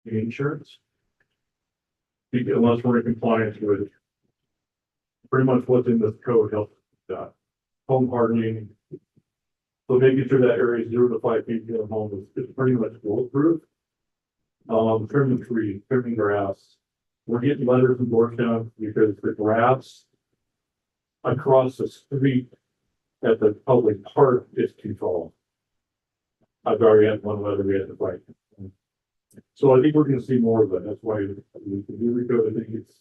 the insurance. Unless we're in compliance with pretty much what's in this code, help that home hardening. So making sure that area is 0 to 5 feet from the home is pretty much bulletproof. Trimming trees, trimming grass. We're getting letters from Georgetown because the grass across the street at the public park is too tall. I've already had one letter we had to fight. So I think we're gonna see more of that. That's why we can do code. I think it's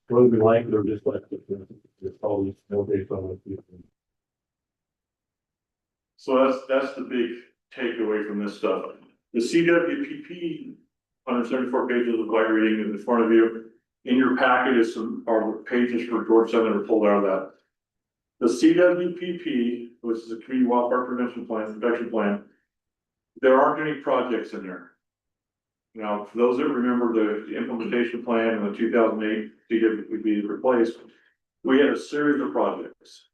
whether we like it or just like it, it's always no based on it. So that's the big takeaway from this stuff. The CWPP, 174 pages of light reading in front of you. In your packet is are pages for Georgetown that are pulled out of that. The CWPP, which is a Community Wildfire Prevention Plan, Protection Plan, there aren't any projects in there. Now, for those that remember the implementation plan in the 2008 CWPP replaced, we had a series of projects.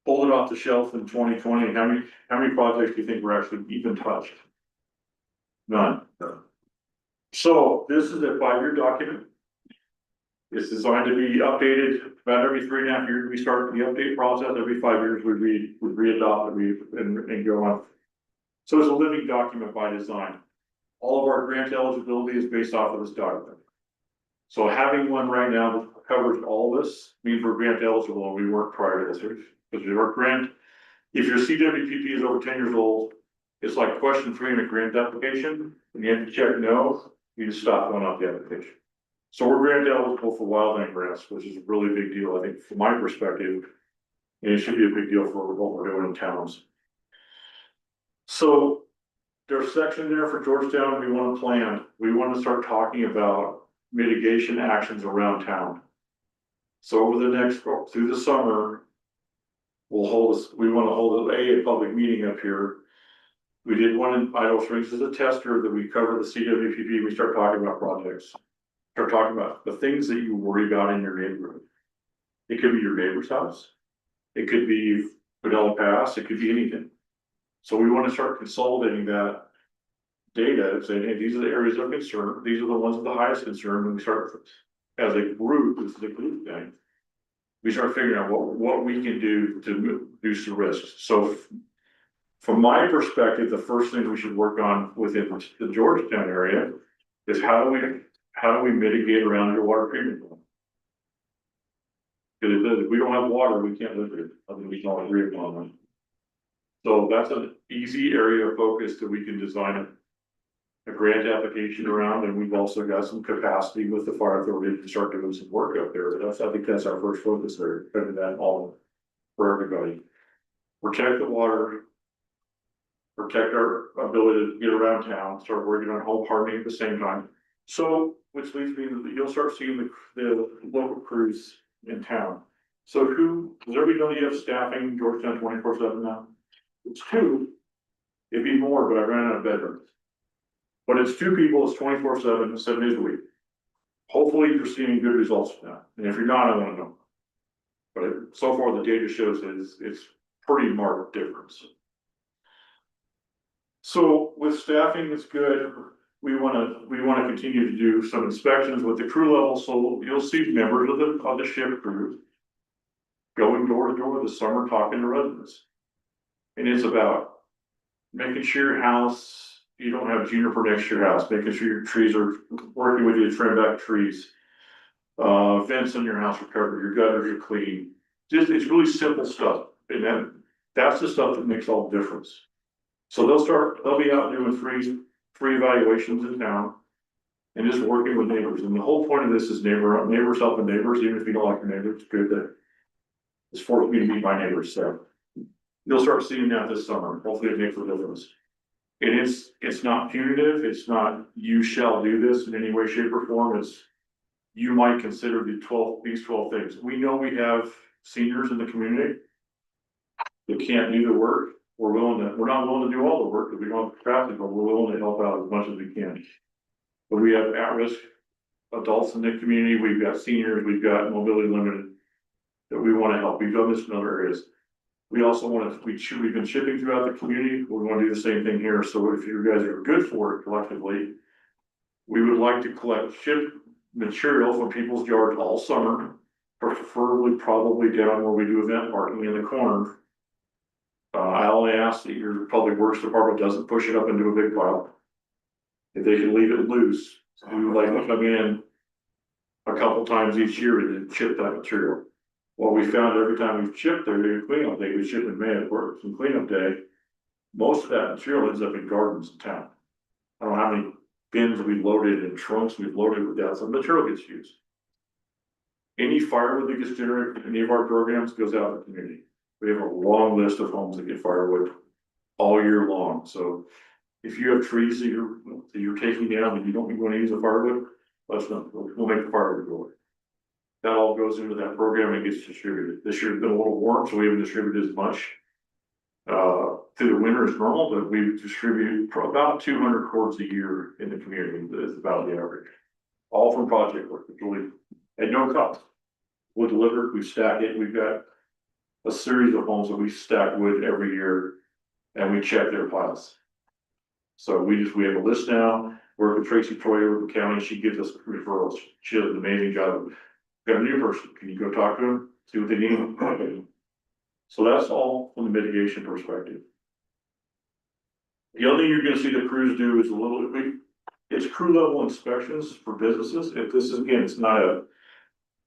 Pulled it off the shelf in 2020. How many projects do you think were actually even touched? None. So this is a 5-year document. It's designed to be updated about every 3.5 years. We start the update process. Every 5 years we re-adopt and go on. So it's a living document by design. All of our grant eligibility is based off of this document. So having one right now that covers all this means we're grant eligible, and we weren't prior to this. Because your grant, if your CWPP is over 10 years old, it's like question 3 in a grant application, and you have to check no, you just stop filling out the application. So we're grant eligible for wildland grants, which is a really big deal, I think, from my perspective. And it should be a big deal for what we're doing in towns. So there's a section there for Georgetown. We want to plan. We want to start talking about mitigation actions around town. So over the next, through the summer, we want to hold a public meeting up here. We did one in Idaho Springs as a tester that we cover the CWPP. We start talking about projects. Start talking about the things that you worry about in your neighborhood. It could be your neighbor's house. It could be Fidelity Pass. It could be anything. So we want to start consolidating that data, saying, hey, these are the areas of concern. These are the ones of the highest concern. And we start, as a group, this is a group thing. We start figuring out what we can do to reduce the risks. So from my perspective, the first thing we should work on within the Georgetown area is how do we mitigate around underwater treatment plant? Because if we don't have water, we can't live here. I think we can all agree upon that. So that's an easy area of focus that we can design a grant application around, and we've also got some capacity with the fire authority to start doing some work up there. I think that's our first focus there, putting that all for everybody. Protect the water, protect our ability to get around town, start working on home hardening at the same time. So, which leads me to, you'll start seeing the local crews in town. So does everybody know that you have staffing Georgetown 24/7 now? It's 2, it'd be more, but I ran out of bedrooms. But it's 2 people, it's 24/7, 7 days a week. Hopefully you're seeing good results from that. And if you're not, I want to know. But so far the data shows that it's pretty marked difference. So with staffing, it's good. We want to continue to do some inspections with the crew level. So you'll see members of the ship crew going door to door this summer talking to residents. And it's about making sure your house, you don't have juniper next to your house, making sure your trees are working with you to trim back trees. Vents in your house are covered, your gutters are clean. It's really simple stuff. And that's the stuff that makes all the difference. So they'll be out doing free evaluations in town and just working with neighbors. And the whole point of this is neighbors helping neighbors. Even if you don't like your neighbors, it's good that it's forced me to meet my neighbors. So you'll start seeing that this summer. Hopefully it makes a difference. It's not punitive. It's not you shall do this in any way, shape, or form. It's you might consider these 12 things. We know we have seniors in the community that can't do the work. We're not willing to do all the work because we don't have capacity, but we're willing to help out as much as we can. But we have at-risk adults in the community. We've got seniors. We've got mobility limited that we want to help. We've done this in other areas. We also we've been shipping throughout the community, we wanna do the same thing here, so if you guys are good for it collectively. We would like to ship material from people's yards all summer, preferably probably down where we do event parking in the corner. I only ask that your public works department doesn't push it up into a big pile. If they can leave it loose, we would like to come in a couple times each year and then ship that material. What we found every time we've shipped there, during cleanup day, we ship in May, of course, and cleanup day, most of that material ends up in gardens in town. I don't know how many bins we've loaded and trunks we've loaded with that, some material gets used. Any firewood that gets generated in any of our programs goes out in the community. We have a long list of homes that get firewood all year long, so if you have trees that you're taking down and you don't want to use the firewood, let us know, we'll make the firewood go away. That all goes into that program and gets distributed. This year it's been a little warm, so we haven't distributed as much. Through the winter is normal, but we distribute about 200 cords a year in the community, is about the average. All from project work, it's really at no cost. We'll deliver it, we stack it, we've got a series of homes that we stack wood every year and we check their piles. So we have a list now, work with Tracy Troyer with the county, she gives us referrals, she does an amazing job. Got a new person, can you go talk to them, see what they need? So that's all from the mitigation perspective. The other thing you're gonna see the crews do is it's crew level inspections for businesses. If this is, again, it's not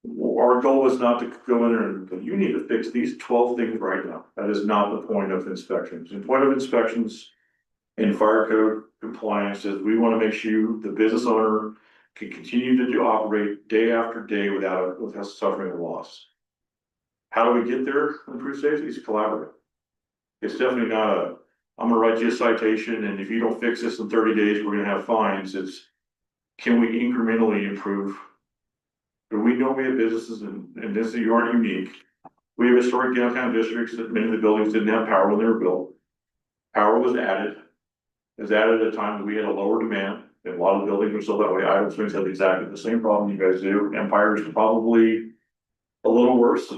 our goal is not to go in there and go, you need to fix these 12 things right now. That is not the point of inspections. The point of inspections in fire code compliance is we wanna make sure the business owner can continue to operate day after day without suffering a loss. How do we get there? Improve safety is collaborative. It's definitely not I'm gonna write you a citation and if you don't fix this in 30 days, we're gonna have fines. It's, can we incrementally improve? But we know we have businesses and you aren't unique. We have historic downtown districts that many of the buildings didn't have power when they were built. Power was added. It was added at a time that we had a lower demand. And a lot of the buildings were still that way. Idle Springs had exactly the same problem you guys do. Empire is probably a little worse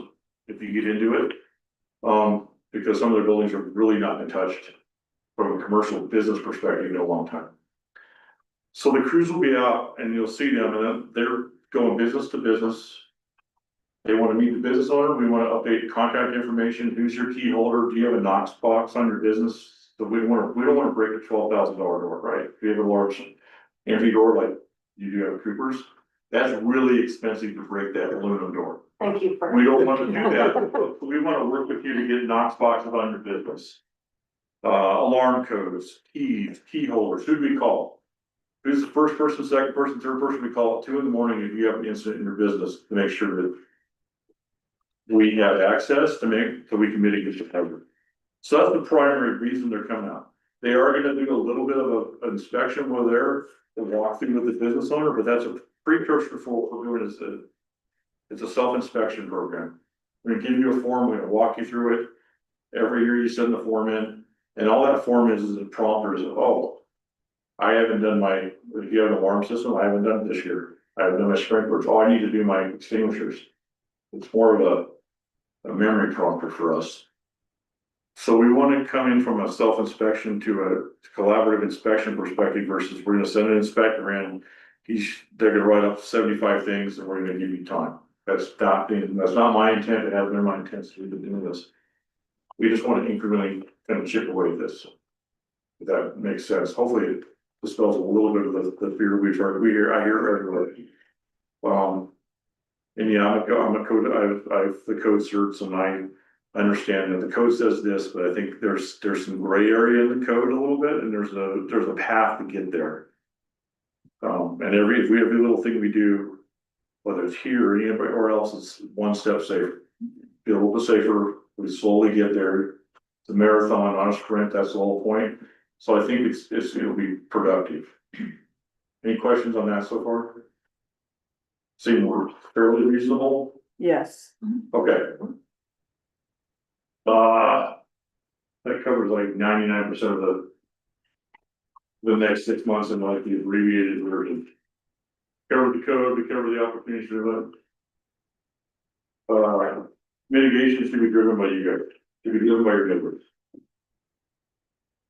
if you get into it. Because some of the buildings are really not been touched from a commercial business perspective in a long time. So the crews will be out and you'll see them and then they're going business to business. They want to meet the business owner. We want to update contact information. Who's your key holder? Do you have a Knox box on your business? So we don't want to break a $12,000 door, right? If you have a large empty door like you do have Coopers, that's really expensive to break that aluminum door. Thank you for. We don't want to do that. We want to work with you to get Knox boxes on your business. Alarm codes, keys, key holders, who do we call? Who's the first person, second person, third person we call at 2 a.m. if you have an incident in your business to make sure that we have access so we can mitigate the hazard. So that's the primary reason they're coming out. They are gonna do a little bit of an inspection while they're walking with the business owner, but that's a precursor for what we're doing it's a self-inspection program. We're gonna give you a form, we're gonna walk you through it. Every year you send the form in, and all that form is a prompter is, oh, I haven't done if you have an alarm system, I haven't done it this year. I haven't done my sprinklers. Oh, I need to do my extinguishers. It's more of a memory prompter for us. So we want to come in from a self-inspection to a collaborative inspection perspective versus we're gonna send an inspector in. They're gonna write up 75 things and we're gonna give you time. That's not my intent. It hasn't been my intent to do this. We just want to incrementally kind of chip away at this. If that makes sense. Hopefully it dispels a little bit of the fear I hear everywhere. And yeah, I'm a code, I've the code certs and I understand that the code says this, but I think there's some gray area in the code a little bit and there's a path to get there. And every little thing we do, whether it's here or anywhere else, it's one step safer. Be a little bit safer, we slowly get there. It's a marathon, not a sprint, that's the whole point. So I think it'll be productive. Any questions on that so far? Seem we're fairly reasonable? Yes. Okay. That covers like 99% of the next 6 months in like the abbreviated version. Cover the code, we cover the opportunities to live. Mitigation should be driven by you guys. to be delivered by your neighbors.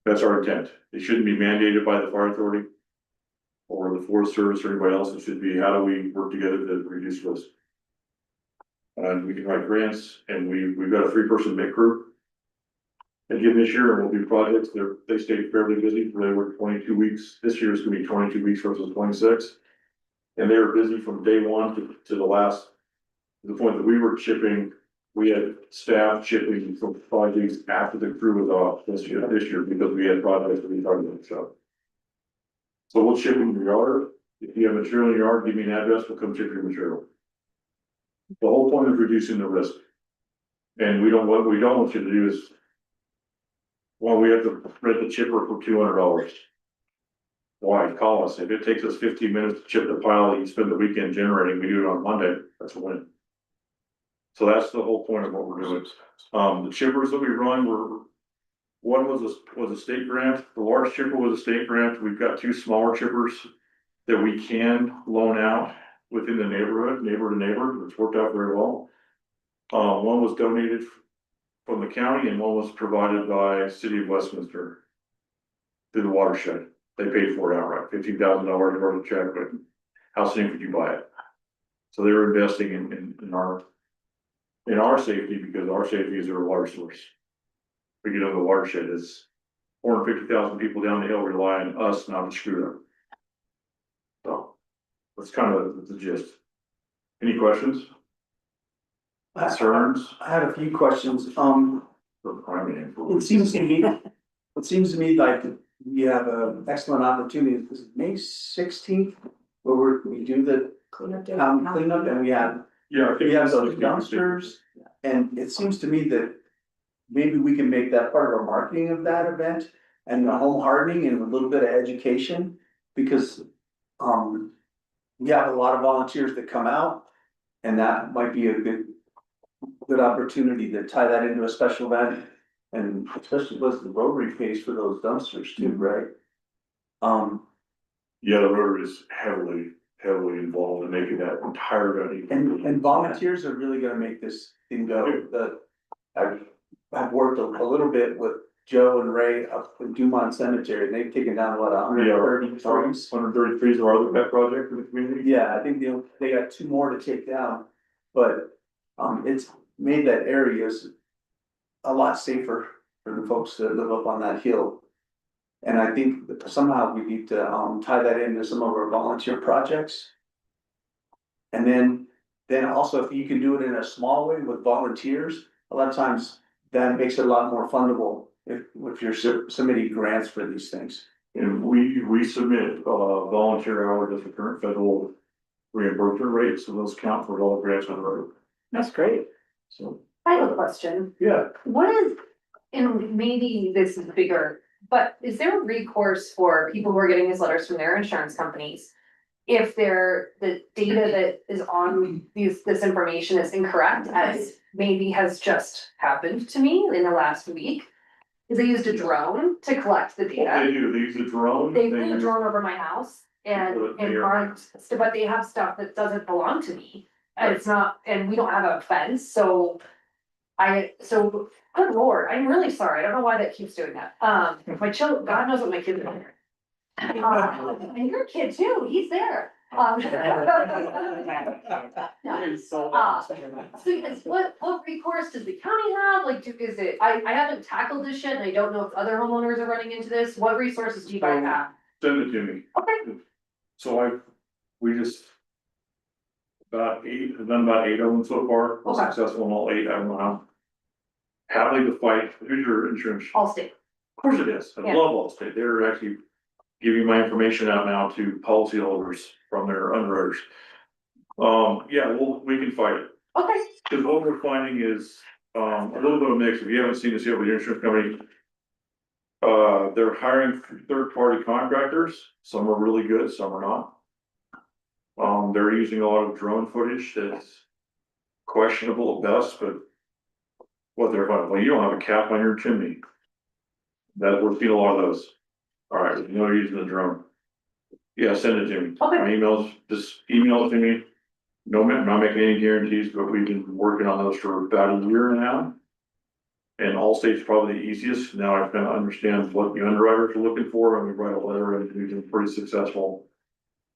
That's our intent. It shouldn't be mandated by the fire authority or the Forest Service or anybody else. It should be, how do we work together to reduce risk? And we can write grants, and we've got a 3-person MIC crew. Again, this year, and we'll do projects, they stayed fairly busy, they worked 22 weeks, this year is gonna be 22 weeks versus 26. And they were busy from day one to the last, to the point that we were shipping, we had staff shipping from 5 days after the crew was off this year, because we had projects that we targeted, so. So we'll ship in your yard, if you have material in your yard, give me an address, we'll come ship your material. The whole point is reducing the risk. And what we don't want you to do is, well, we have to rent the chipper for $200. Why? Call us. If it takes us 15 minutes to chip the pile that you spend the weekend generating, we do it on Monday, that's a win. So that's the whole point of what we're doing. The chippers that we run one was a state grant, the large chipper was a state grant, we've got 2 smaller chippers that we can loan out within the neighborhood, neighbor to neighbor, which worked out very well. One was donated from the county and one was provided by City of Westminster through the watershed. They paid for it outright, $15,000 worth of check, but how soon could you buy it? So they were investing in our safety, because our safety is our water source. We get on the watershed, it's 450,000 people down the hill rely on us not to screw them. So that's kind of the gist. Any questions? Concerns? I had a few questions. It It seems to me like we have an excellent opportunity. This is May 16th, where we do the cleanup, and we have those dumpsters. And it seems to me that maybe we can make that part of our marketing of that event and the home hardening and a little bit of education, because we have a lot of volunteers that come out, and that might be a good opportunity to tie that into a special event. And especially was the Rotary pays for those dumpsters too, right? Yeah, the Rotary is heavily involved in making that entire event. And volunteers are really gonna make this thing go. I've worked a little bit with Joe and Ray up in Dumont Cemetery, and they've taken down what, 130 trees? 130 trees are the pet project in the community. Yeah, I think they got 2 more to take down, but it's made that area a lot safer for the folks that live up on that hill. And I think that somehow we need to tie that into some of our volunteer projects. And then also, if you can do it in a small way with volunteers, a lot of times that makes it a lot more fundable if you're submitting grants for these things. And we submit volunteer hours at the current federal reimbursement rate, so those count for all grants on the road. That's great. So, I have a question. yeah, What is, and maybe this is bigger, but is there a recourse for people who are getting these letters from their insurance companies? If the data that is on this information is incorrect, as maybe has just happened to me in the last week? Is they used a drone to collect the what data. they do, they use a drone. They flew a drone over my house and marked, but they have stuff that doesn't belong to me. And it's not, and we don't have a fence, so good lord, I'm really sorry, I don't know why that keeps doing that. My children, God knows what my kids are. And your kid too, he's there. So yes, what recourse does the county have? Like, is it, I haven't tackled this yet, and I don't know if other homeowners are running into this. What resources do you guys have? Send it to me. Okay, So we just. I've done about 8 of them so far, we're Okay. successful in all 8, I don't know. Happily to fight, who's your insurance? Allstate. Of course it is, I Yeah. love Allstate, they're actually giving my information out now to policyholders from their underwriters. Yeah, we can fight it, Okay, because what we're finding is, a little bit of a mix, if you haven't seen this yet with your insurance company. They're hiring 3rd-party contractors, some are really good, some are not. They're using a lot of drone footage that's questionable at best, but. What they're finding, well, you don't have a cap on your chimney. That, we're seeing a lot of those. Alright, you know, you're using the drone. Yeah, send it to me. Okay. My emails, just email it to me. No, I'm not making any guarantees, but we've been working on those for about a year now. And Allstate's probably the easiest. Now I kind of understand what the underwriters are looking for, and we write a letter, and we've been pretty successful.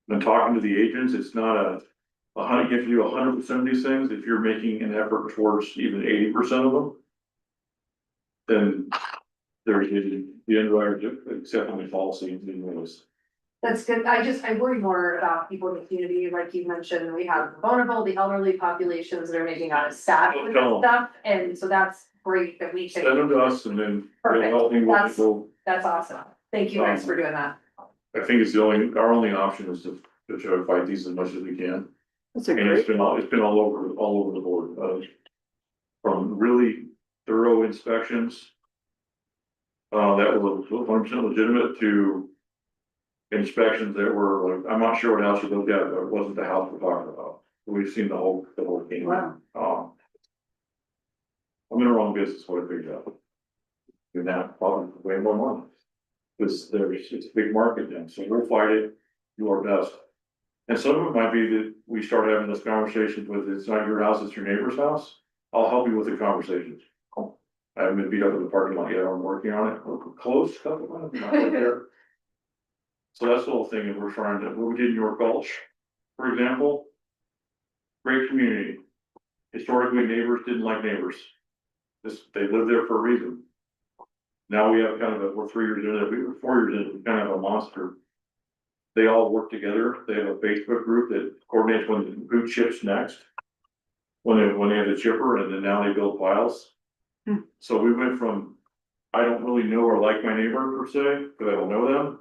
When talking to the agents, it's not a hundred, you have to do 100% of these things. If you're making an effort towards even 80% of them, then there's the underwriters accepting the policy and doing this. That's good. I worry more about people in the community, like you mentioned, we have the vulnerable, the elderly populations that are maybe not as sad with this stuff, and so that's great that we Send can, them to us and then we'll Perfect. help you with people. that's awesome. Thank you guys for doing that. I think it's our only option is to try to fight these as much as we can. That's a And it's great, been all over the board, from really thorough inspections. That was 100% legitimate to inspections that were like, I'm not sure what house you looked at, but it wasn't the house we're talking about. We've seen the whole game. Wow. I'm in the wrong business, what I figured out. You're now probably way more money. Because it's a big market then, so we'll fight it, do our best. And some of it might be that we start having those conversations with, it's not your house, it's your neighbor's house. I'll help you with the conversations. I haven't been beat up in the parking lot yet, I'm working on it, we're close, couple of months, not quite there. So that's the whole thing that we're trying to, what we did in York Gulch, for example. Great community. Historically, neighbors didn't like neighbors. They lived there for a reason. Now we have kind of we're 3 years in it, we were 4 years in it, we kind of have a monster. They all work together, they have a Facebook group that coordinates when who chips next. When they have the chipper, and then now they build piles. So we went from, I don't really know or like my neighbor per se, because I don't know them,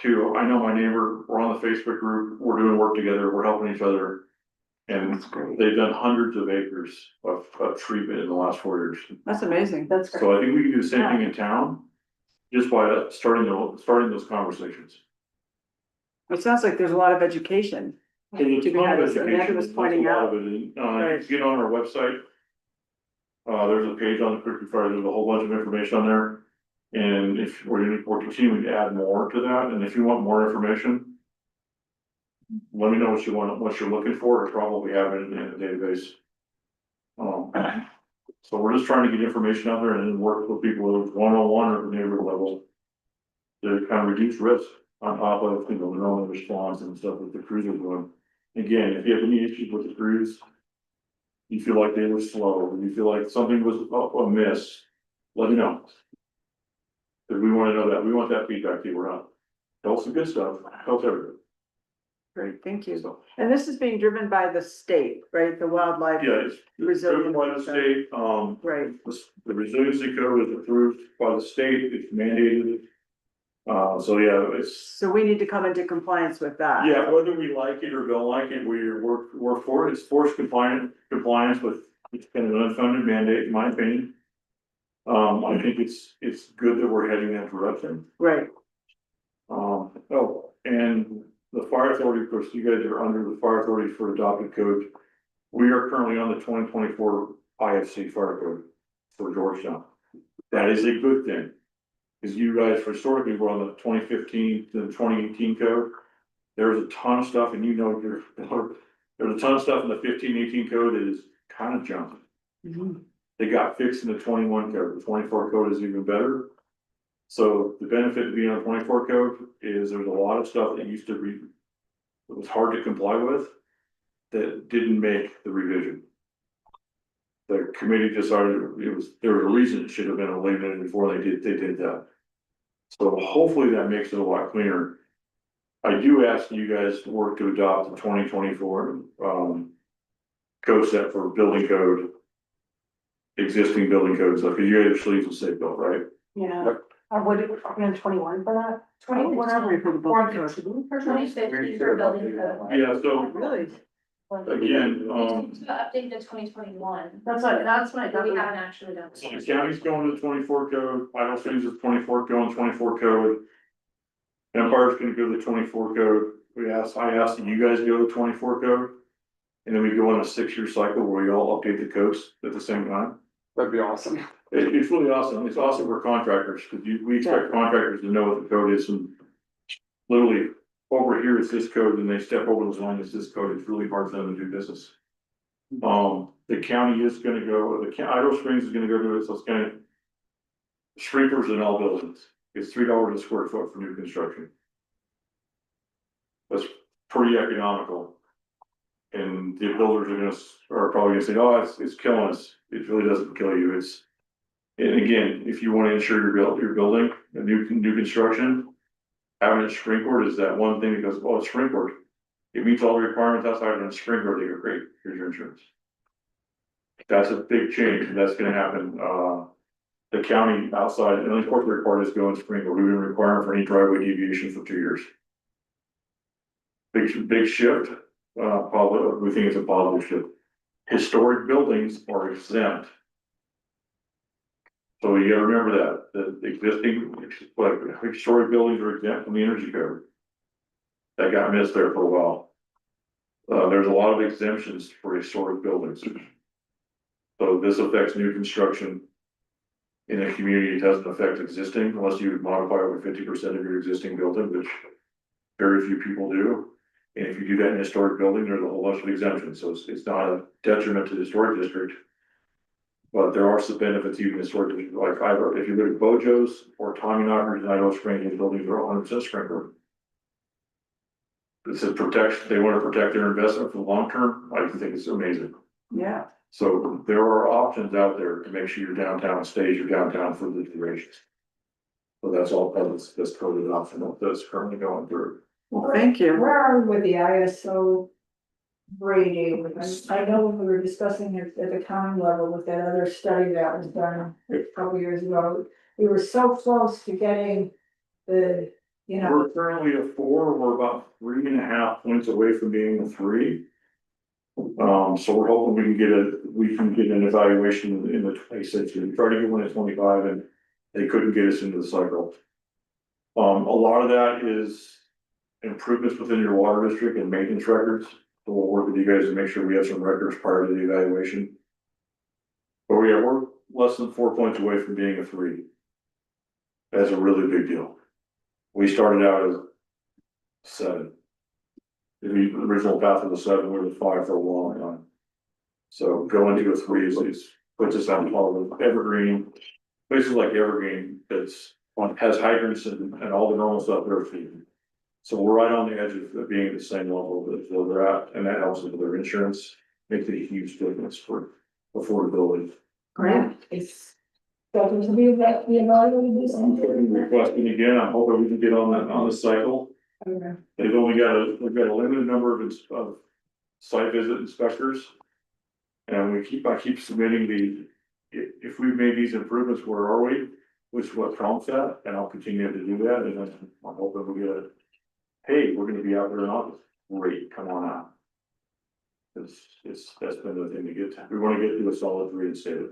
to I know my neighbor, we're on the Facebook group, we're doing work together, we're helping each other. And they've done hundreds of acres of treatment in the last 4 years. that's amazing. That's great. So I think we can do the same thing in town, just by starting those conversations. It sounds like there's a lot of education. There's a ton of As Amanda education, was there's a pointing lot out. of it, Right. if you get on our website. There's a page on the Quick Fire, there's a whole bunch of information on there. And if we're continuing to add more to that, and if you want more information. Let me know what you want, what you're looking for, or probably have it in the database. So we're just trying to get information out there and then work with people one-on-one or at the neighborhood level. To kind of reduce risk on top of, the normal response and stuff that the crews are doing. Again, if you have any issues with the crews. You feel like they were slow, you feel like something was amiss, let me know. Cause we wanna know that, we want that feedback, too. We're not, tell us some good stuff, helps everybody. Great, thank you. So, And this is being driven by the state, right? The wildlife. yeah, it's driven by the state, Right, the resiliency code is approved by the state, it's mandated. So yeah, it's, so we need to come into compliance with that. yeah, whether we like it or don't like it, we work for it, it's forced compliance with, it's kind of an unfunded mandate, in my opinion. I think it's good that we're heading that direction. Right, Oh, and the fire authority, of course, you guys are under the fire authority for adopted code. We are currently on the 2024 IFC fire code for Georgetown. That is a good thing. Cause you guys historically were on the 2015 to the 2018 code. There's a ton of stuff, and there's a ton of stuff in the 15-18 code that is kind of junk. Mhm. They got fixed in the 21 code, the 24 code is even better. So the benefit of being on 24 code is there's a lot of stuff that used to be, it was hard to comply with, that didn't make the revision. The committee decided there was a reason it should have been eliminated before they did that. So hopefully that makes it a lot cleaner. I do ask you guys to work to adopt the 2024 code set for building code. Existing building codes, like you guys are sleeves and safe built, right? Yeah, what did we, are we on 21 for that? 20, what are we for the Or building code? 15 for 2015 for building code? Yeah, so Really? again, Update to 2021. That's what I thought. We haven't actually done. so the county's going to the 24 code, Idle Springs is 24, going 24 code. Empire's gonna go to the 24 code, I asked that you guys go to the 24 code. And then we go on a 6-year cycle where we all update the codes at the same time. That'd be awesome. It's really awesome, it's awesome for contractors, because we expect contractors to know what the code is, and literally, over here is this code, and they step over this line, it's this code, it's really hard for them to do business. The county is gonna go, Idle Springs is gonna go to it, so it's gonna, Sprinklers in all buildings, it's $3 a square foot for new construction. That's pretty economical. And the builders are probably gonna say, oh, it's killing us, it really doesn't kill you, and again, if you wanna insure your building, a new construction. Having it sprinkled is that one thing that goes, oh, it's sprinkled. It meets all the requirements outside of the sprinkler, they go, great, here's your insurance. That's a big change, and that's gonna happen, the county outside, and the corporate part is going sprinkler, we've been requiring for any driveway deviation for 2 years. Big shift, probably, we think it's a positive shift. Historic buildings are exempt. So you gotta remember that, the existing, like, historic buildings are exempt from the energy code. That got missed there for a while. There's a lot of exemptions for historic buildings. So this affects new construction. In a community, it doesn't affect existing unless you modify over 50% of your existing building, which very few people do. And if you do that in a historic building, there's a whole bunch of exemptions, so it's not a detriment to the historic district. But there are some benefits even in historic district, like if you look at Bojo's or Tommyknockers and Idaho Springs, these buildings are 100% sprinkler. It says protection, they want to protect their investment for the long term, I think it's amazing. Yeah, So there are options out there to make sure your downtown stays your downtown for the duration. So that's all that's coded off and that's currently going through. well, thank you. Where are we with the ISO rating? I know when we were discussing it at the county level with that other study that was done a couple years ago. We were so close to getting the, you know, We're currently at 4, we're about 3.5 points away from being a 3. So we're hoping we can get an evaluation in the 26, we tried to get one at 25 and they couldn't get us into the cycle. A lot of that is improvements within your water district and maintenance records. So we'll work with you guys to make sure we have some records prior to the evaluation. But we're less than 4 points away from being a 3. That's a really big deal. We started out as 7. The original path was a 7, we were 5 for a long time. So going to a 3 is puts us on par with Evergreen, places like Evergreen has hydrants and all the normal stuff they're feeding. So we're right on the edge of being at the same level that they're at, and that helps with their insurance, makes it a huge difference for affordability. grant is. That was to be evaluated this. Requesting again, I'm hoping we can get on the cycle. Okay. We've got a limited number of site visit inspectors. And I keep submitting if we've made these improvements, where are we? Which is what prompts that, and I'll continue to do that, and then I'm hoping we get hey, we're gonna be out there in August, great, come on out. That's been the thing to get to, we wanna get to a solid 3 and stay there.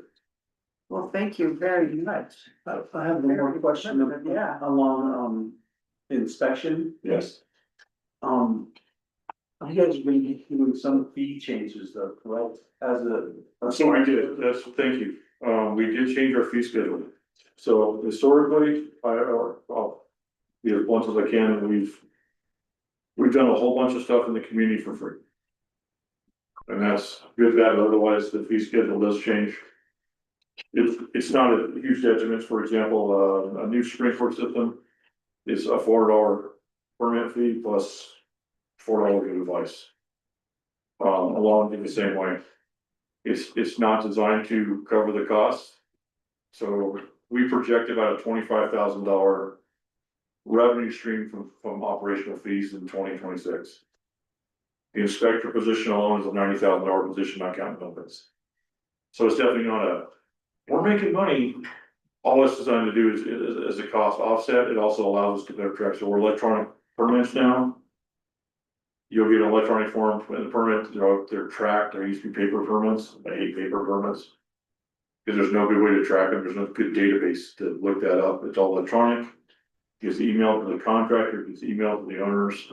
Well, thank you very much. I have one more question. Yeah. Along, inspection. Yes. You guys been doing some fee changes though, right? So I did, thank you, we did change our fee schedule. So historically, I'll be as blunt as I can, we've done a whole bunch of stuff in the community for free. And that's good, bad, but otherwise the fee schedule does change. It's not a huge detriment, for example, a new sprinkler system is a $4 permit fee plus $4 a device. Along in the same way. It's not designed to cover the cost. So we project about a $25,000 revenue stream from operational fees in 2026. The inspector position alone is a $90,000 position, not counting benefits. So it's definitely not we're making money. All it's designed to do is a cost offset. It also allows us to better track. So we're electronic permits now. You'll get an electronic form in the permit, they're tracked, there used to be paper permits, I hate paper permits. Because there's no good way to track them, there's no good database to look that up, it's all electronic. Gets emailed to the contractor, gets emailed to the owners.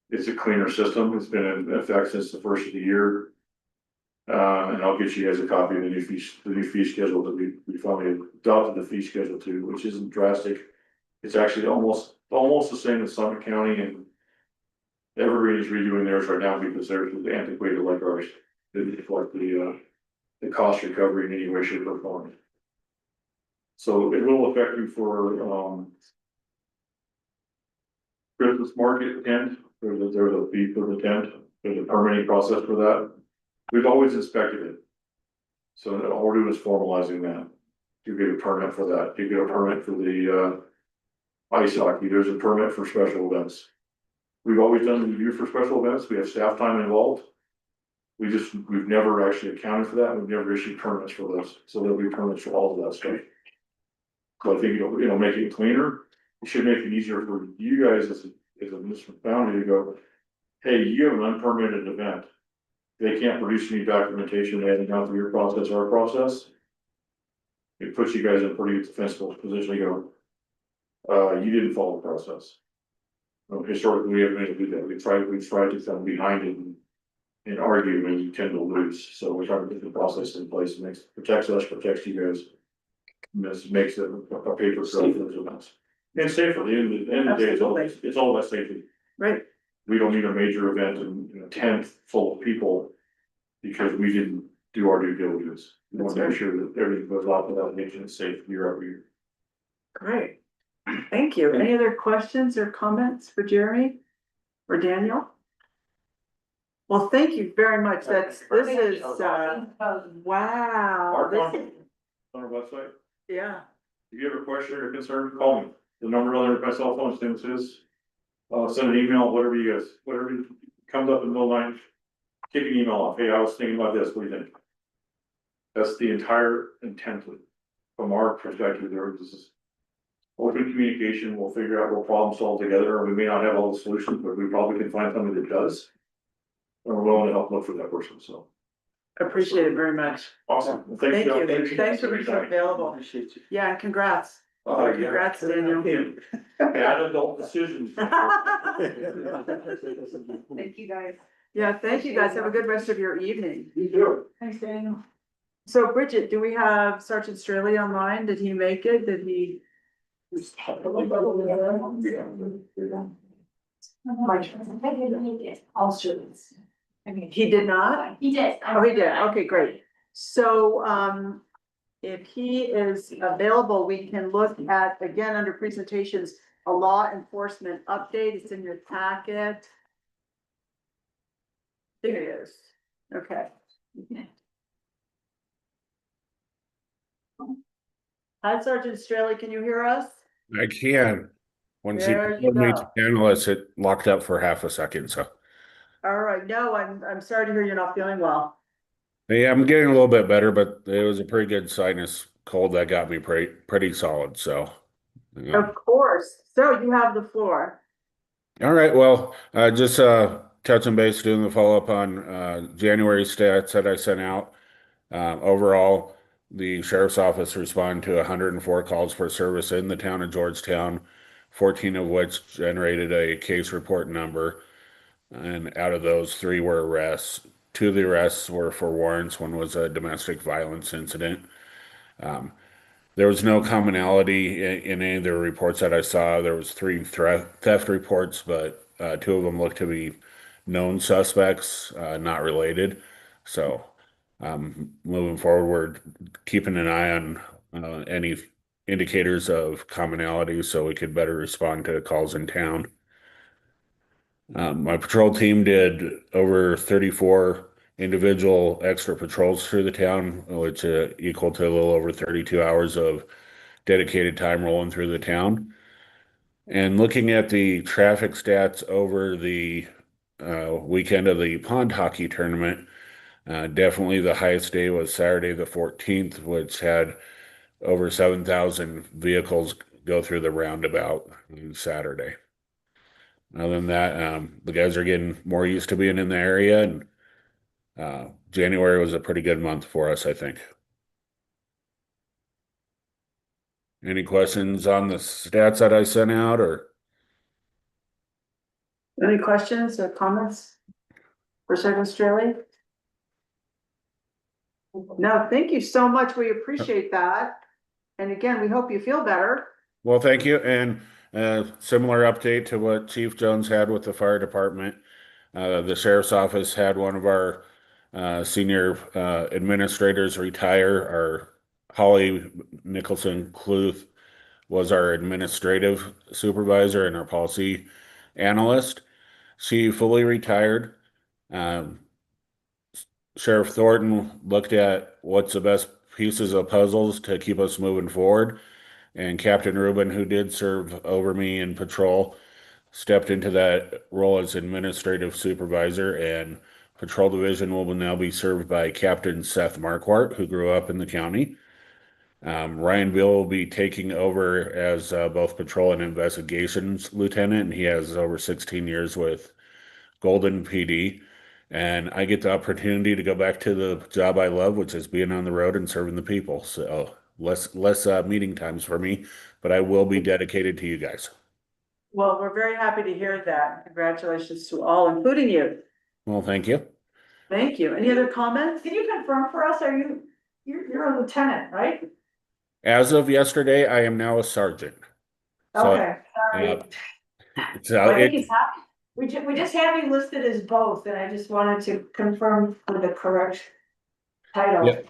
It's a cleaner system, it's been in effect since the first of the year. And I'll get you guys a copy of the new fee schedule that we finally adopted the fee schedule to, which isn't drastic. It's actually almost the same as Summit County, and Evergreen is redoing theirs right now because they're antiquated like ours. They reflect the cost recovery in any way, shape, or form. So it will affect you for, Christmas market tent, there's a fee for the tent, there's a permitting process for that. We've always inspected it. So all we're doing is formalizing that. You get a permit for that, you get a permit for the, ice hockey, there's a permit for special events. We've always done the review for special events, we have staff time involved. We've never actually accounted for that, we've never issued permits for those, so there'll be permits for all of that stuff. So I think it'll make it cleaner, it should make it easier for you guys as a municipal boundary to go, hey, you have an unpermitted event. They can't produce any documentation, they haven't gone through your process, our process. It puts you guys in a pretty defensible position to go, you didn't follow the process. Historically, we haven't been able to do that, we've tried to come behind it and argue, and you tend to lose, so we're trying to get the process in place, protects us, protects you guys. This makes it a paper trail for those events. And safer, at the end of the day, it's all about safety. Right. We don't need a major event in a tent full of people because we didn't do our due diligence. We want to make sure that everything goes off without making it safe year after year. Great. Thank you. Any other questions or comments for Jeremy or Daniel? Well, thank you very much. This is, wow. Our This- contact on our website, Yeah, if you have a question or concern, call me. The number on my cell phone, same as his. Send an email, whatever comes up in the middle of the night, kick an email off. Hey, I was thinking about this, what do you think? That's the entire intent from our perspective. This is open communication. We'll figure out, we'll problem solve together. We may not have all the solutions, but we probably can find somebody that does. And we're willing to help look for that person, so. appreciate it very much. Awesome. Well, Thank y'all. you. Thanks for being so available. Appreciate you. Yeah, and congrats. Yeah. Congrats, Daniel. Bad adult decisions. Thank you, guys. Yeah, thank you guys. Have a good rest of your evening. You do. Thanks, Daniel. So Bridget, do we have Sergeant Straley online? Did he make it? Did he? All students. He did not? He did. Oh, he did. Okay, great. So, if he is available, we can look at, again, under presentations, a law enforcement update. It's in your packet. There it is. Okay. Hi, Sergeant Straley, can you hear us? I can. Once you There you told me go. to panelist, it locked up for half a second, so. All right, no, I'm sorry to hear you're not feeling well. Yeah, I'm getting a little bit better, but it was a pretty good sinus cold that got me pretty solid, so. Yeah. Of course. So you have the floor. All right, well, just touching base, doing the follow-up on January stats that I sent out. Overall, the sheriff's office responded to 104 calls for service in the town of Georgetown, 14 of which generated a case report number. And out of those, 3 were arrests. 2 of the arrests were for warrants. One was a domestic violence incident. There was no commonality in any of the reports that I saw. There was 3 theft reports, but 2 of them looked to be known suspects, not related. So, moving forward, we're keeping an eye on any indicators of commonality so we could better respond to calls in town. My patrol team did over 34 individual extra patrols through the town, which equal to a little over 32 hours of dedicated time rolling through the town. And looking at the traffic stats over the weekend of the pond hockey tournament, definitely the highest day was Saturday the 14th, which had over 7,000 vehicles go through the roundabout on Saturday. Other than that, the guys are getting more used to being in the area, and January was a pretty good month for us, I think. Any questions on the stats that I sent out, or? Any questions or comments for Sergeant Straley? No, thank you so much. We appreciate that. And again, we hope you feel better. Well, thank you, and similar update to what Chief Jones had with the fire department. The sheriff's office had one of our senior administrators retire. Our Holly Nicholson Cluth was our administrative supervisor and our policy analyst. She fully retired. Um, Sheriff Thornton looked at what's the best pieces of puzzles to keep us moving forward. And Captain Rubin, who did serve over me in patrol, stepped into that role as administrative supervisor, and patrol division will now be served by Captain Seth Marquardt, who grew up in the county. Ryan Bill will be taking over as both patrol and investigations lieutenant, and he has over 16 years with Golden PD. And I get the opportunity to go back to the job I love, which is being on the road and serving the people. So less meeting times for me, but I will be dedicated to you guys. Well, we're very happy to hear that. Congratulations to all, including you. Well, thank you. Thank you. Any other comments? Can you confirm for us, you're a lieutenant, right? As of yesterday, I am now a sergeant. So, Okay, sorry. so I think it, it's happy. We just have you listed as both, and I just wanted to confirm for the correct title. Yep.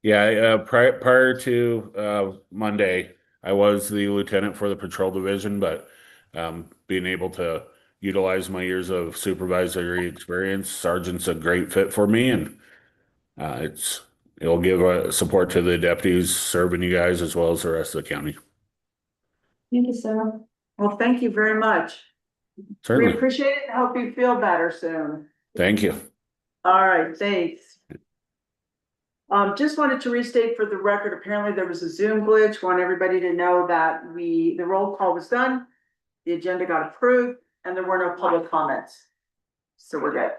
Yeah, prior to Monday, I was the lieutenant for the patrol division, but being able to utilize my years of supervisory experience, sergeant's a great fit for me, and it'll give support to the deputies serving you guys as well as the rest of the county. Thank you, Sarah. Well, thank you very much. We Certainly. appreciate it and hope you feel better soon. Thank you. All right, thanks. Just wanted to restate for the record, apparently there was a Zoom glitch. Want everybody to know that the roll call was done, the agenda got approved, and there were no public comments. So we're good.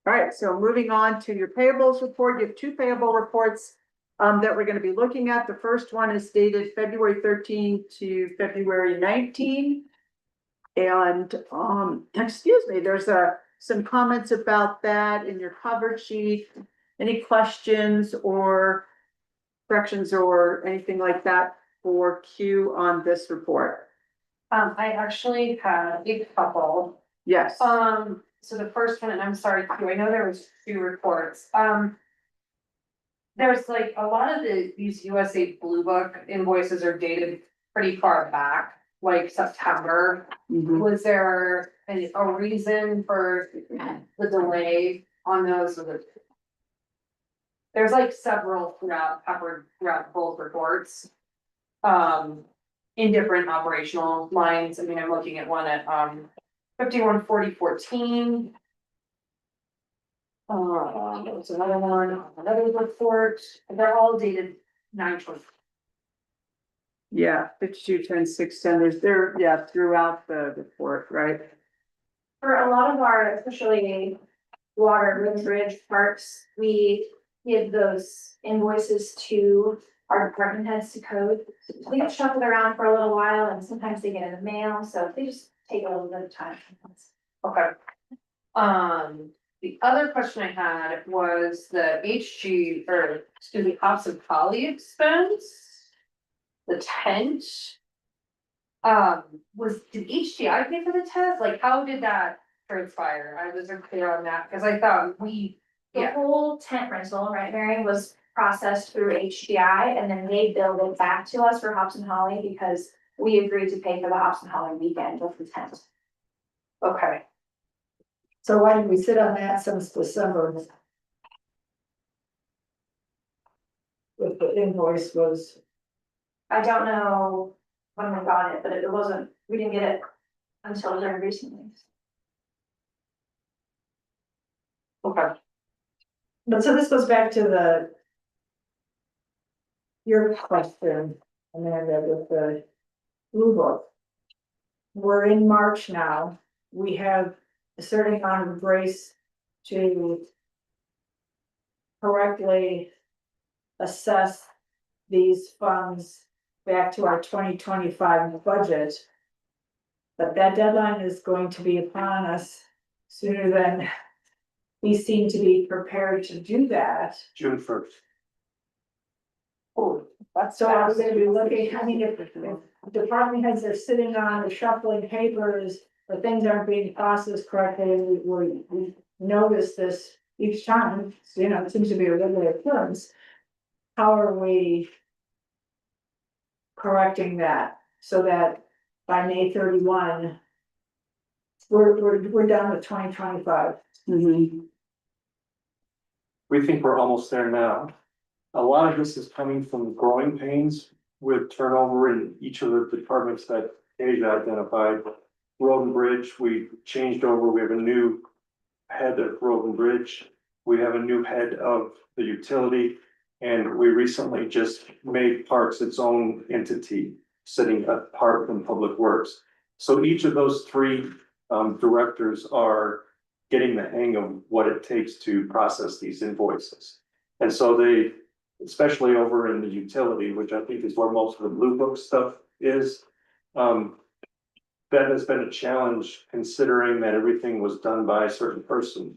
All right, so moving on to your payables report, you have two payable reports that we're gonna be looking at. The first one is dated February 13 to February 19. And, excuse me, there's some comments about that in your cover sheet. Any questions or corrections or anything like that for Q on this report? I actually had a couple. Yes. So the first one, and I'm sorry, Q, I know there was two reports. There's like a lot of these USA Blue Book invoices are dated pretty far back, like September. Mhm. Was there a reason for the delay on those? There's like several throughout both reports. In different operational lines. I mean, I'm looking at one at 514014. There's another one, another report, and they're all dated 9/20. Yeah, 52, 10, 6, 10, there's there, yeah, throughout the report, right? For a lot of our, especially water, road bridge parks, we give those invoices to our department heads to code. They get shuffled around for a little while and sometimes they get in the mail, so they just take a little bit of time. Okay. The other question I had was the HG, or excuse me, Hops and Poly expense. The tent. Did HGI pay for the tent? Like, how did that transpire? I wasn't clear on that, because I thought The Yeah. whole tent rental, right, Mary, was processed through HDI and then they billed it back to us for Hops and Holly because we agreed to pay for the Hops and Holly weekend with the tent. Okay, So why did we sit on that since December? If the invoice was, I don't know when we got it, but it wasn't, we didn't get it until very recently. okay. but so this goes back to your question, Amanda, with the blue book. We're in March now, we have a certain amount of grace to correctly assess these funds back to our 2025 budget. But that deadline is going to be upon us sooner than we seem to be prepared to do that. June 1st. Oh, that's So I was gonna be looking, I mean, if department heads are sitting on or shuffling papers, but things aren't being processed correctly, and we notice this each time, you know, it seems to be a regular occurrence. how are we correcting that so that by May 31, we're done with 2025? Mhm. We think we're almost there now. A lot of this is coming from growing pains with turnover in each of the departments that Asia identified. Road and Bridge, we changed over, we have a new head of Road and Bridge. We have a new head of the utility, and we recently just made Parks its own entity, sitting apart from Public Works. So each of those three directors are getting the hang of what it takes to process these invoices. And so they, especially over in the utility, which I think is where most of the blue book stuff is. That has been a challenge considering that everything was done by a certain person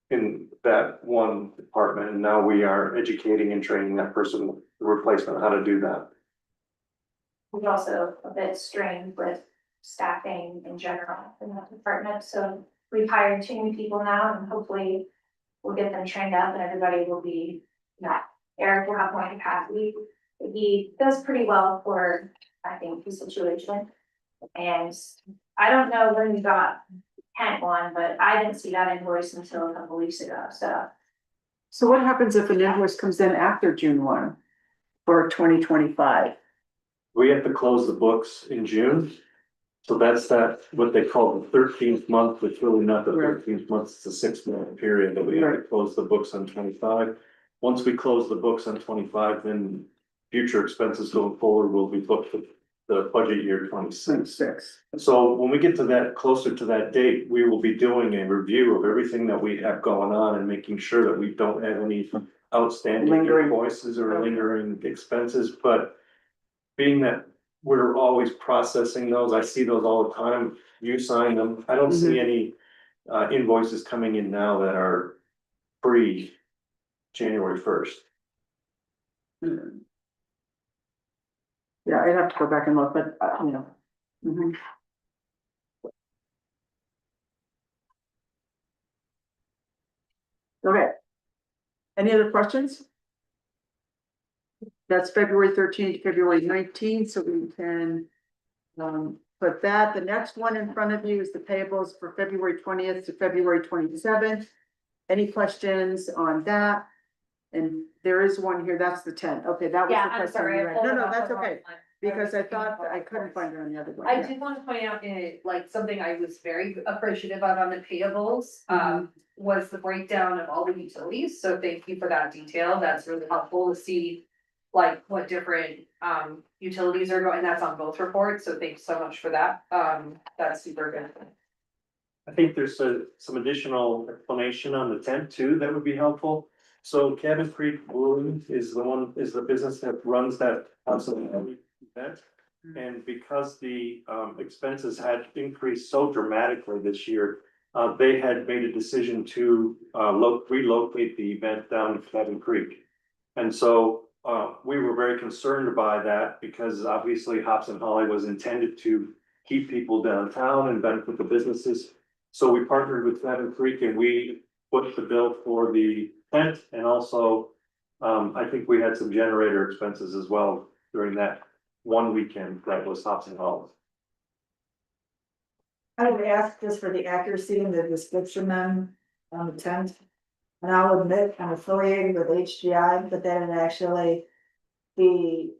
in that one department. And now we are educating and training that person, the replacement, how to do that. We're also a bit strained with staffing in general in that department, so we've hired 2 new people now and hopefully we'll get them trained up and everybody will be, Eric will have more capacity. He does pretty well for, I think, the situation. And I don't know when we got Kent one, but I didn't see that invoice until a couple weeks ago, so. So what happens if an invoice comes in after June 1 for 2025? We have to close the books in June. So that's what they call the 13th month, which really not the Right. 13th month, it's the 6-month period that we have to Right. close the books on 25. Once we close the books on 25, then future expenses going forward will be booked for the budget year 26. 6. So when we get to that, closer to that date, we will be doing a review of everything that we have going on and making sure that we don't have any outstanding Lingering. invoices or lingering expenses, but being that we're always processing those, I see those all the time, you sign them, I don't see any invoices coming in now that are pre-January 1st. Yeah, I'd have to go back and look, but, Mhm. Okay. Any other questions? That's February 13th, February 19th, so we can put that. The next one in front of you is the payables for February 20th to February 27th. Any questions on that? And there is one here, that's the 10th. Okay, that was the Yeah, I'm question. sorry. I you read. pulled No, it no, off that's the wrong okay, one. because I thought I couldn't find it on the other one. I Yeah. did want to point out like something I was very appreciative of on the payables, was the breakdown of all the utilities. So thank you for that detail. That's really helpful to see like what different utilities are going, that's on both reports. So thanks so much for that. That's super good. I think there's some additional explanation on the tent too, that would be helpful. So Cabin Creek Brewing is the business that runs that event. And because the expenses had increased so dramatically this year, they had made a decision to relocate the event down to Cabin Creek. And so we were very concerned by that because obviously Hops and Holly was intended to keep people downtown and benefit the businesses. So we partnered with Cabin Creek and we put the bill for the tent and also I think we had some generator expenses as well during that one weekend that was Hops and Holly. I would ask just for the accuracy in the description then on the tent. And I'll admit I'm affiliated with HGI, but then it actually be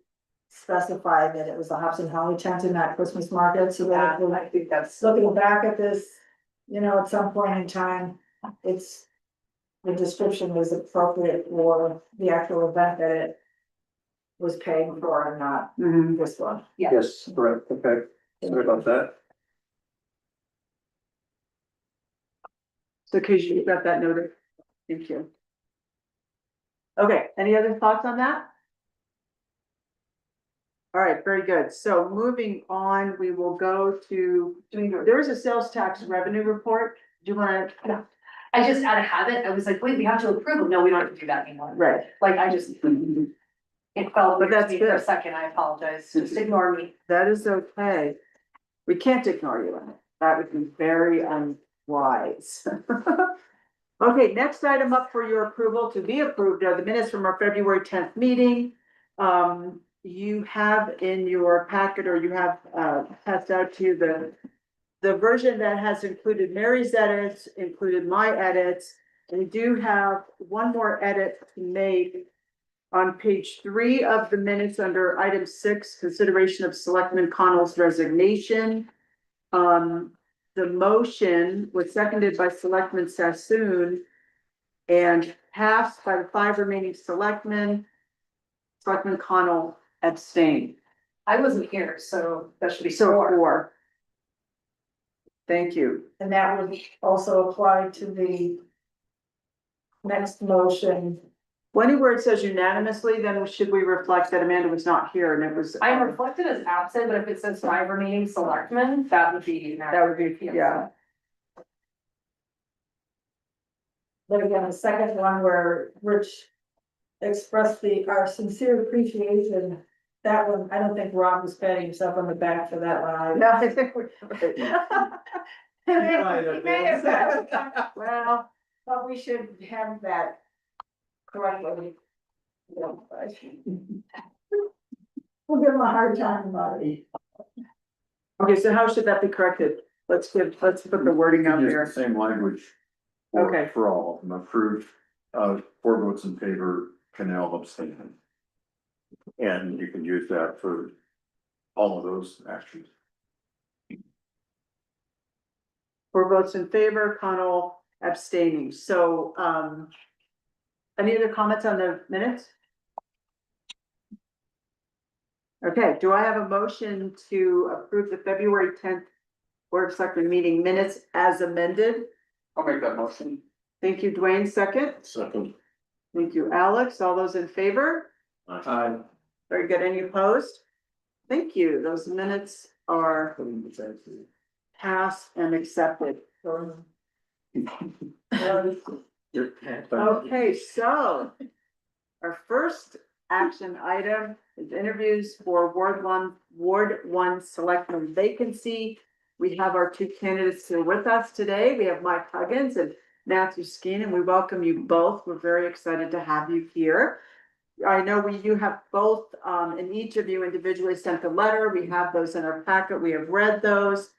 specified that it was the Hops and Holly tent in that Christmas market, so that if I think that's we're looking back at this, at some point in time, the description is appropriate for the actual event that it was paying for and not Mhm. this one. Yes, correct, okay, sorry about that. So Casey, you got that noted? Thank you. Okay, any other thoughts on that? All right, very good. So moving on, we will go to, there is a sales tax revenue report. Do you want to? I just out of habit, I was like, wait, we have to approve them. No, we don't have to do that anymore. Right. Like I just, it felt But weird to that's me for a good. second. I apologize. Just ignore me. That is okay. We can't ignore you. That would be very unwise. Okay, next item up for your approval to be approved are the minutes from our February 10th meeting. You have in your packet, or you have passed out to you the version that has included Mary's edits, included my edits. And we do have one more edit to make on page 3 of the minutes under item 6, consideration of Selectman Connell's resignation. The motion was seconded by Selectman Sassoon and passed by the 5 remaining selectmen. Selectman Connell abstained. I wasn't here, so that should be So 4. 4. Thank you. And that would also apply to the next motion. Anywhere it says unanimously, then should we reflect that Amanda was not here and it was? I'm reflected as absent, but if it says 5 remaining selectmen, that would be. That would be, yeah. But again, the second one where Rich expressed our sincere appreciation, that one, I don't think Rob was patting himself on the back for that one. No, I think we're. He may have said, Well, but we should have that correctly. We'll give him a hard time about it. okay, so how should that be corrected? Let's put the wording out Use there. the same language. Okay. For all of them, approved, 4 votes in favor, Canal abstaining. And you can use that for all of those actions. 4 votes in favor, Connell abstaining. So, any other comments on the minutes? Okay, do I have a motion to approve the February 10th Board of Selectmen meeting minutes as amended? I'll make that motion. Thank you, Dwayne, second. Second. Thank you, Alex. All those in favor? Very good. Any opposed? Thank you. Those minutes are passed and accepted. Okay, so our first action item is interviews for Ward 1 Selectman vacancy. We have our 2 candidates here with us today. We have Mike Huggins and Matthew Skeen, and we welcome you both. We're very excited to have you here. I know you have both, and each of you individually sent a letter. We have those in our packet. We have read those.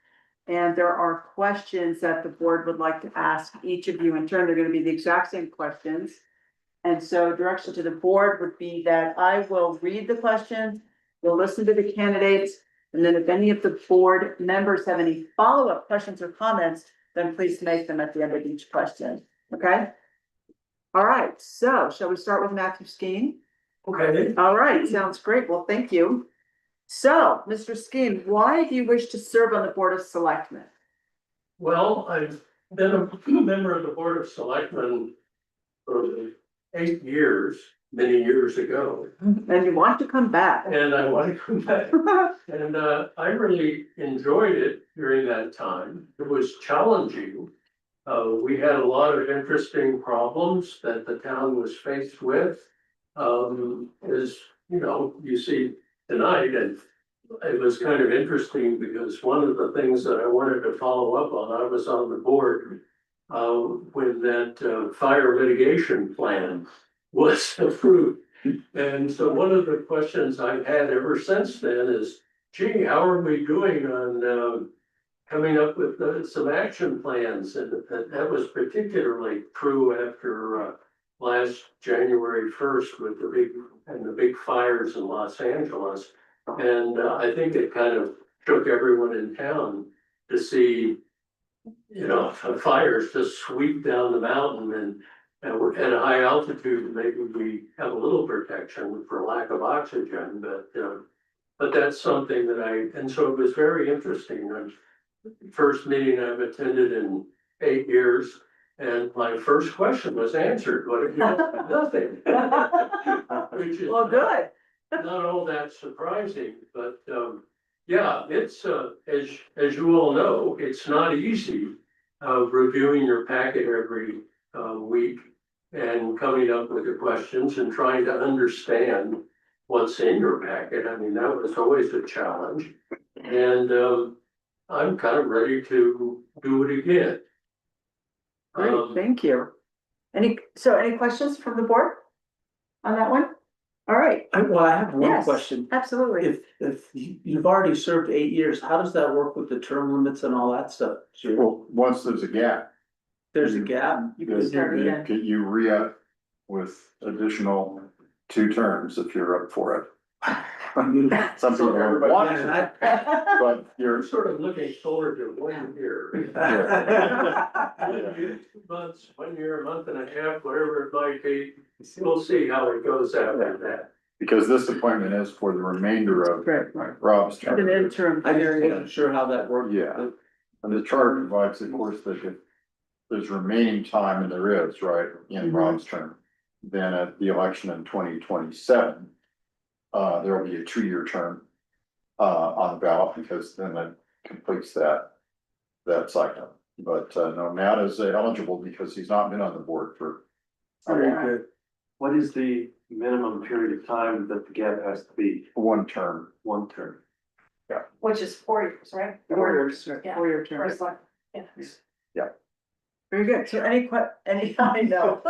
And there are questions that the board would like to ask each of you in turn. They're going to be the exact same questions. And so direction to the board would be that I will read the questions, we'll listen to the candidates, and then if any of the board members have any follow-up questions or comments, then please make them at the end of each question, okay? All right, so shall we start with Matthew Skeen? Okay, All right, sounds great. Well, thank you. So, Mr. Skeen, why do you wish to serve on the Board of Selectmen? well, I've been a member of the Board of Selectmen for 8 years, many years ago, And you want to come back? and I want to come back. And I really enjoyed it during that time. It was challenging. We had a lot of interesting problems that the town was faced with. As you know, you see tonight, and it was kind of interesting because one of the things that I wanted to follow up on, I was on the board when that fire mitigation plan was approved. And so one of the questions I've had ever since then is, gee, how are we doing on coming up with some action plans? And that was particularly true after last January 1st with the big fires in Los Angeles. And I think it kind of shook everyone in town to see, fires just sweep down the mountain, and we're at a high altitude, maybe we have a little protection for lack of oxygen, but that's something that and so it was very interesting. First meeting I've attended in 8 years, and my first question was answered, what have you done? Nothing. Which is Well, good. not all that surprising, but yeah, it's as you all know, it's not easy reviewing your packet every week and coming up with the questions and trying to understand what's in your packet. I mean, that was always a challenge, and I'm kind of ready to do it again. Great, thank you. Any questions from the board? On that one? All right, Well, I have one yes, question. absolutely. If you've already served 8 years, how does that work with the term limits and all that stuff? Well, once there's a gap, There's a gap. You can start again. you re-up with additional 2 terms if you're up for it. Some people don't want to, but You're you're, sort of looking forward to 1 year. 2 months, 1 year, a month and a half, whatever it might be, we'll see how it goes after that. because this appointment is for the remainder of Right, Rob's an term. interim I just period. wasn't sure how that worked. Yeah. And the charter provides, of course, that if there's remaining time, and there is, right, in Mhm. Rob's term, then at the election in 2027, there will be a 2-year term on the ballot, because then it completes that cycle. But no, Matt is eligible because he's not been on the board for Very good. What is the minimum period of time that the gap has to be? 1 term. 1 term. Which is 4 years, right? 4 years, Yeah. 4-year term. Or so, yeah. Very good. So I know.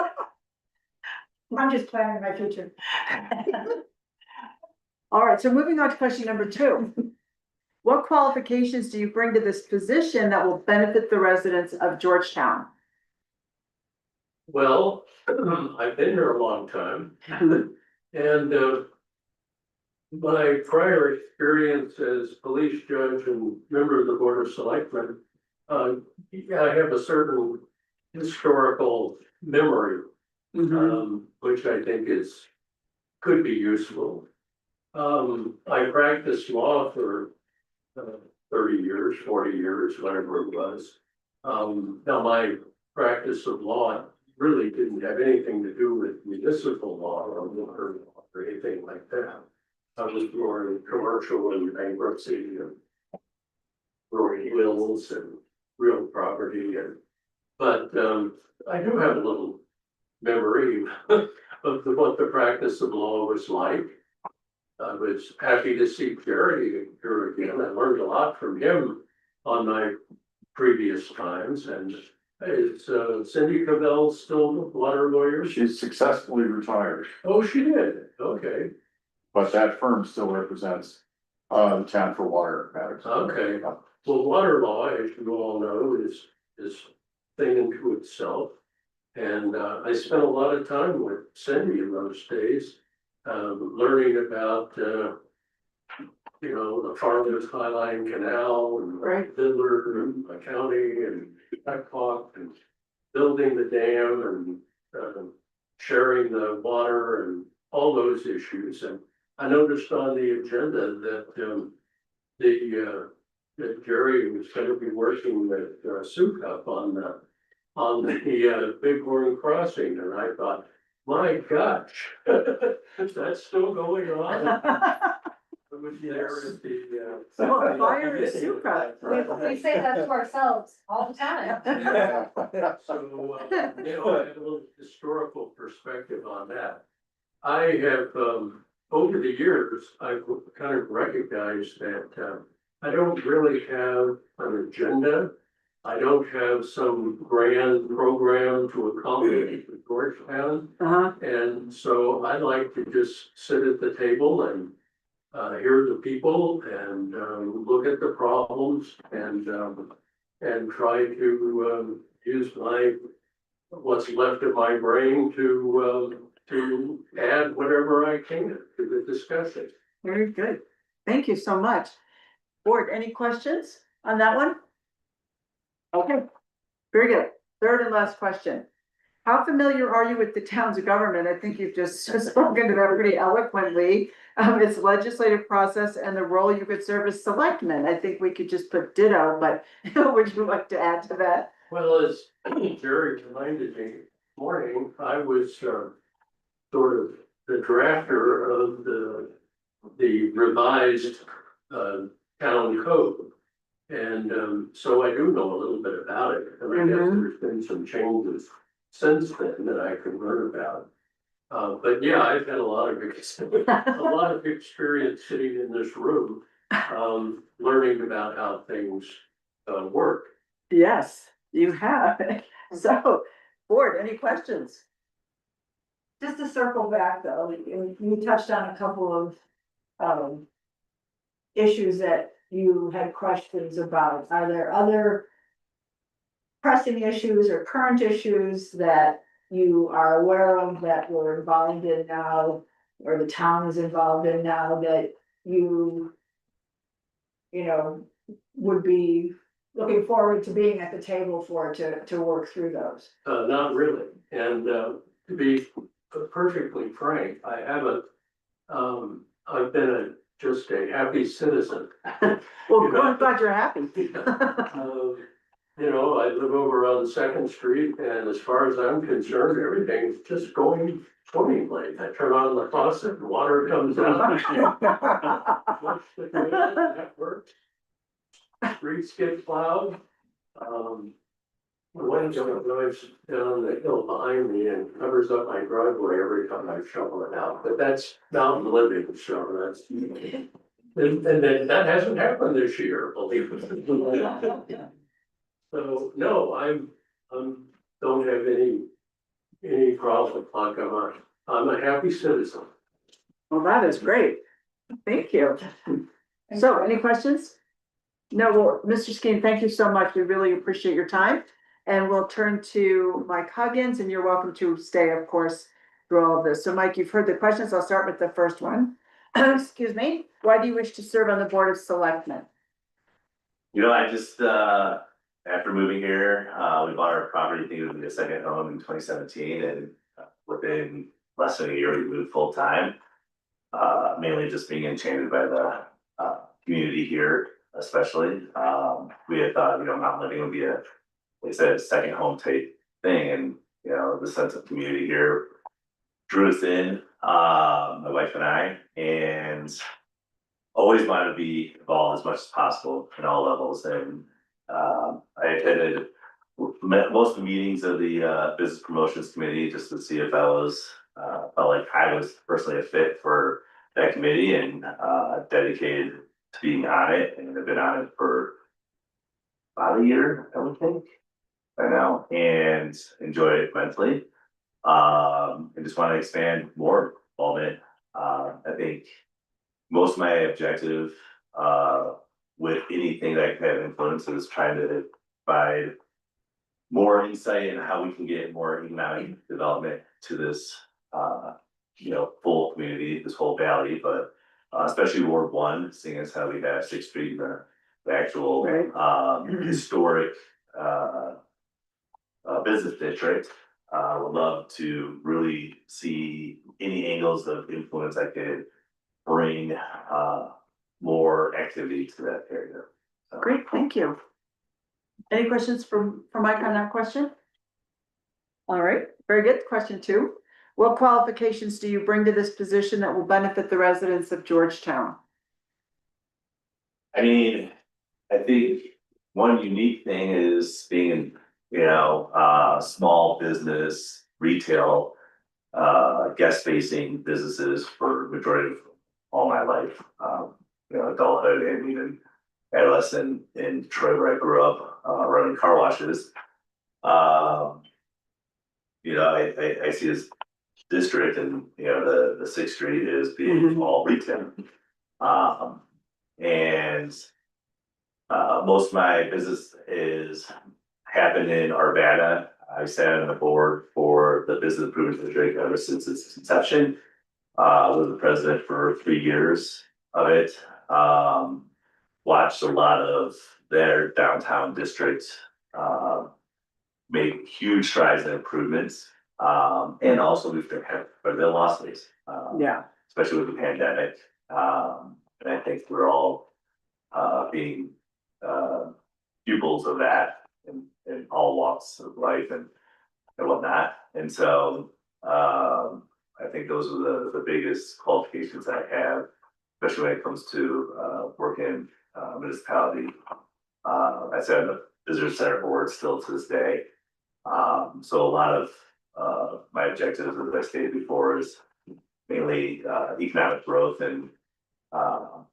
I'm just planning my future. All right, so moving on to question number 2. What qualifications do you bring to this position that will benefit the residents of Georgetown? Well, I've been here a long time. And my prior experience as police judge and member of the Board of Selectmen, I have a certain historical memory, which I think could be useful. I practiced law for 30 years, 40 years, whatever it was. Now my practice of law really didn't have anything to do with municipal law or liquor law or anything like that. I was more in commercial and bankruptcy and growing wills and real property but I do have a little memory of what the practice of law was like. I was happy to see Jerry here again. I learned a lot from him on my previous times. And is Cindy Cavell still a water lawyer? She's successfully retired, Oh, she did. Okay. but that firm still represents the town for water matters. Okay. Well, water law, as you all know, is thing unto itself. And I spent a lot of time with Cindy in those days, learning about the Farmers Highline Canal and Right. Fiddler and County and Blackhawk and building the dam and sharing the water and all those issues. And I noticed on the agenda that that Jerry was going to be working with Sukup on the Bighorn Crossing, and I thought, my gosh, that's still going on. I was there at the. So fire is super. We say that to ourselves all the time. So, I have a little historical perspective on that. I have, over the years, I've kind of recognized that, I don't really have an agenda. I don't have some grand program to accomplish with Georgetown. And so I like to just sit at the table and hear the people and look at the problems and try to use what's left of my brain to add whatever I can to the discussion. Very good. Thank you so much. Board, any questions on that one? Okay, very good. Third and last question. How familiar are you with the town's government? I think you've just spoken to that pretty eloquently. Its legislative process and the role you could serve as selectmen. I think we could just put ditto, but would you like to add to that? Well, as Jerry reminded me this morning, I was sort of the drafter of the revised town code. And so I do know a little bit about it, and I guess there's been some changes since then that I can learn about. But yeah, I've had a lot of experience sitting in this room, learning about how things work. Yes, you have. So Board, any questions? Just to circle back though, you touched on a couple of, issues that you had questions about. Are there other pressing issues or current issues that you are aware of that we're involved in now, or the town is involved in now that you know, would be looking forward to being at the table for to work through those? Not really, and, to be perfectly frank, I haven't, I've been just a happy citizen. Well, I'm glad you're happy. You know, I live over on Second Street, and as far as I'm concerned, everything's just going swimmingly. I turn on the faucet, and water comes out. Flush the toilet, that works. Streets get plowed. The wind drives down the hill behind me and covers up my driveway every time I shovel it out, but that's mountain living, so that's. And then that hasn't happened this year, believe it. So, no, don't have any problem, like I'm a happy citizen. Well, that is great. Thank you. So, any questions? No, well, Mr. Skeen, thank you so much. We really appreciate your time. And we'll turn to Mike Huggins, and you're welcome to stay, of course, through all of this. So Mike, you've heard the questions. I'll start with the first one. Excuse me. Why do you wish to serve on the Board of Selectmen? You know, I just, after moving here, we bought our property, I think it would be a second home in 2017, and within less than a year, we moved full time. Mainly just being enchanted by the community here, especially. We had thought, mountain living would be like I said, a second home type thing, and the sense of community here drew us in, my wife and I, and always wanted to be involved as much as possible in all levels. And I attended most of the meetings of the business promotions committee just to see if I was felt like I was personally a fit for that committee, and dedicated to being on it, and I've been on it for about a year, I would think, by now, and enjoy it immensely. And just want to expand more involvement. I think most of my objective with anything that can have influence is trying to provide more insight into how we can get more economic development to this full community, this whole valley, but especially Ward 1, seeing as how we have 6th Street, the actual historic business district. Would love to really see any angles of influence I could bring more activity to that area. So. Great, thank you. Any questions for Mike on that question? All right, very good. Question 2. What qualifications do you bring to this position that will benefit the residents of Georgetown? I mean, I think one unique thing is being, small business, retail, guest facing businesses for majority of all my life, adulthood and even adolescent in Detroit, where I grew up, running car washes. I see this district, and the 6th Street is being all retail. And most of my business is happened in Arvada. I sat on the board for the Business Improvement District ever since its inception. Was the president for 3 years of it. Watched a lot of their downtown district make huge strides and improvements. And also we've had the losses, especially with the pandemic. And I think we're all being pupils of that in all walks of life and whatnot. And so I think those are the biggest qualifications I have, especially when it comes to working municipality. I said on the visitor center board still to this day. So a lot of my objectives, as I stated before, is mainly economic growth and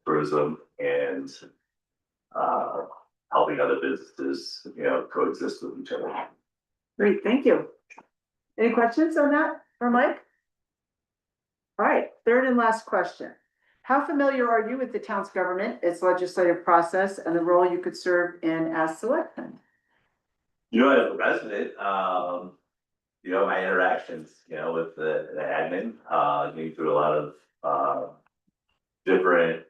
tourism, and helping other businesses, coexist with each other. Great, thank you. Any questions on that for Mike? All right, third and last question. How familiar are you with the town's government, its legislative process, and the role you could serve in as selectman? You know, as a resident, you know, my interactions, you know, with the admin, getting through a lot of, different,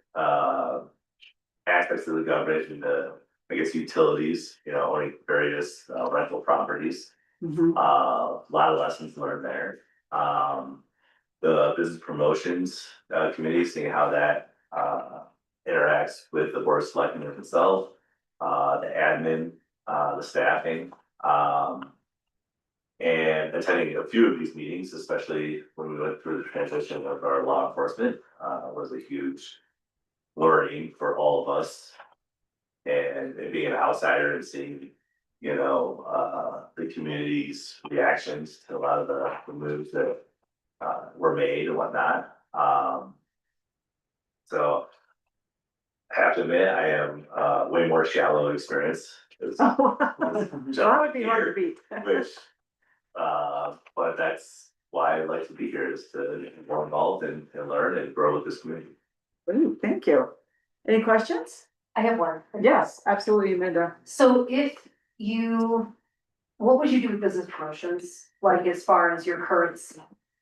aspects of the government and the, I guess, utilities, you know, owning various rental properties. Mhm. A lot of lessons learned there. The business promotions, committee, seeing how that, interacts with the board of selectmen itself, the admin, the staffing, and attending a few of these meetings, especially when we went through the transition of our law enforcement, was a huge learning for all of us. And being an outsider and seeing, you know, the community's reactions to a lot of the moves that were made and whatnot. So I have to admit, I am way more shallow experience. That would be hard to beat. Which, but that's why I like to be here, is to get more involved and learn and grow with this community. Ooh, thank you. Any questions? I have one. Yes, absolutely, Amanda. So if you, what would you do with business promotions, like as far as your current,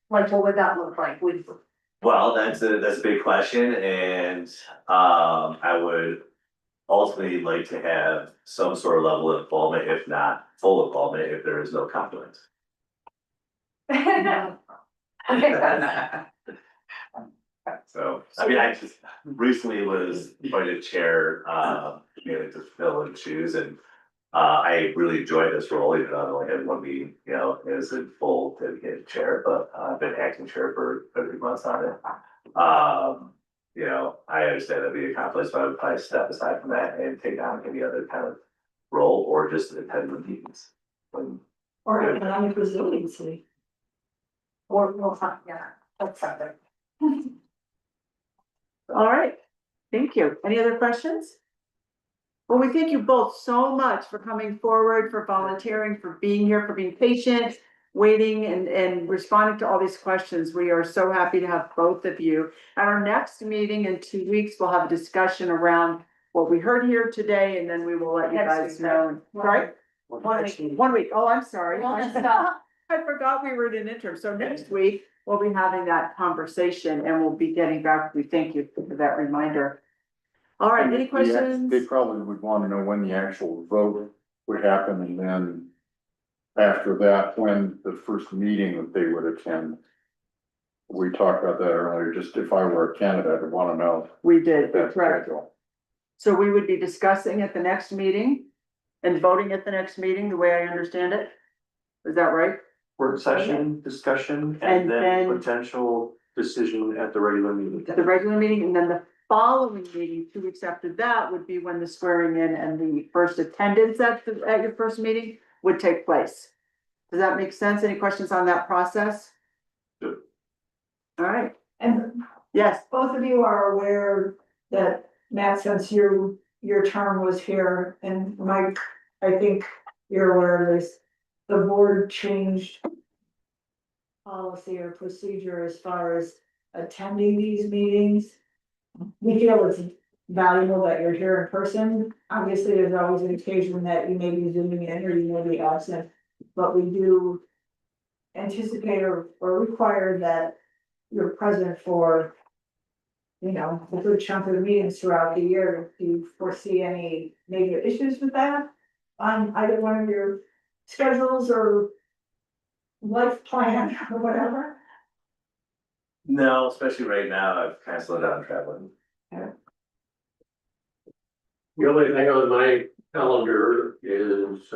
like what would that look like? Would, Well, that's a big question, and I would ultimately like to have some sort of level of involvement, if not full involvement, if there is no conflict. So, I mean, I just recently was appointed chair, you know, to fill in shoes, and I really enjoyed this role, even though I only had one meeting, you know, as a full dedicated chair, but I've been acting chair for 30 months on it. You know, I understand that'd be a conflict, so I would probably step aside from that and take on any other kind of role, or just attend the meetings. Or economic resiliency. or, well, yeah, that's something. All right, thank you. Any other questions? Well, we thank you both so much for coming forward, for volunteering, for being here, for being patient, waiting and responding to all these questions. We are so happy to have both of you. At our next meeting in 2 weeks, we'll have a discussion around what we heard here today, and then we will let you Next guys week, know. Right? 1 week. 1 week. Oh, I'm sorry. We'll just stop. I forgot we were in an interim. So next week, we'll be having that conversation and we'll be getting back. We thank you for that reminder. All right, any questions? They probably would want to know when the actual vote would happen, and then after that, when the first meeting that they would attend. We talked about that earlier, just if I were a candidate, I'd want to know We did, that correct. schedule. So we would be discussing at the next meeting and voting at the next meeting, the way I understand it. Is that right? Work session, discussion, And and then- then potential decision at the regular meeting. At the regular meeting, and then the following meeting, 2 weeks after that, would be when the swearing in and the first attendance at your first meeting would take place. Does that make sense? Any questions on that process? Good. All right, And yes, both of you are aware that, Matt, since your term was here, and Mike, I think you're aware of this, the board changed policy or procedure as far as attending these meetings. We feel it's valuable that you're here in person. Obviously, there's always an occasion that you may be zooming in or you may be absent, but we do anticipate or require that you're present for, you know, a good chunk of the meetings throughout the year. Do you foresee any major issues with that on either one of your schedules or life plan or whatever? No, especially right now, I've kind of slowed down traveling. The only thing on my calendar is,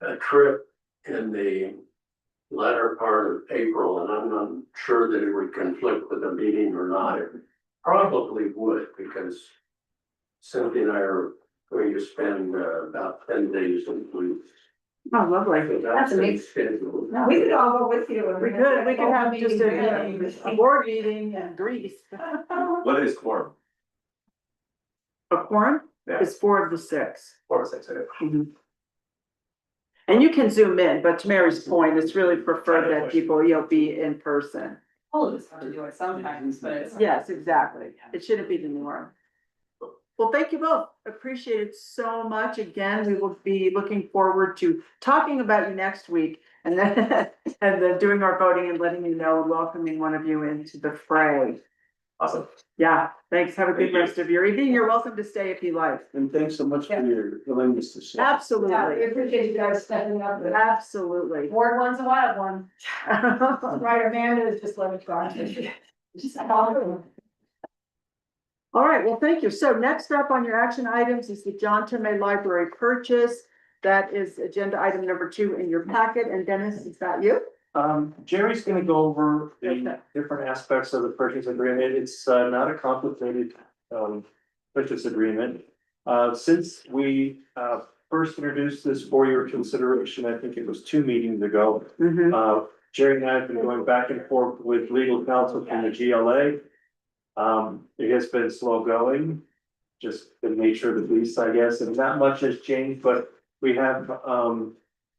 a trip in the latter part of April, and I'm not sure that it would conflict with a meeting or not. It probably would, because Cynthia and I are going to spend about 10 days in Greece. oh, lovely. So That's a amazing. schedule. We could all go with you. We could have just a board meeting in Greece. What is quorum? A quorum Yeah, is 4 of the 6. 4 or 6, okay. Mhm. And you can zoom in, but to Mary's point, it's really preferred that people, be in person. All of us have to do it sometimes, but it's. Yes, exactly. It shouldn't be the norm. Well, thank you both. Appreciate it so much. Again, we will be looking forward to talking about you next week and then, and then doing our voting and letting you know and welcoming one of you into the fray. Awesome. Yeah, thanks. Have a Thank good you. rest of your evening. You're welcome to stay if you like. And thanks so much for your willingness to share. Yeah, we Absolutely. appreciate you guys stepping up. Absolutely. Ward one's a wild one. Right, Amanda is just let it go. She's awesome. All right, well, thank you. So next up on your action items is the John Tomei Library purchase. That is agenda item number 2 in your packet. And Dennis, is that you? Jerry's gonna go over Okay. the different aspects of the purchase agreement. It's not a complicated purchase agreement. Since we first introduced this for your consideration, I think it was 2 meetings ago. Jerry and I have been going back and forth with legal counsel from the GLA. It has been slow going, just the nature of the beast, I guess, and not much has changed, but we have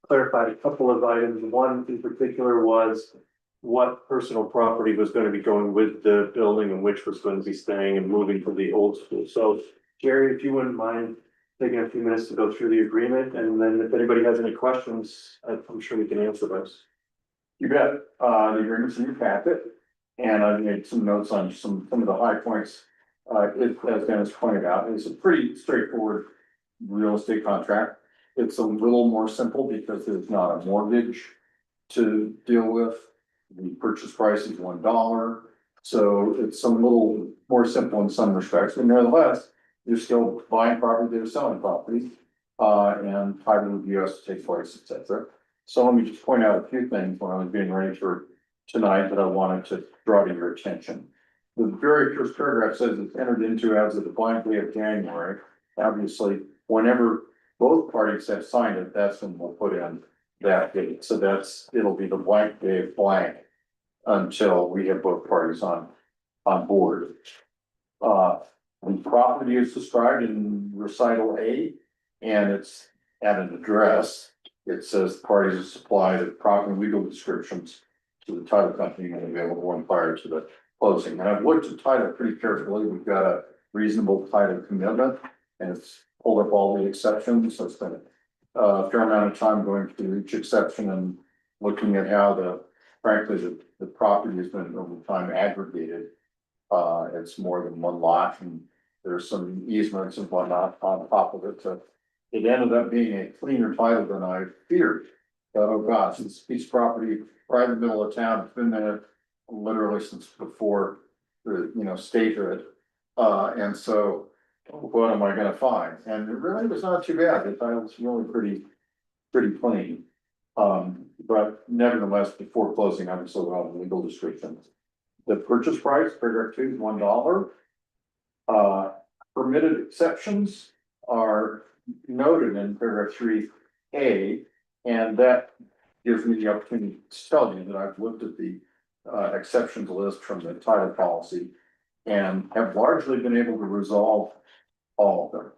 clarified a couple of items. One in particular was what personal property was going to be going with the building and which was going to be staying and moving to the old school. So Jerry, if you wouldn't mind taking a few minutes to go through the agreement, and then if anybody has any questions, I'm sure we can answer those. You bet, the agreement's in your packet, and I've made some notes on some of the high points. As Dennis pointed out, it's a pretty straightforward real estate contract. It's a little more simple because there's not a mortgage to deal with. The purchase price is $1, so it's a little more simple in some respects, but nevertheless, you're still buying property, they're selling property, and title review has to take place, etc. So let me just point out a few things when I was getting ready for tonight that I wanted to draw to your attention. The very first paragraph says it's entered into as of the blank day of January. Obviously, whenever both parties have signed it, that's when we'll put in that date. So it'll be the blank day of blank until we have both parties on board. The property is described in recital A, and it's at an address. It says the parties have supplied the proper legal descriptions to the title company when available and prior to the closing. And I've looked at title pretty carefully. We've got a reasonable title commitment, and it's pulled up all the exceptions. So it's been a fair amount of time going through each exception and looking at how frankly, the property has been over time aggregated. It's more than one lot, and there's some easements and whatnot on top of it. So it ended up being a cleaner title than I feared. Oh gosh, this piece of property right in the middle of town, it's been there literally since before the, statehood. And so what am I gonna find? And it really was not too bad. The title was really pretty clean. But nevertheless, before closing, I'm still on the legal descriptions. The purchase price, paragraph 2 is $1. Permitted exceptions are noted in paragraph 3A, and that gives me the opportunity to tell you that I've looked at the exceptions list from the title policy and have largely been able to resolve all of them.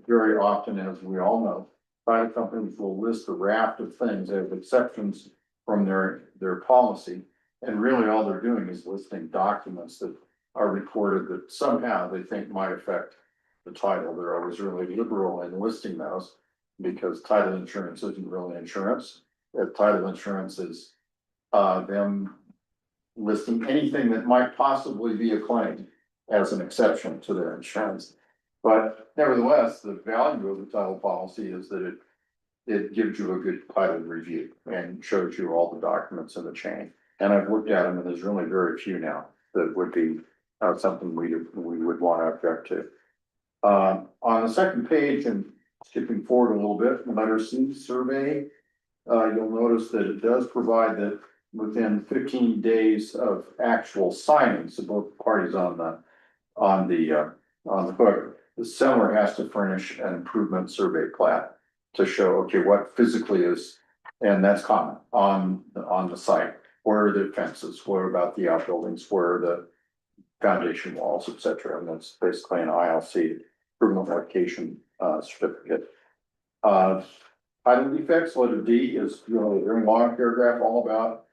Very often, as we all know, title companies will list a raft of things as exceptions from their policy. And really all they're doing is listing documents that are recorded that somehow they think might affect the title. They're always really liberal in listing those because title insurance isn't really insurance. Title insurance is them listing anything that might possibly be a claim as an exception to their insurance. But nevertheless, the value of the title policy is that it gives you a good title review and shows you all the documents in the chain. And I've looked at them, and there's really very few now that would be something we would want to object to. On the second page, and skipping forward a little bit, letter C survey, you'll notice that it does provide that within 15 days of actual signing, so both parties on the hook, the seller has to furnish an improvement survey plat to show, okay, what physically is, and that's common on the site. Where are the fences? What about the outbuildings? Where are the foundation walls, et cetera? And that's basically an ILC improvement application certificate. title defects, letter D is, you know, very long paragraph all about,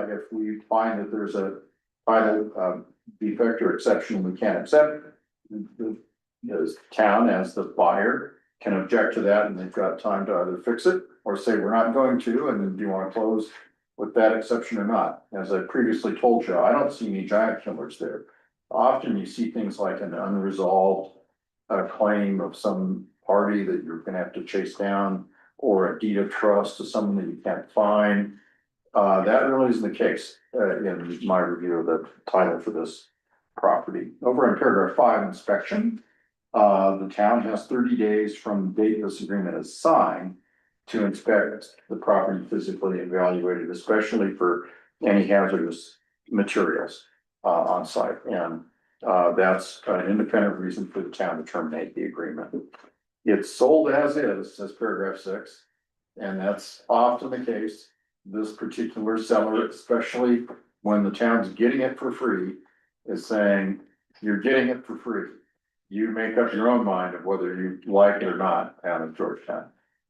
if we find that there's a title, defect or exception we can't accept. The town as the buyer can object to that, and they've got time to either fix it or say, we're not going to, and then do you wanna close with that exception or not? As I previously told you, I don't see any giant killers there. Often you see things like an unresolved claim of some party that you're gonna have to chase down, or a deed of trust to someone that you can't find. That really isn't the case, in my review of the title for this property. Over in paragraph 5, inspection. The town has 30 days from the date this agreement is signed to inspect the property physically and evaluate it, especially for any hazardous materials on site. And that's an independent reason for the town to terminate the agreement. It's sold as is, says paragraph 6, and that's often the case. This particular seller, especially when the town's getting it for free, is saying, you're getting it for free. You make up your own mind of whether you like it or not out of Georgetown.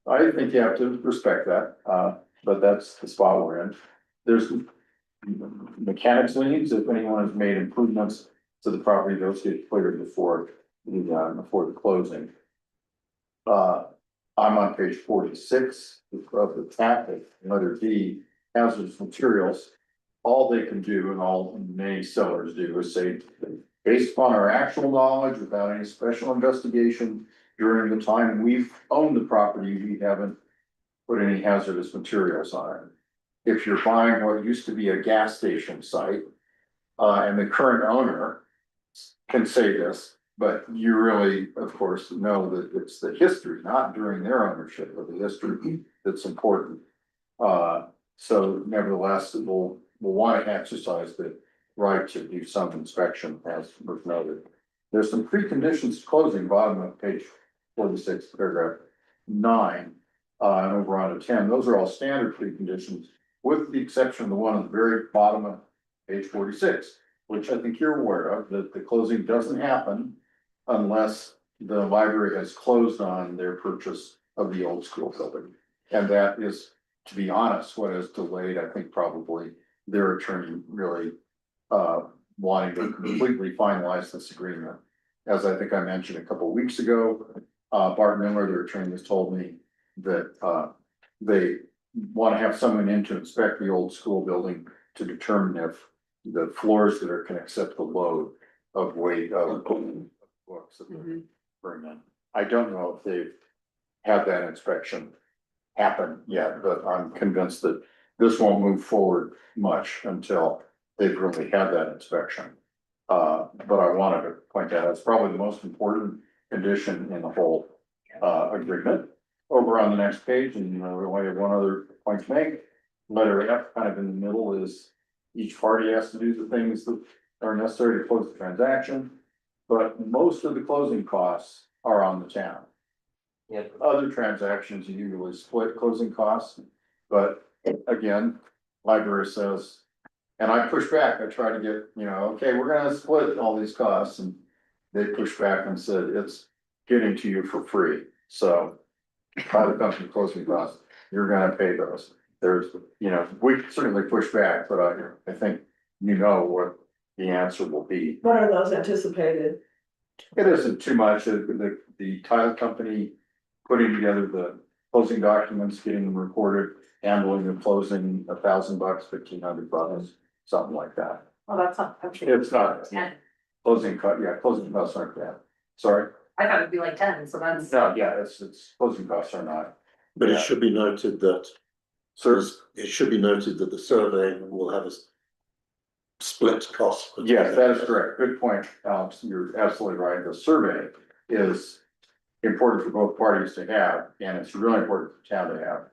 I think you have to respect that, but that's the spot we're in. There's mechanics liens, if anyone has made improvements to the property, those get cleared before the closing. I'm on page 46 of the packet, letter D, hazardous materials. All they can do, and all many sellers do, is say, based upon our actual knowledge, without any special investigation, during the time we've owned the property, we haven't put any hazardous materials on it. If you're buying what used to be a gas station site, and the current owner can say this, but you really, of course, know that it's the history, not during their ownership, but the history that's important. So nevertheless, we'll want to exercise the right to do some inspection, as was noted. There's some preconditions to closing, bottom of page 46, paragraph 9, and over on to 10. Those are all standard preconditions, with the exception of the one at the very bottom of page 46, which I think you're aware of, that the closing doesn't happen unless the library has closed on their purchase of the old school building. And that is, to be honest, what has delayed, I think, probably their attorney really wanting to completely finalize this agreement. As I think I mentioned a couple of weeks ago, Bart Miller, their attorney, has told me that they want to have someone in to inspect the old school building to determine if the floors that can accept the load of weight of books that they bring in. I don't know if they've had that inspection happen yet, but I'm convinced that this won't move forward much until they've really had that inspection. But I wanted to point that out. It's probably the most important condition in the whole agreement. Over on the next page, and we only have one other point to make. Letter F, kind of in the middle, is each party has to do the things that are necessary to close the transaction. But most of the closing costs are on the town. Yep. Other transactions you usually split closing costs, but again, library says, and I push back, I try to get, okay, we're gonna split all these costs, and they push back and said, it's getting to you for free, so. Private company closing costs, you're gonna pay those. There's, we certainly push back, but I think what the answer will be. What are those anticipated? It isn't too much, the title company putting together the closing documents, getting them recorded, handling the closing, $1,000, $1,500, something like that. Well, that's not. It's not, closing costs aren't bad, sorry, I thought it'd be like 10, so that's. no, yeah, it's closing costs are not. But Yeah. it should be noted that, it should be noted that the survey will have a split cost. Yes, that is correct. Good point, Alex. You're absolutely right. The survey is important for both parties to have, and it's really important for the town to have.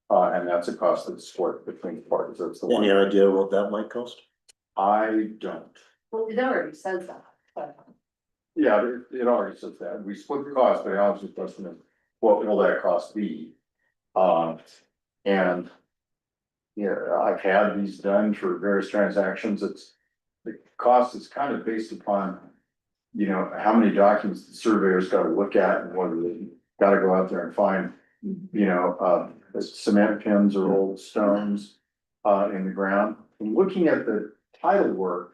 And that's a cost that's split between the parties. That's the one. Any idea what that might cost? I don't. Well, it already says that, but. Yeah, it already says that. We split the cost, but Alex's question is, what will that cost be? And I've had these done for various transactions. The cost is kind of based upon, how many documents the surveyor's got to look at, and whether they got to go out there and find you know, cement pins or old stones in the ground. And looking at the tile work,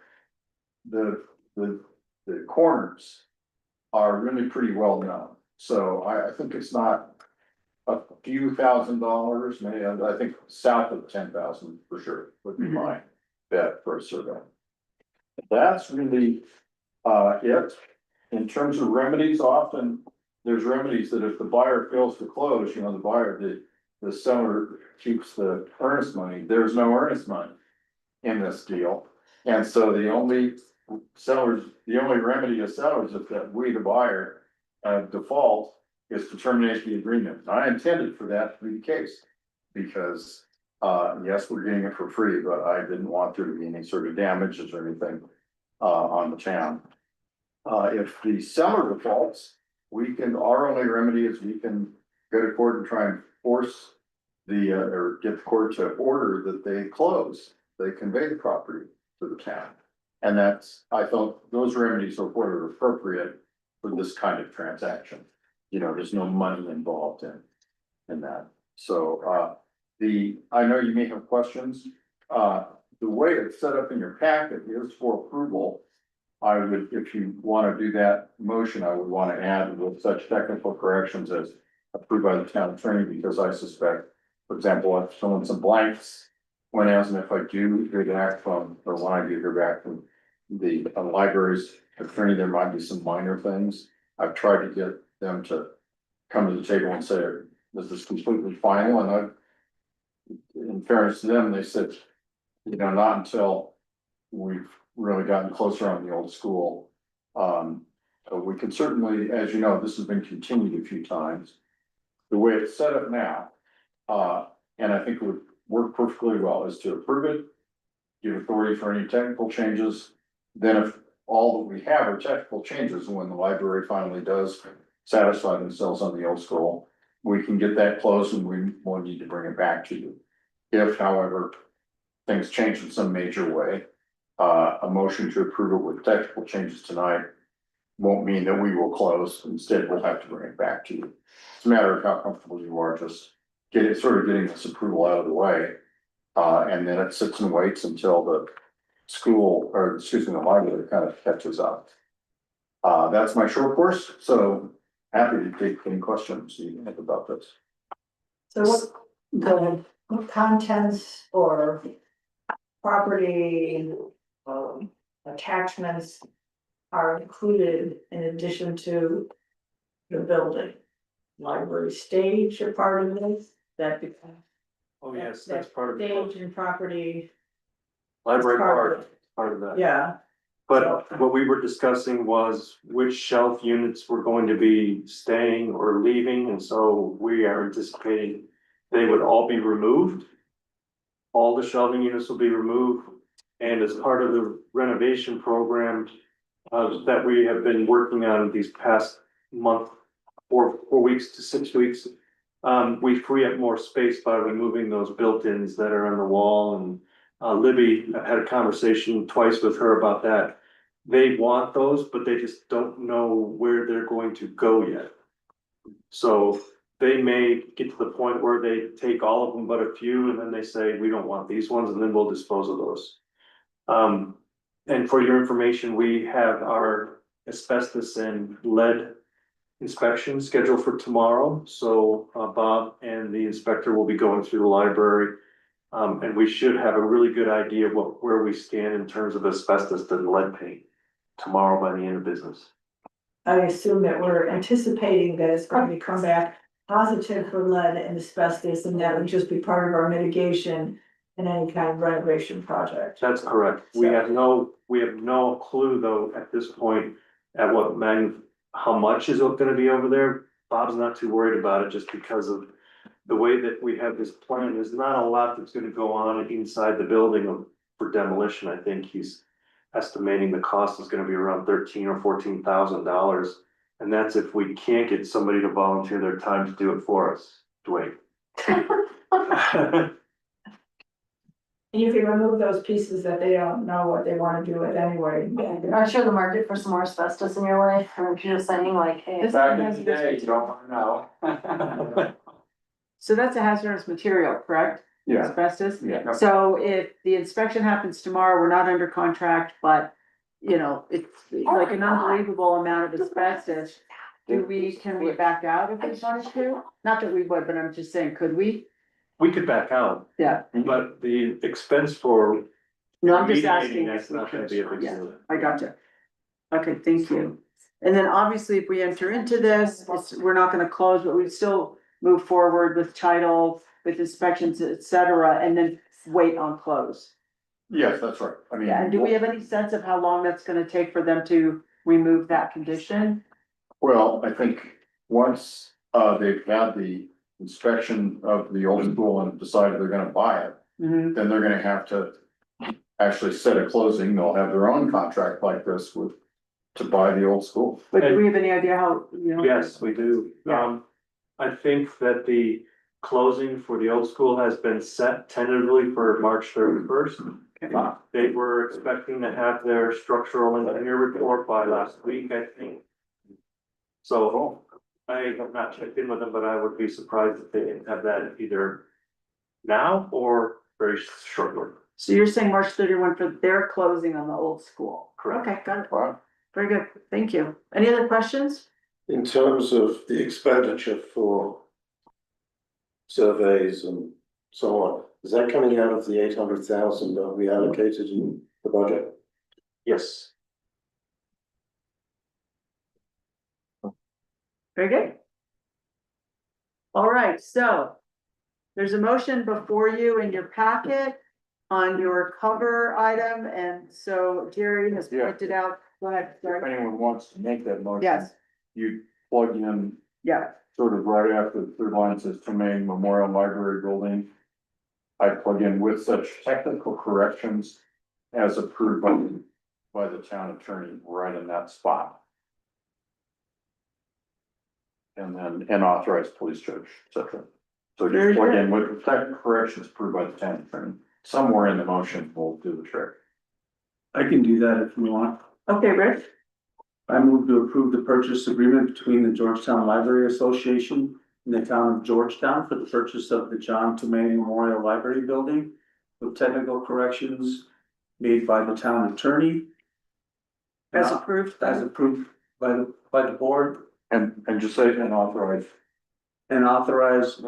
the corners are really pretty well known. So I think it's not a few $1,000s, maybe, I think south of 10,000 for sure would be my bet for a survey. That's really it. In terms of remedies, often there's remedies that if the buyer fails to close, you know, the seller keeps the earnest money. There's no earnest money in this deal. And so the only remedy to sellers is that we, the buyer, default is to terminate the agreement. I intended for that to be the case. Because, yes, we're getting it for free, but I didn't want there to be any sort of damages or anything, on the town. If the seller defaults, our only remedy is we can go to court and try and force or get the court to order that they close, they convey the property to the town. And I felt those remedies are what are appropriate for this kind of transaction. You know, there's no money involved in that. So, I know you may have questions. The way it's set up in your packet is for approval. I would, if you want to do that motion, I would want to add with such technical corrections as approved by the town attorney, because I suspect, for example, if someone's some blanks, when as and if I do hear back from, or when I do hear back from the library's attorney, there might be some minor things. I've tried to get them to come to the table and say, this is completely final, and in fairness to them, they said, you know, not until we've really gotten closer on the old school. We can certainly, as you know, this has been continued a few times. The way it's set up now, and I think it would work perfectly well, is to approve it, give authority for any technical changes. Then if all that we have are technical changes, when the library finally does satisfy themselves on the old school, we can get that closed and we won't need to bring it back to you. If, however, things change in some major way, a motion to approve it with technical changes tonight won't mean that we will close. Instead, we'll have to bring it back to you. It's a matter of how comfortable you are just getting this approval out of the way. And then it sits and waits until the the library kind of catches up. That's my short course, so happy to take any questions you have about this. So what contents or property attachments are included in addition to the building? Library stage a part of this, that becomes. Oh, yes, that's part of the Stage and property, library part of part of that. yeah. But what we were discussing was which shelf units were going to be staying or leaving, and so we are anticipating they would all be removed. All the shelving units will be removed, and as part of the renovation program that we have been working on these past month, 4 weeks to 6 weeks, we free up more space by removing those built-ins that are on the wall. And Libby, I had a conversation twice with her about that. They want those, but they just don't know where they're going to go yet. So they may get to the point where they take all of them but a few, and then they say, we don't want these ones, and then we'll dispose of those. And for your information, we have our asbestos and lead inspection scheduled for tomorrow. So Bob and the inspector will be going through the library. And we should have a really good idea of where we stand in terms of asbestos and lead paint tomorrow by the end of business. I assume that we're anticipating that it's going to come back positive for lead and asbestos, and that would just be part of our mitigation in any kind of renovation project. That's correct. We have no clue though at this point at how much is going to be over there. Bob's not too worried about it just because of the way that we have this plan. There's not a lot that's going to go on inside the building for demolition. I think he's estimating the cost is going to be around $13,000 or $14,000. And that's if we can't get somebody to volunteer their time to do it for us, Dwayne. And you can remove those pieces that they don't know what they want to do with anyway. Aren't you in the market for some more asbestos in your life? Or if you're just saying like, hey. Back in the day, you don't want to know. So that's a hazardous material, correct? Yeah, Asbestos? yeah. So if the inspection happens tomorrow, we're not under contract, but, you know, it's like an unbelievable amount of asbestos. Can we back out if we wanted to? Not that we would, but I'm just saying, could we? We could back out, Yeah, but the expense for no, I'm just remediating asking. that's not gonna be a big Yeah, deal. I gotcha. Okay, thank you. And then obviously, if we enter into this, we're not gonna close, but we'd still move forward with title, with inspections, et cetera, and then wait on close. Yes, that's right. I mean. Yeah, and do we have any sense of how long that's gonna take for them to remove that condition? Well, I think once they've had the inspection of the old school and decided they're gonna buy it, Mhm. then they're gonna have to actually set a closing. They'll have their own contract like this with, to buy the old school. But do we have any idea how, you know? Yes, we do. Yeah. I think that the closing for the old school has been set tentatively for March 31st. They were expecting to have their structural engineer report by last week, I think. So I have not checked in with them, but I would be surprised if they didn't have that either now or very shortly. So you're saying March 31 for their closing on the old school? Correct. Okay, got it. Wow. Very good, thank you. Any other questions? In terms of the expenditure for surveys and so on, is that coming out of the 800,000 that we allocated in the budget? Yes. Very good. All right, so there's a motion before you in your packet on your cover item, and so Jerry has Yeah. pointed out, go ahead, If sorry. anyone wants to make that motion. Yes, You plug in yeah, sort of right after the third line says to main Memorial Library Building. I plug in with such technical corrections as approved by the town attorney right in that spot. And then, and authorized police judge, et cetera. So Very just plug good. in with technical corrections approved by the town attorney, somewhere in the motion will do the trick. I can do that if you want. okay, Rich, I move to approve the purchase agreement between the Georgetown Library Association and the town of Georgetown for the purchase of the John Tomei Memorial Library Building with technical corrections made by the town attorney. as approved. As approved by the board And just say and authorized. and authorize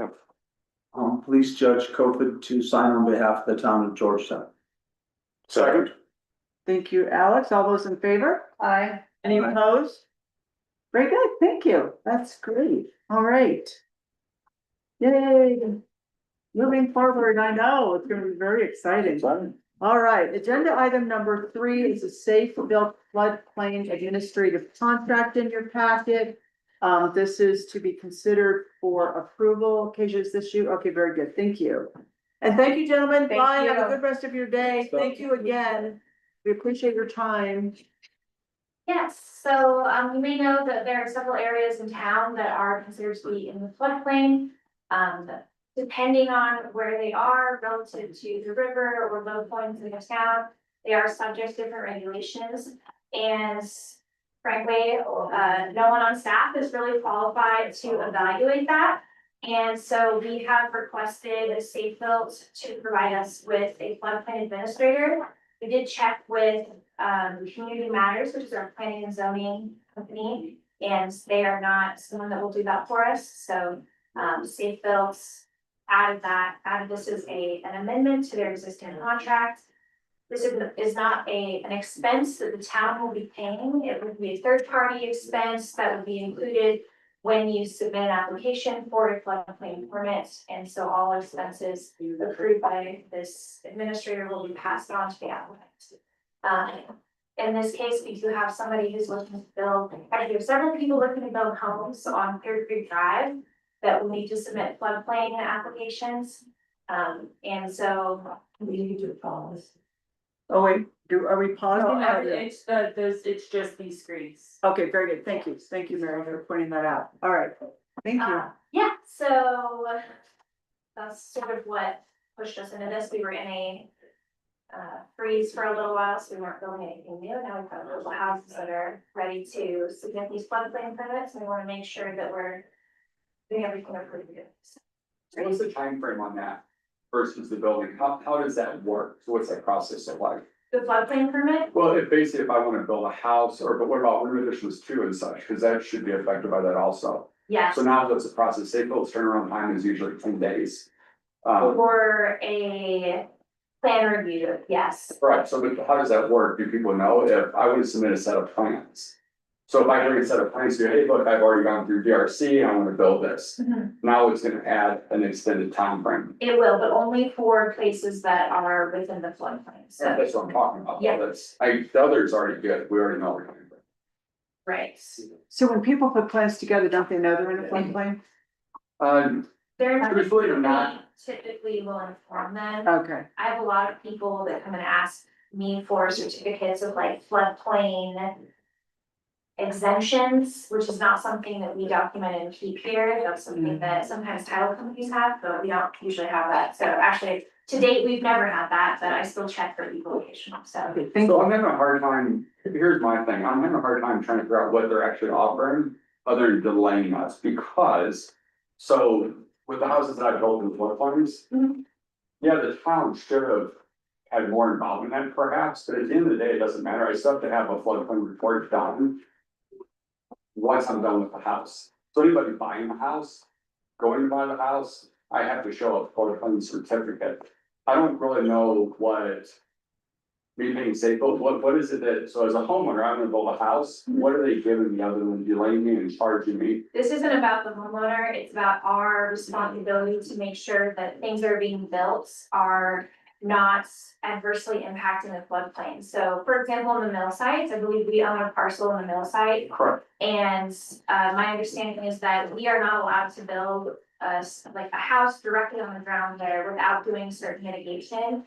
police judge Kofod to sign on behalf of the town of Georgetown. Second. Thank you, Alex. All those in favor? Aye. Any Aye. opposed? Very good, thank you. That's great. All right. Yay. Moving forward, I know, it's gonna be very exciting. All right, agenda item number 3 is a safe built floodplain administrative contract in your packet. This is to be considered for approval. Occasion is this you? Okay, very good, thank you. And thank you, gentlemen. Thank Bye, have a you. good rest of your day. Thank you again. We appreciate your time. Yes, so you may know that there are several areas in town that are considered to be in the floodplain. Depending on where they are relative to the river or low points in the town, they are subject to different regulations. And frankly, no one on staff is really qualified to evaluate that. And so we have requested Safe Built to provide us with a floodplain administrator. We did check with Community Matters, which is our planning and zoning company, and they are not someone that will do that for us. So Safe Built added this as an amendment to their existing contract. This is not an expense that the town will be paying. It would be a third-party expense that would be included when you submit an application for a floodplain permit. And so all expenses approved by this administrator will be passed on to the applicant. In this case, we do have somebody who's looking to build, actually, we have several people looking to build homes on Clear Creek Drive that will need to submit floodplain applications. And so We need to pause. Oh, wait, are we pausing? It's just these screens. Okay, very good. Thank you. Thank you, Mary, for pointing that out. All right. Thank you. Yeah, so that's sort of what pushed us into this. We were in a freeze for a little while, so we weren't building anything new. Now we've got little houses that are ready to submit these floodplain permits, and we want to make sure that we're doing everything approved. What's the time frame on that versus the building? How does that work? So what's that process look like? The floodplain permit, Well, if basically if I wanna build a house but what about room additions too and such, cause that should be affected by that also. yes, So now what's the process? Say build turnaround time is usually 10 days. for a plan review, yes. Right, so but how does that work? Do people know if I would submit a set of plans? So if I bring a set of plans to, hey, look, I've already gone through DRC, I wanna build this. Mhm. Now it's gonna add an extended time frame. It will, but only for places that are within the floodplain, so, That's what I'm talking about. Yeah. The other's already good. We already know we're coming. right. So when people put plans together, don't they know they're in a floodplain? They're not, Truthfully, I'm not. typically will inform them. Okay, I have a lot of people that come and ask me for certificates of like floodplain exemptions, which is not something that we document and keep here. That's something that sometimes title companies have, but we don't usually have that. So actually, to date, we've never had that, but I still check for equalization, so. okay, thank So you. I'm having a hard time, here's my thing, I'm having a hard time trying to figure out what they're actually offering, other than delaying us, because. So with the houses that I built in floodplains. Mhm. Yeah, the town should have had more involvement in it perhaps, but at the end of the day, it doesn't matter, I still have to have a floodplain report done. Once I'm done with the house, so anybody buying the house, going to buy the house, I have to show a floodplain certificate. I don't really know what. Me being safe, but what is it that, so as a homeowner, I'm gonna build a house, what are they giving me other than delaying me and charging me? This isn't about the homeowner, it's about our responsibility to make sure that things that are being built are not adversely impacting the floodplain. So for example, in the mill sites, I believe we own a parcel in the mill site. Correct. And my understanding is that we are not allowed to build like a house directly on the ground there without doing certain mitigation.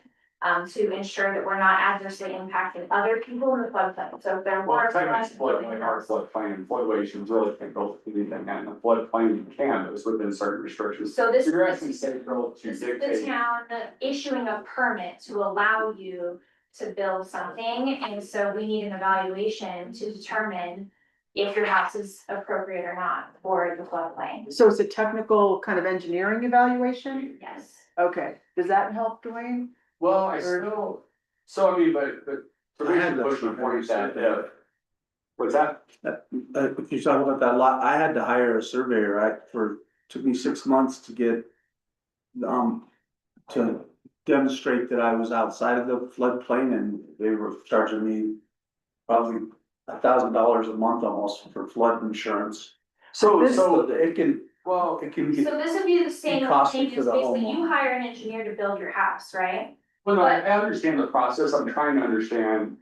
To ensure that we're not adversely impacting other people in the floodplain. So if there Well, were. technically, floodplain, our floodplain, and floodways really can go to anything, and the floodplain you can, but it's within certain restrictions. So this. You're asking safe build to This is dictate. the town issuing a permit to allow you to build something, and so we need an evaluation to determine if your house is appropriate or not for the floodplain. So it's a technical kind of engineering evaluation? Yes. Okay, does that help, Dwayne? Well, I still, so I mean, but. For me, I had to that push the point that, survey. what's that? If you're talking about that lot, I had to hire a surveyor, took me 6 months to get. To demonstrate that I was outside of the floodplain and they were charging me. Probably $1,000 a month almost for flood insurance. So it can, well, it can So get, this would be the same costly thing for as the basically homeowner. you hire an engineer to build your house, right? Well, no, I understand the process, I'm trying to understand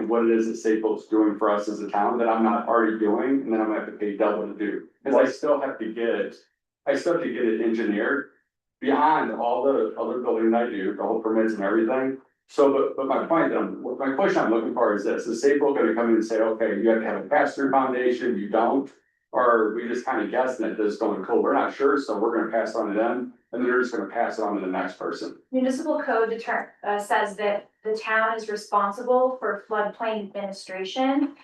what it is that Safehold's doing for us as a town that I'm not already doing, and then I'm gonna have to pay double to do. Cause I still have to get it engineered beyond all the other building I do, the whole permits and everything. So, but my point, my question I'm looking for is this, is Safehold gonna come in and say, okay, you have to have a pass-through foundation, you don't? Or are we just kind of guessing at this going, cool, we're not sure, so we're gonna pass it on to them, and then they're just gonna pass it on to the next person. Municipal code says that the town is responsible for floodplain administration.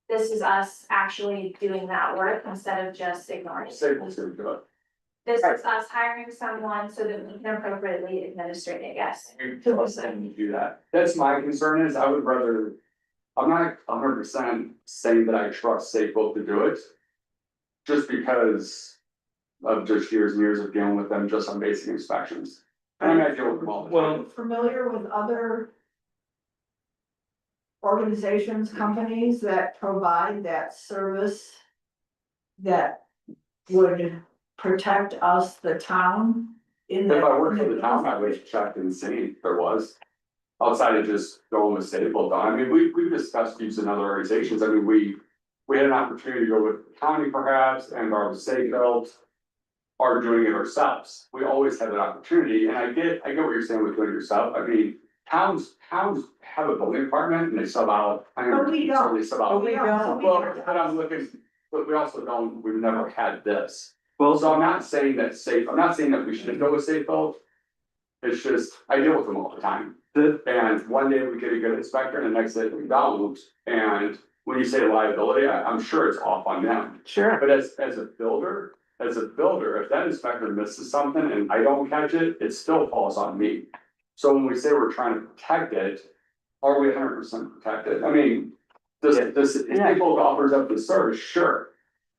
This is us actually doing that work instead of just ignoring it. Safehold's gonna do it. This is us hiring someone so that we can appropriately administer it, yes. We trust them to do that. That's my concern is I would rather, I'm not 100% saying that I trust Safehold to do it. Just because of just years and years of dealing with them just on basic inspections. And I deal with them all the time. Familiar with other organizations, companies that provide that service that would protect us, the town? If I worked for the town, I would have checked and seen if there was. Outside of just going with Safehold, I mean, we've discussed using other organizations, I mean, we had an opportunity to go with the county perhaps, and our Safehold. Are doing it ourselves, we always have that opportunity, and I get what you're saying with doing it yourself, I mean, towns have a building department and they sub out. But we don't. They sub out. But we don't. Well, but I'm looking, but we also don't, we've never had this. Well, so I'm not saying that we shouldn't go with Safehold. It's just, I deal with them all the time. And one day we get a good inspector and the next day we don't. And when you say liability, I'm sure it's off on them. Sure. But as a builder, as a builder, if that inspector misses something and I don't catch it, it still falls on me. So when we say we're trying to protect it, are we 100% protected? I mean, if people offers up the service, sure.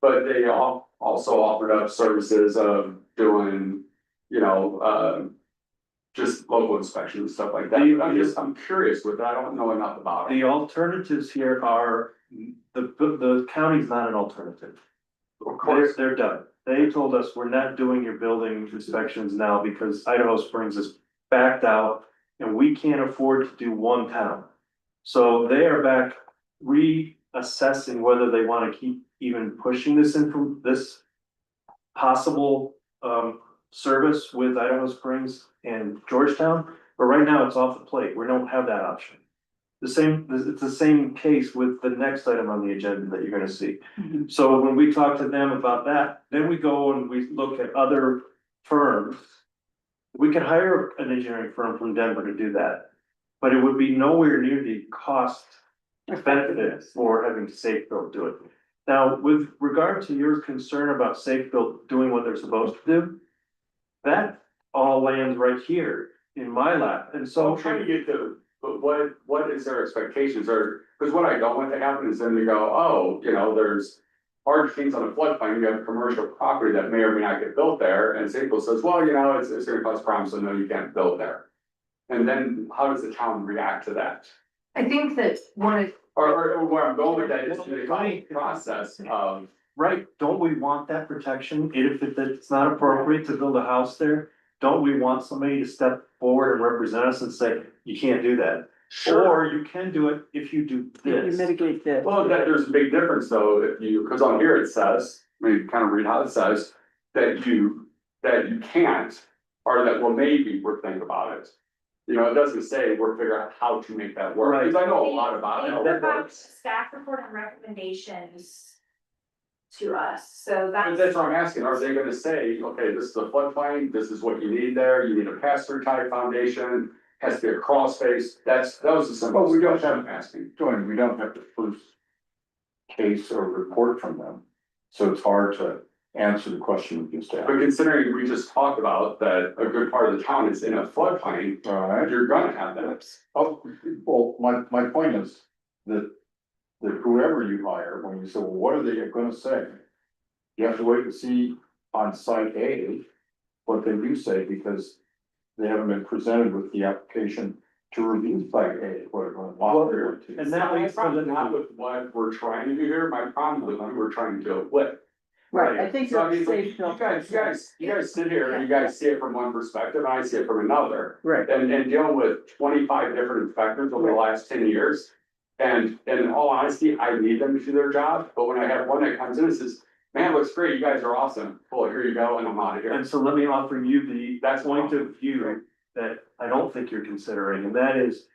But they also offered up services of doing, you know, just local inspections and stuff like that. I'm curious with that. I don't know enough about it. The alternatives here are, the county's not an alternative. Of course. They're done. They told us we're not doing your building inspections now because Idaho Springs is backed out and we can't afford to do one town. So they are back reassessing whether they want to keep even pushing this into this possible service with Idaho Springs and Georgetown. But right now it's off the plate. We don't have that option. It's the same case with the next item on the agenda that you're gonna see. So when we talk to them about that, then we go and we look at other firms. We can hire an engineering firm from Denver to do that, but it would be nowhere near the cost benefit for having Safe Build do it. Now, with regard to your concern about Safe Build doing what they're supposed to do, that all lands right here in my lap, and so. I'm trying to get to, but what is their expectations, or, because what I don't want to happen is then they go, oh, you know, there's hard things on a floodplain, you have commercial property that may or may not get built there, and Safeco says, well, you know, it's gonna cause problems, so no, you can't build there. And then how does the town react to that? I think that one of, Or where I'm going with that is the process of. Right, don't we want that protection? If it's not appropriate to build a house there, don't we want somebody to step forward and represent us and say, you can't do that? Or you can do it if you do You this. mitigate this. Well, there's a big difference though, if you, because on here it says, I mean, kind of read how it says, that you can't, or that, well, maybe we're thinking about it. You know, it doesn't say we're figuring out how to make that work, because I know a lot about They it. provide staff report and recommendations to us, so But that's. that's what I'm asking, are they gonna say, okay, this is a floodplain, this is what you need there, you need a pass-through type foundation, has to be a crawl space, that was the simple. Well, we don't question have- I'm asking. Tony, we don't have the first case or report from them, so it's hard to answer the question we just asked. But considering we just talked about that a good part of the town is in a floodplain, Alright, you're gonna have that. oh, well, my point is that whoever you hire, when you say, well, what are they gonna say? You have to wait and see on site A what they do say, because they haven't been presented with the application to review site A, what are going to walk through. And that leads to Probably the, not with what we're trying to do here, my problem with what we're trying to do with. Right, I think So I you're mean, safe. you guys sit here and you guys see it from one perspective, and I see it from another. Right. And dealing with 25 different inspectors over the last 10 years. And in all honesty, I need them to do their job, but when I have one that comes in and says, man, looks great, you guys are awesome, cool, here you go, and I'm out of here. and so let me offer you That's point of view that I don't think you're considering, and that is,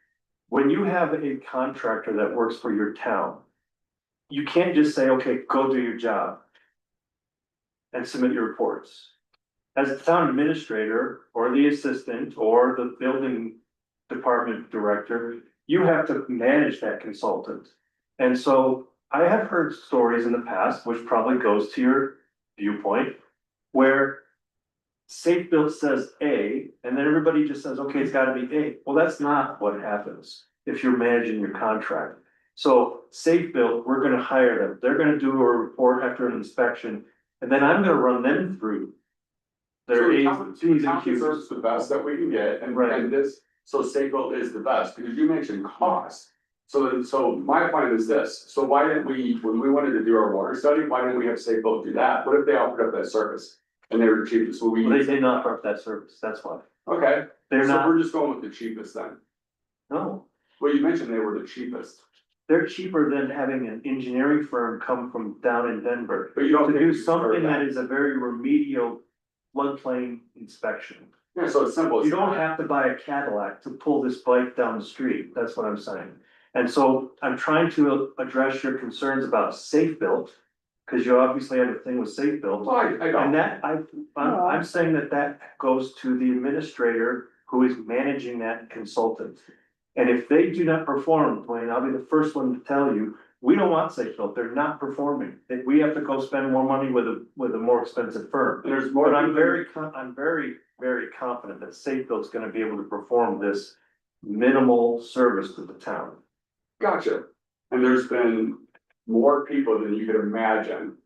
when you have a contractor that works for your town, you can't just say, okay, go do your job and submit your reports. As the town administrator, or the assistant, or the building department director, you have to manage that consultant. And so I have heard stories in the past, which probably goes to your viewpoint, where Safe Build says A, and then everybody just says, okay, it's gotta be A. Well, that's not what happens if you're managing your contract. So Safe Build, we're gonna hire them. They're gonna do a report after an inspection, and then I'm gonna run them through their A's, B's, and Q's. Deserves the best that we can get, Right. and this, so Safeco is the best, because you mentioned cost. So my point is this, so why didn't we, when we wanted to do our water study, why didn't we have Safeco do that? What if they offered up that service? And they were the cheapest, so we. Well, they not offer that service, that's why. Okay, They're so not, we're just going with the cheapest then. no, Well, you mentioned they were the cheapest, they're cheaper than having an engineering firm come from down in Denver but you don't. to think do you deserve something that is a very remedial floodplain inspection. Yeah, so it's simple. You don't have to buy a Cadillac to pull this bike down the street, that's what I'm saying. And so I'm trying to address your concerns about Safe Built, because you obviously have a thing with Safe Built. Well, I And don't, that, I'm saying that goes to the administrator who is managing that consultant. And if they do not perform, Dwayne, I'll be the first one to tell you, We don't want safe built, they're not performing, we have to go spend more money with a more expensive firm. There's more. But I'm very confident that safe built's gonna be able to perform this minimal service to the town. Gotcha. And there's been more people than you could imagine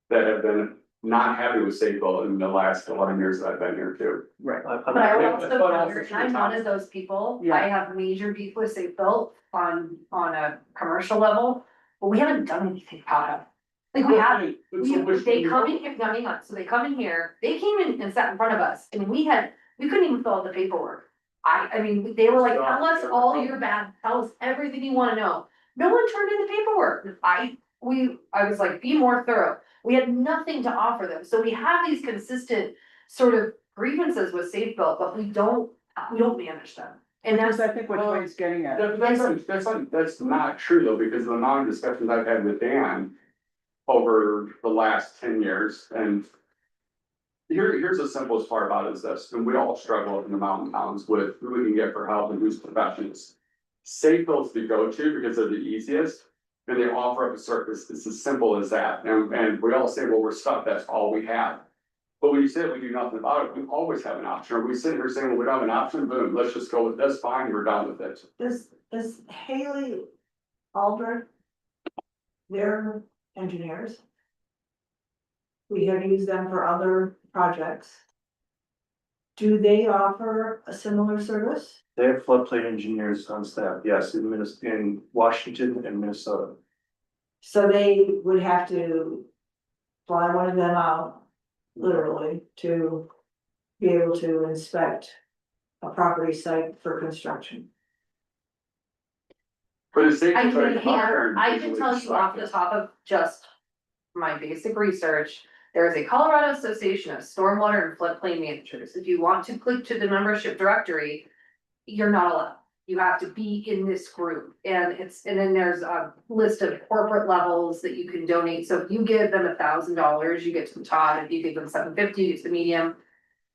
that have been not happy with Safebuilt in the last 11 years that I've been here too. Right. But I will also, But also counter, and I'm one of those people, Yeah. I have major beef with Safe Built on a commercial level, but we haven't done anything about it. Like we haven't, they come in, hang on, so they come in here, they came in and sat in front of us, and we couldn't even fill out the paperwork. I mean, they were like, tell us all your bad, tell us everything you wanna know. No one turned in the paperwork. I was like, be more thorough. We had nothing to offer them, so we have these consistent sort of grievances with Safe Built, but we don't manage them. And Because that's, I think what Dwayne's getting at. That's not true though, because the amount of discussions I've had with Dan over the last 10 years, and here's the simplest part about it is this, and we all struggle in the mountain towns with who we can get for help and who's professionals. Safe Built's the go-to because they're the easiest, and they offer up a service, it's as simple as that, and we all say, well, we're stuck, that's all we have. But when you say we do nothing about it, we always have an option, or we sit here saying, well, we don't have an option, boom, let's just go with this, fine, we're done with it. Does Haley Aldrich, their engineers? We have used them for other projects. Do they offer a similar service? They have floodplain engineers on staff, yes, in Washington and Minnesota. So they would have to fly one of them out, literally, to be able to inspect a property site for construction. But it's safe I to try to can tell you off the top of just my basic research, there is a Colorado Association of Stormwater and Floodplain Managers. If you want to click to the membership directory, you're not allowed. You have to be in this group, and then there's a list of corporate levels that you can donate. So if you give them $1,000, you get to the top. If you give them $750, it's the medium.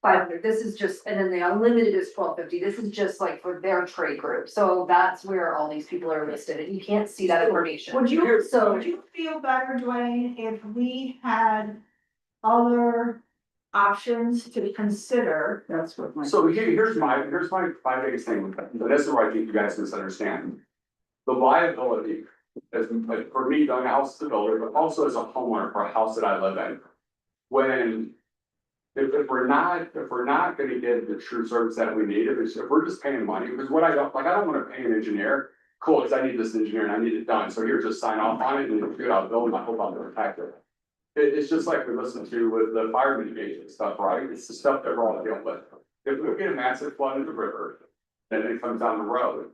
500, this is just, and then the unlimited is $1,250. This is just like for their trade group. So that's where all these people are listed, and you can't see that information. Would you feel better, Dwayne, if we had other options to consider? That's what my. So here's my biggest thing with that, and this is where I think you guys misunderstand. The liability, as for me, the house as a builder, but also as a homeowner for a house that I live in. When if we're not gonna get the true service that we need, if we're just paying money, because what I don't wanna pay an engineer, cool, because I need this engineer and I need it done, so here, just sign off on it and if I'll build it, I hope I'm protected. It's just like we listened to with the fire mitigation stuff, right? It's the stuff that we're all dealing with. If we get a massive flood in the river, and it comes down the road,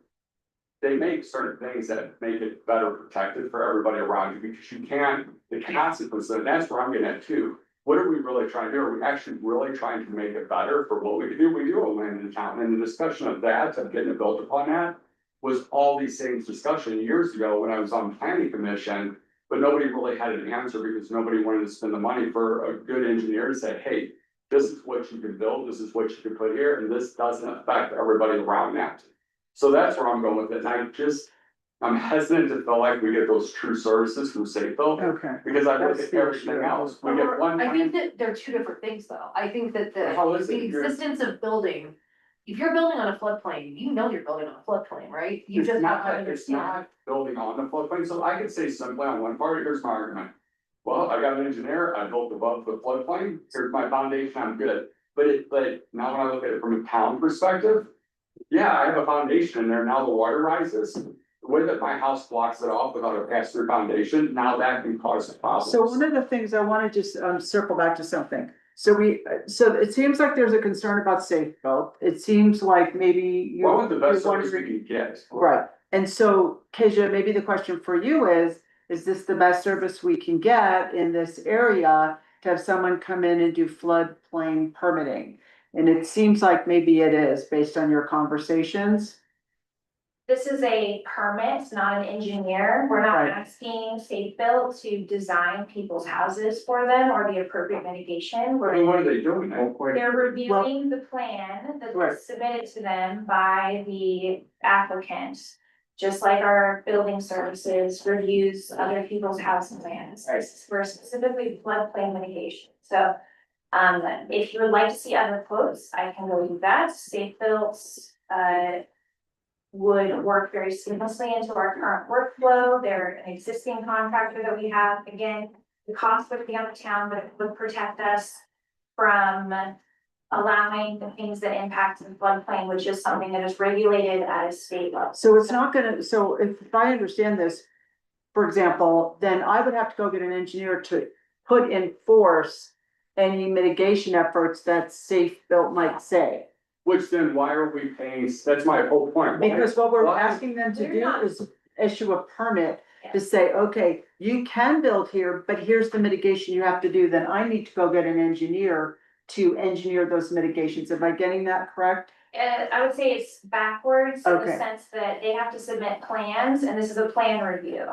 they make certain things that make it better protected for everybody around you, because you can't, the consequences, and that's where I'm getting at too. What are we really trying to do? Are we actually really trying to make it better for what we do? We do own land in town, and the discussion of that, of getting it built upon that, was all these things discussion years ago when I was on the planning commission. But nobody really had an answer because nobody wanted to spend the money for a good engineer to say, hey, this is what you can build, this is what you can put here, and this doesn't affect everybody around that. So that's where I'm going with it, and I'm hesitant to feel like we get those true services from Safe Built. Okay. Because I look at everything else, we get one. I think that they're two different things though. I think that How is the it? existence of building, if you're building on a floodplain, you know you're building on a floodplain, right? You just have to It's understand. not building on the floodplain, so I could say simply on one part, here's my argument. Well, I got an engineer, I built above the floodplain, here's my foundation, I'm good. But now when I look at it from a town perspective, yeah, I have a foundation in there, now the water rises. The way that my house blocks it off without a pass-through foundation, now that can cause problems. So one of the things I wanna just circle back to something. So it seems like there's a concern about safe built. It seems like maybe you. What would the best you're service we wondering- can get? Right, and so Keisha, maybe the question for you is this the best service we can get in this area? To have someone come in and do floodplain permitting? And it seems like maybe it is based on your conversations. This is a permit, not an engineer. We're not Right. asking Safe Built to design people's houses for them or the appropriate mitigation. I mean, We're, what are they doing then? they're reviewing the plan that Right. was submitted to them by the applicant just like our building services reviews other people's housing plans, for specifically floodplain mitigation. So if you would like to see other quotes, I can go do that. Safe Built would work very seamlessly into our current workflow. They're an existing contractor that we have. Again, the cost would be on the town, but it would protect us from allowing the things that impact the floodplain, which is something that is regulated at a state level. So it's not gonna, so if I understand this, for example, then I would have to go get an engineer to put in force any mitigation efforts that Safe Built might say. Which then why are we paying, that's my whole point. Why- Because what we're why- asking them to They're do not- is issue a permit to say, okay, you can build here, but here's the mitigation you have to do, then I need to go get an engineer to engineer those mitigations. Am I getting that correct? I would say it's backwards in the Okay. sense that they have to submit plans and this is a plan review.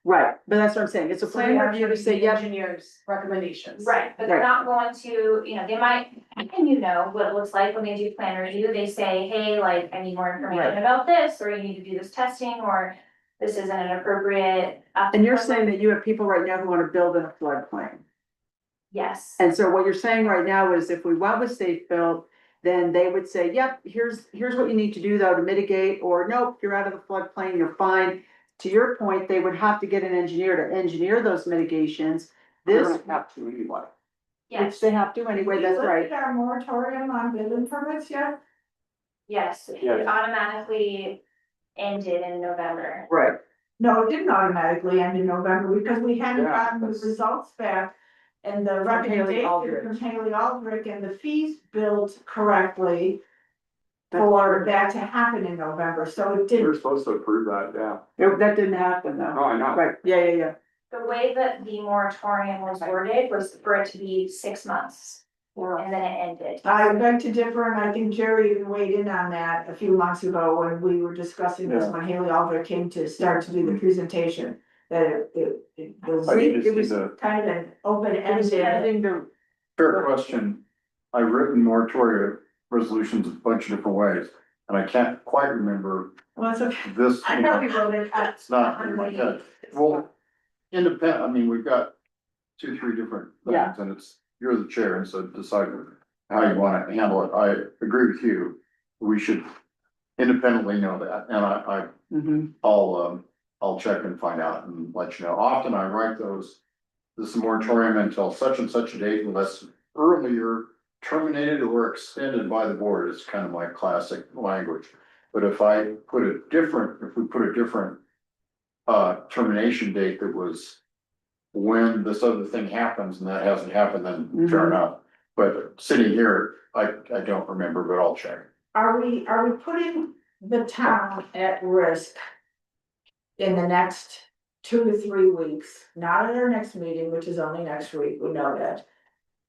Right, but that's what I'm saying. It's a plan review to say, yep, Engineers recommendations. Right, but they're Right. not going to, they might, and you know what it looks like when they do plan review, they say, hey, like, I need more information Right. about this, or you need to do this testing, or this isn't an appropriate. and you're saying that you have people right now who wanna build in a floodplain. Yes, And so what you're saying right now is if we went with Safe Built, then they would say, yep, here's what you need to do though to mitigate, or nope, you're out of the floodplain, you're fine. To your point, they would have to get an engineer to engineer those mitigations. They're This, gonna have to anyway. which yes, they have to anyway, that's right. Did our moratorium on building permits yet? yes, Yes. it automatically ended in November. Right. No, it didn't automatically end in November because we hadn't Yeah, gotten the that's- results back. And the Haley recommendation Aldrich. from Haley Aldrich and the fees billed correctly That's for that to happen in November, so it We're didn't. supposed to approve that, yeah. That didn't happen though. No, I know. Right, yeah. The way that the moratorium was worded was for it to be 6 months, and then it ended. I beg to differ, and I think Jerry even weighed in on that a few months ago when we were discussing this, Yeah. when Haley Aldrich came to start to do the presentation. That it was I need to It see was the kind of an open It was ended. ending the, fair question. I've written moratorium resolutions a bunch of different ways, and I can't quite remember Well, it's okay. this. I probably wrote it at. It's not in my head. Well, independent, I mean, we've got 2, 3 different Yeah. things, and it's, you're the chair, and so decide how you wanna handle it. I agree with you. We should independently know that, and mhm. I'll check and find out and let you know. Often I write those, this moratorium until such and such a date unless earlier terminated or extended by the board is kind of my classic language. But if we put a different termination date that was when this other thing happens and that hasn't happened, then fair Mhm. enough. But sitting here, I don't remember, but I'll check. Are we putting the town at risk? In the next 2 to 3 weeks, not at our next meeting, which is only next week, we know that.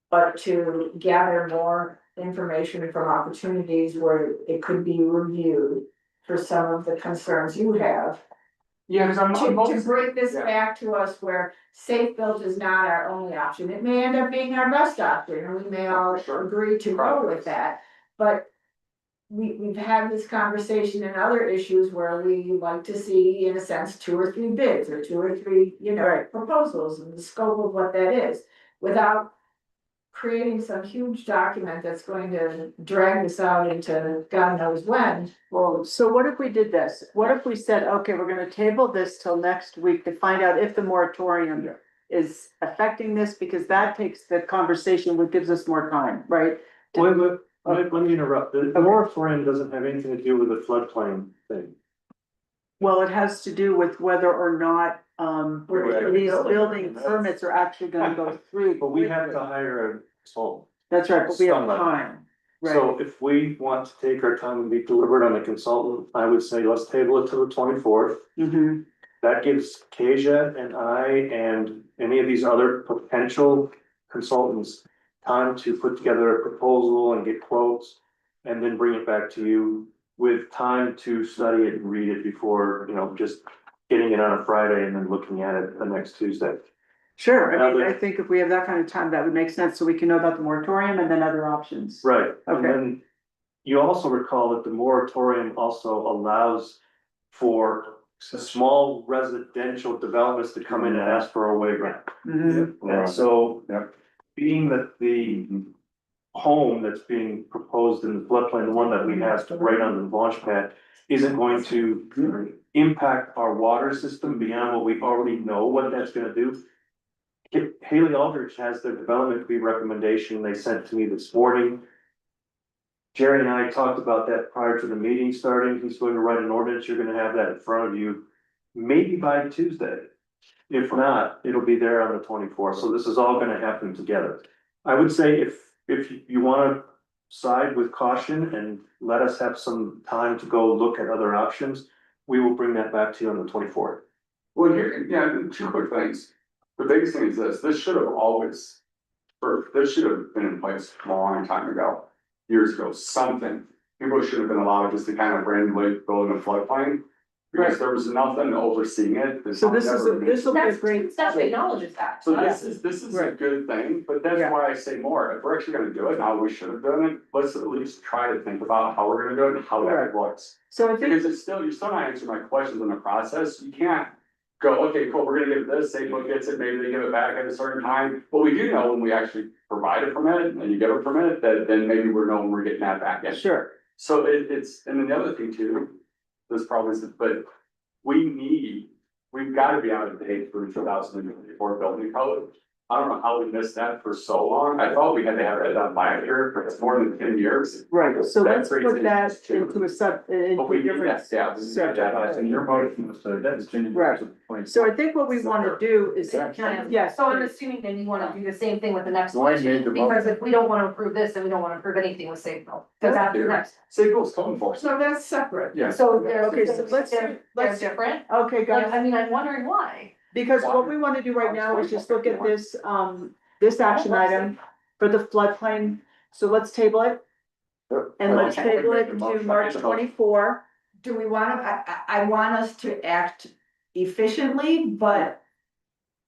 But to gather more information from opportunities where it could be reviewed for some of the concerns you have. Yeah, cause To bring this back to us where Safe Built is not our only option, it may end up being our best option, and we may all Sure. agree to go with that. But we've had this conversation in other issues where we like to see, in a sense, 2 or 3 bids or 2 or 3, proposals and the scope of what that is. Without creating some huge document that's going to drag this out into God knows when. Well, so what if we did this? What if we said, okay, we're gonna table this till next week to find out if the moratorium is affecting this, because that takes the conversation, which gives us more time, right? Let me interrupt. The moratorium doesn't have anything to do with the floodplain thing. Well, it has to do with whether or not, Right. these building permits are actually gonna go through. But we have to hire a consultant. That's right, but we have Somebody. time, right? So if we want to take our time and be deliberate on the consultant, I would say let's table it till the 24th. Mhm. That gives Kasia and I and any of these other potential consultants time to put together a proposal and get quotes. And then bring it back to you with time to study it and read it before, just getting it on a Friday and then looking at it the next Tuesday. Sure, I mean, Now I think if we have that kind of time, that would make sense, so we can know about the moratorium and then other options. Right, and Okay. then you also recall that the moratorium also allows for small residential developments to come in and ask for a waiver. And so, being that the home that's being proposed in the floodplain, the one that we have right on the launch pad, isn't going to impact our water system beyond what we already know what that's gonna do. Haley Aldrich has their development fee recommendation they sent to me this morning. Jerry and I talked about that prior to the meeting starting. He's going to write an ordinance. You're gonna have that in front of you maybe by Tuesday. If not, it'll be there on the 24th. So this is all gonna happen together. I would say if you wanna side with caution and let us have some time to go look at other options, we will bring that back to you on the 24th. Well, here, yeah, two quick things. The biggest thing is this should have always, this should have been in place a long time ago, years ago, something. People should have been allowed just to kind of randomly build in a floodplain. Because there was nothing overseeing it. So this will be a great. Staff acknowledges that. So this is a good thing, but that's why I say more, if we're actually gonna do it, now we should have done it, let's at least try to think about how we're gonna do it and how that works. So I think, Because it's still, you're still not answering my questions in the process, you can't go, okay, cool, we're gonna give this, Safeco gets it, maybe they give it back at a certain time. But we do know when we actually provide a permit and you get a permit, that then maybe we're knowing we're getting that back in. sure, So it's, and then the other thing too, this probably isn't, but we've gotta be out of date for the 2024 building code. I don't know how we missed that for so long. I thought we had to have that done last year for more than 10 years. right, so let's That's put that crazy. into a sub, into But we a need different. that, yeah. we need that. And your motion was to that's Right. So I think what we wanna do is, yes, So I'm assuming then you wanna do the same thing with the next Dwayne one, made the because motion. if we don't wanna approve this, then we don't wanna approve anything with Safeco. Cause that's the next. Safeco's code enforcement. So that's separate. Yeah. So they're, Okay, so let's- they're let's- different. okay, Like, guys, I mean, I'm wondering why. because what we wanna do right now is just look at this, this action item for the floodplain, so let's table it. And let's table it to March 24. Do we wanna, I want us to act efficiently, but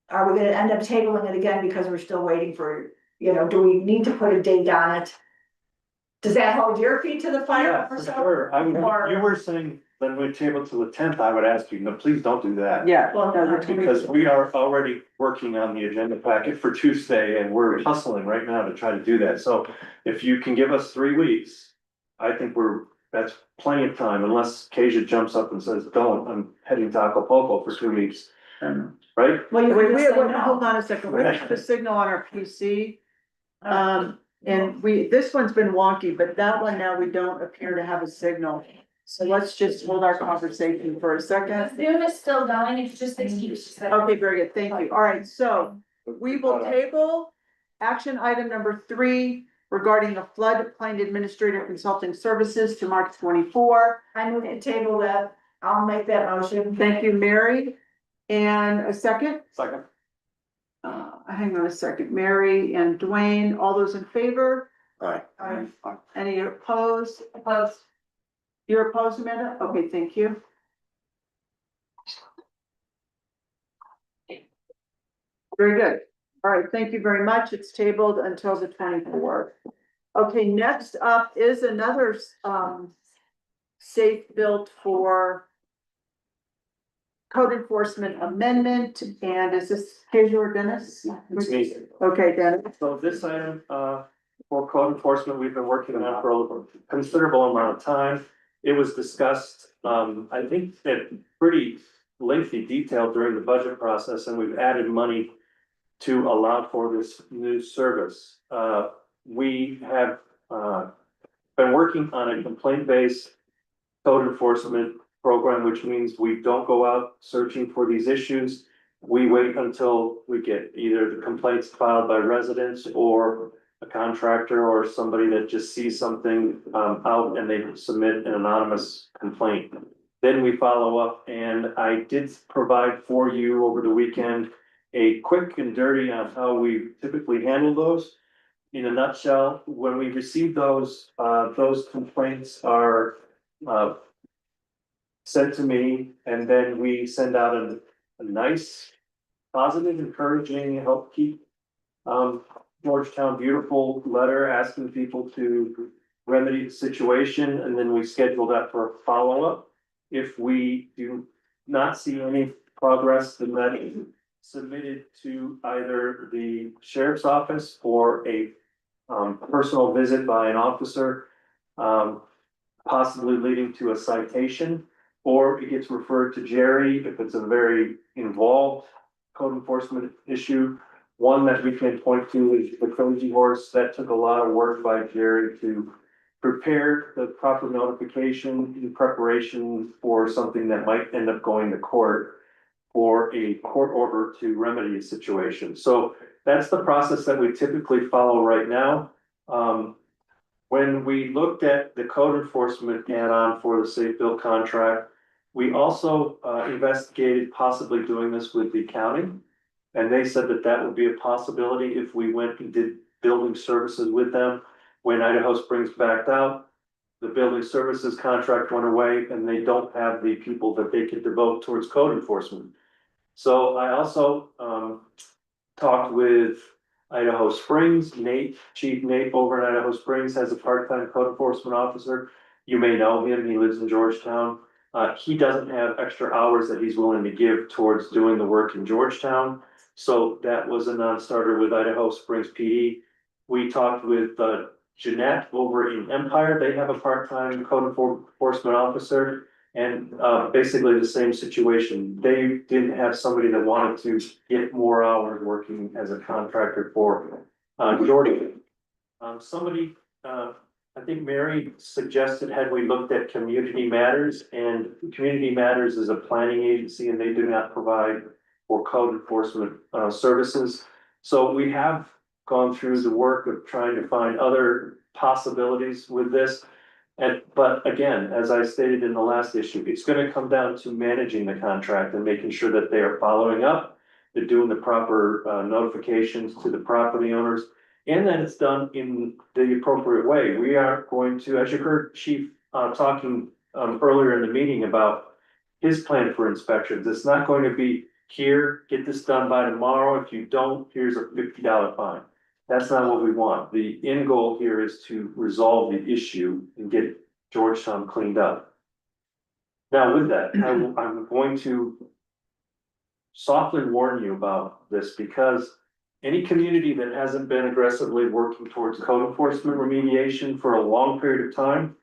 are we gonna end up tabling it again because we're still waiting for, do we need to put a date on it? Does that hold your feet to the fire? Yeah, for sure. I mean, you were saying that we table till the 10th, I would ask you, no, please don't do that. Yeah. Well, no, we're Because we are already working on the agenda packet for Tuesday and we're hustling right now to try to do that. So if you can give us 3 weeks, I think that's plenty of time unless Kasia jumps up and says, don't, I'm heading to Acapulco for 2 weeks. Right? Well, you Wait, can wait, just say wait, hold no. on a second, we have the signal on our PC. And this one's been wonky, but that one now we don't appear to have a signal. So let's just hold our conversation for a second. Zoom is still going, it's just the keys. Okay, very good, thank you. All right, so we will table action item number 3 regarding the floodplain administrator consulting services to March 24. I move to table that, I'll make that motion. Thank you, Mary. And a second? Second. Hang on a second, Mary and Dwayne, all those in favor? Aye. Any opposed? Opposed. You're opposed, Amanda? Okay, thank you. Very good. All right, thank you very much. It's tabled until the 24th. Okay, next up is another, safe built for code enforcement amendment, and is this Kasia or Dennis? It's me. Okay, Dennis. So this item, for code enforcement, we've been working on for a considerable amount of time. It was discussed, I think at pretty lengthy detail during the budget process, and we've added money to allow for this new service. We have, been working on a complaint-based code enforcement program, which means we don't go out searching for these issues. We wait until we get either the complaints filed by residents or a contractor or somebody that just sees something out and they submit an anonymous complaint. Then we follow up, and I did provide for you over the weekend a quick and dirty on how we typically handle those. In a nutshell, when we receive those complaints are sent to me, and then we send out a nice, positive, encouraging, help keep Georgetown beautiful letter asking people to remedy the situation, and then we schedule that for a follow-up. If we do not see any progress, then that is submitted to either the sheriff's office or a personal visit by an officer, possibly leading to a citation, or it gets referred to Jerry if it's a very involved code enforcement issue. One that we can point to is the Koji horse. That took a lot of work by Jerry to prepare the proper notification in preparation for something that might end up going to court or a court order to remedy a situation. So that's the process that we typically follow right now. When we looked at the code enforcement add-on for the Safe Build contract, we also investigated possibly doing this with the county. And they said that that would be a possibility if we went and did building services with them. When Idaho Springs backed out, the building services contract went away and they don't have the people that they could devote towards code enforcement. So I also talked with Idaho Springs. Chief Nate over in Idaho Springs has a part-time code enforcement officer. You may know him, he lives in Georgetown. He doesn't have extra hours that he's willing to give towards doing the work in Georgetown. So that was a non-starter with Idaho Springs PD. We talked with Jeanette over in Empire. They have a part-time code enforcement officer. And basically the same situation. They didn't have somebody that wanted to get more hours working as a contractor for Jordan. I think Mary suggested, had we looked at Community Matters, and Community Matters is a planning agency and they do not provide for code enforcement services. So we have gone through the work of trying to find other possibilities with this. But again, as I stated in the last issue, it's gonna come down to managing the contract and making sure that they are following up. They're doing the proper notifications to the property owners, and that it's done in the appropriate way. We are going to, as you heard Chief talking earlier in the meeting about his plan for inspections, it's not going to be here, get this done by tomorrow. If you don't, here's a $50 fine. That's not what we want. The end goal here is to resolve the issue and get Georgetown cleaned up. Now with that, I'm going to softly warn you about this, because any community that hasn't been aggressively working towards code enforcement remediation for a long period of time,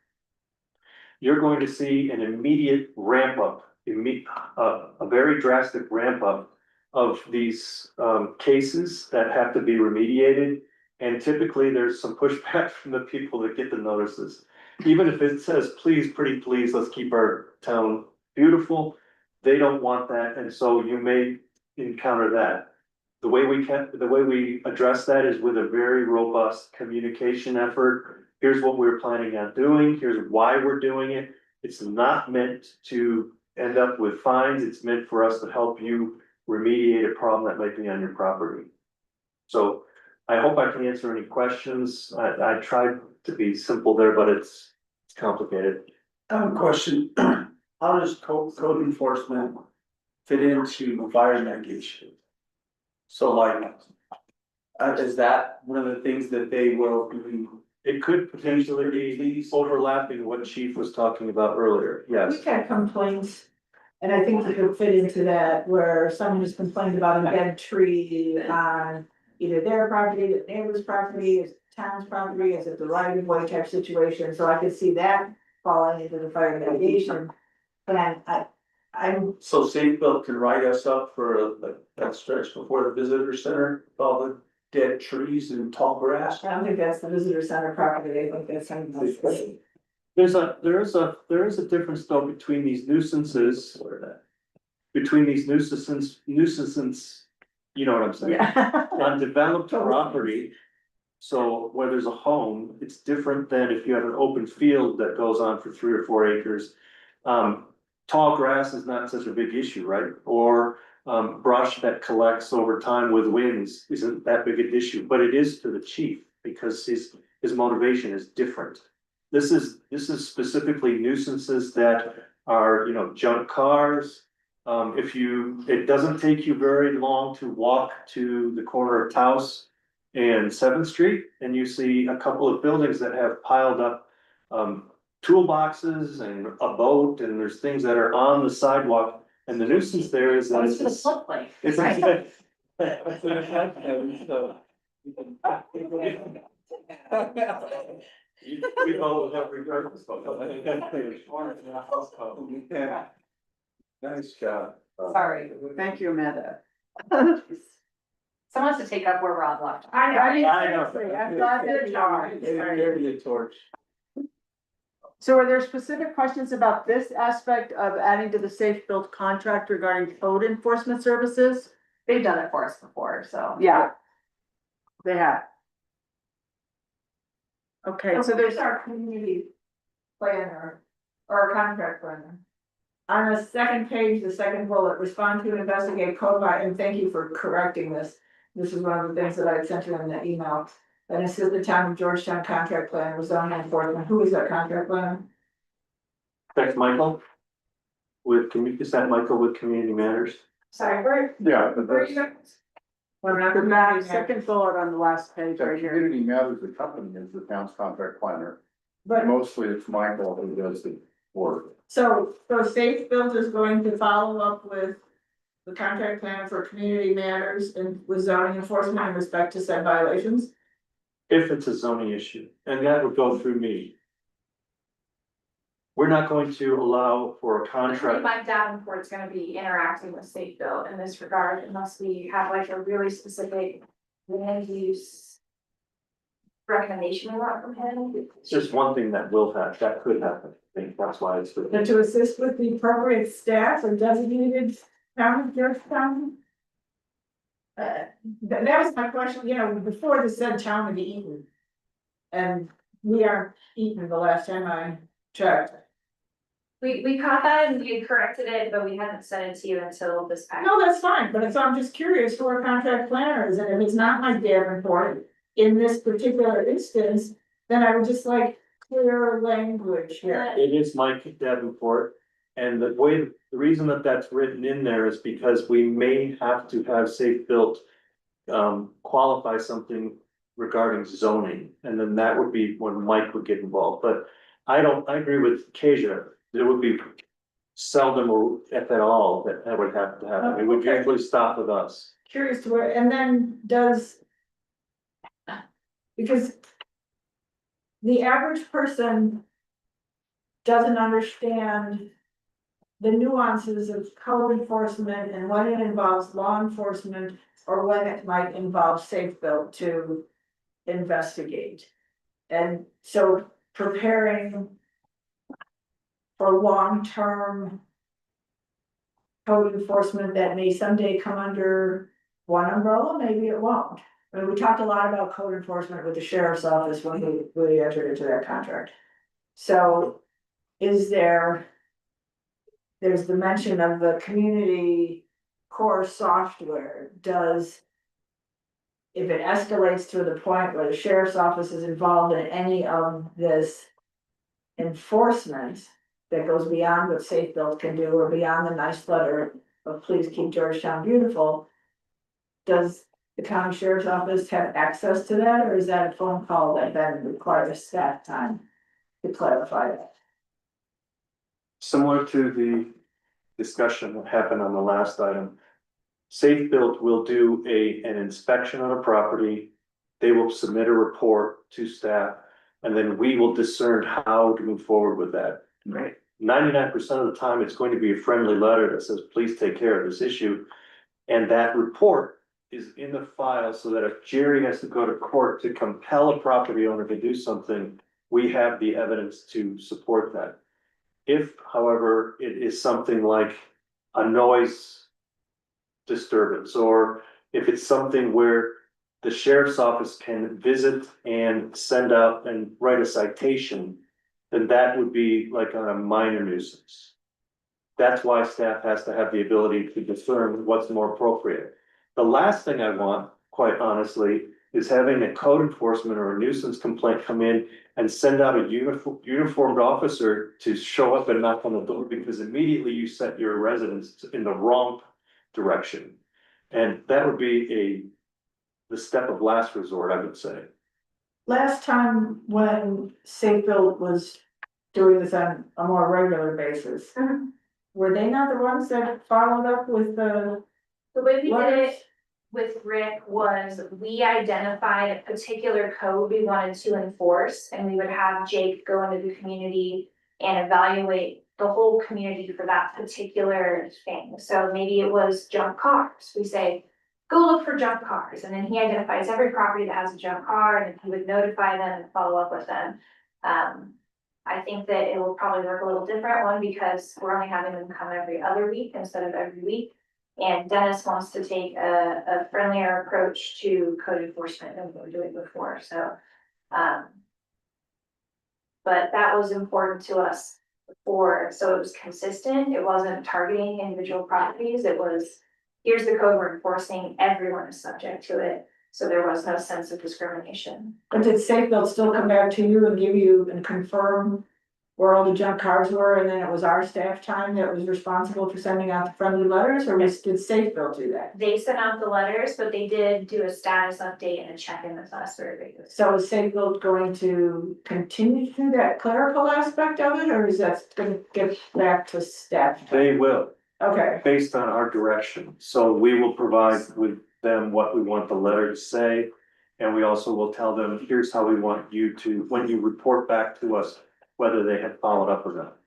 you're going to see an immediate ramp up, a very drastic ramp up of these cases that have to be remediated. And typically there's some pushback from the people that get the notices. Even if it says, please, pretty please, let's keep our town beautiful, they don't want that. And so you may encounter that. The way we address that is with a very robust communication effort. Here's what we're planning on doing. Here's why we're doing it. It's not meant to end up with fines. It's meant for us to help you remediate a problem that might be on your property. So I hope I can answer any questions. I tried to be simple there, but it's complicated. I have a question. How does code enforcement fit into fire mitigation? So like, is that one of the things that they will do? It could potentially be overlapping what Chief was talking about earlier. Yes. We've had complaints, and I think it could fit into that, where someone has complained about a dead tree on either their property, the neighbor's property, is town's property, is it the right of way type situation, so I could see that falling into the fire mitigation. And I'm. So Safe Build can write us up for that stretch before the visitor center, all the dead trees and tall grass? I don't think that's the visitor center property, I think that's something else. There is a difference though between these nuisances, nuisances, you know what I'm saying? Yeah. On developed property. So where there's a home, it's different than if you have an open field that goes on for 3 or 4 acres. Tall grass is not such a big issue, right? Or brush that collects over time with winds isn't that big an issue, but it is to the chief because his motivation is different. This is specifically nuisances that are, junk cars. It doesn't take you very long to walk to the corner of Taos and 7th Street, and you see a couple of buildings that have piled up toolboxes and a boat, and there's things that are on the sidewalk And the nuisance there is that That's it's. for the floodplain. It's. We all have regardless. Yeah. Nice job. Sorry. Thank you, Amanda. Someone has to take up where Rob left. I know. Seriously, I'm glad that you are. Carry the torch. So are there specific questions about this aspect of adding to the safe built contract regarding code enforcement services? They've done it for us before, so. Yeah. They have. Okay, so there's, our community planner or contract planner. On the second page, the second bullet, respond to and investigate code vi- and thank you for correcting this. This is one of the things that I sent you in the email. And it says the town of Georgetown contract planner was zoning enforcement. Who is that contract planner? That's Michael. Is that Michael with Community Matters? Sorry, where, Yeah, but where are that's, you? the back, second bullet on the last page the right here. Community Matters, the company is the town's contract planner. But Mostly it's Michael who does the work. so Safe Built is going to follow up with the contract plan for community matters and with zoning enforcement in respect to said violations? If it's a zoning issue, and that would go through me. We're not going to allow for a contract. Mike Davenport's gonna be interacting with Safe Built in this regard unless we have like a really specific land use recommendation we want from him. It's just one thing that will happen, that could happen. I think that's why it's. And to assist with the appropriate staff or designated town of Georgetown? That was my question, you know, before this said town of Eaton. And we are Eaton the last time I checked. We caught that and we had corrected it, but we hadn't sent it to you until this past. No, that's fine, but I'm just curious who our contract planner is, and if it's not Mike Davenport in this particular instance, then I would just like clear language here. It is Mike Davenport, and the reason that that's written in there is because we may have to have Safe Built. Qualify something regarding zoning, and then that would be when Mike would get involved, but I agree with Kasia. There would be seldom or if at all that would have to happen, it would Okay. usually stop with us. Curious to where, and then because the average person doesn't understand the nuances of code enforcement and when it involves law enforcement or when it might involve Safe Built to investigate. And so preparing for long-term code enforcement that may someday come under one umbrella, maybe it won't. I mean, we talked a lot about code enforcement with the sheriff's office when we entered into that contract. So there's the mention of the community core software. If it escalates to the point where the sheriff's office is involved in any of this enforcement that goes beyond what Safe Built can do or beyond the nice letter of please keep Georgetown beautiful, does the county sheriff's office have access to that, or is that a phone call that then requires staff time to clarify that? Similar to the discussion that happened on the last item. Safe Built will do an inspection on a property. They will submit a report to staff, and then we will discern how to move forward with that. Right. 99% of the time, it's going to be a friendly letter that says, please take care of this issue. And that report is in the file so that if Jerry has to go to court to compel a property owner to do something, we have the evidence to support that. If, however, it is something like a noise disturbance, or if it's something where the sheriff's office can visit and send out and write a citation, then that would be like on a minor nuisance. That's why staff has to have the ability to discern what's more appropriate. The last thing I want, quite honestly, is having a code enforcement or a nuisance complaint come in and send out a uniformed officer to show up and knock on the door, because immediately you set your residents in the wrong direction. And that would be the step of last resort, I would say. Last time when Safe Built was doing this on a more regular basis, were they not the ones that followed up with the? The way we did letters? it with Rick was we identified a particular code we wanted to enforce, and we would have Jake go into the community and evaluate the whole community for that particular thing. So maybe it was junk cars. We say, go look for junk cars, and then he identifies every property that has a junk car, and he would notify them and follow up with them. I think that it will probably work a little different, one, because we're only having them come every other week instead of every week. And Dennis wants to take a friendlier approach to code enforcement than we were doing before, so. But that was important to us before, so it was consistent, it wasn't targeting individual properties, it was, here's the code we're enforcing, everyone is subject to it. So there was no sense of discrimination. But did Safebuild still come back to you and give you and confirm where all the junk cars were, and then it was our staff time that was responsible for sending out the friendly letters, or did Safebuild do that? They sent out the letters, but they did do a status update and a check-in with us very regularly. So is Safebuild going to continue to do that clerical aspect of it, or is that gonna get back to staff? They will, Okay, based on our direction. So we will provide with them what we want the letter to say. And we also will tell them, here's how we want you to, when you report back to us, whether they have followed up or not.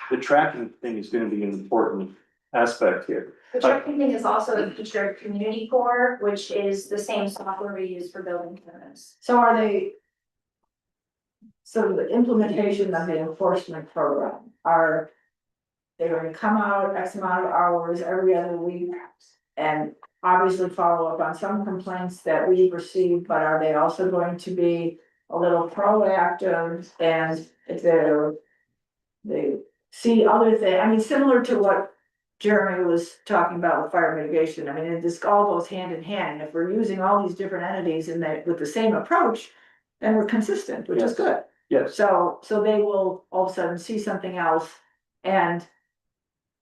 The tracking thing is gonna be an important aspect here. The tracking thing is also a feature of Community Core, which is the same software we use for building permits. so are they? So the implementation of the enforcement program, are they going to come out X amount of hours every other week? And obviously follow up on some complaints that we've received, but are they also going to be a little proactive? And if they see other things, I mean, similar to what Jeremy was talking about with fire mitigation, I mean, it just all goes hand in hand. If we're using all these different entities in that with the same approach, then we're consistent, which is Yes. good. Yes, So they will all of a sudden see something else and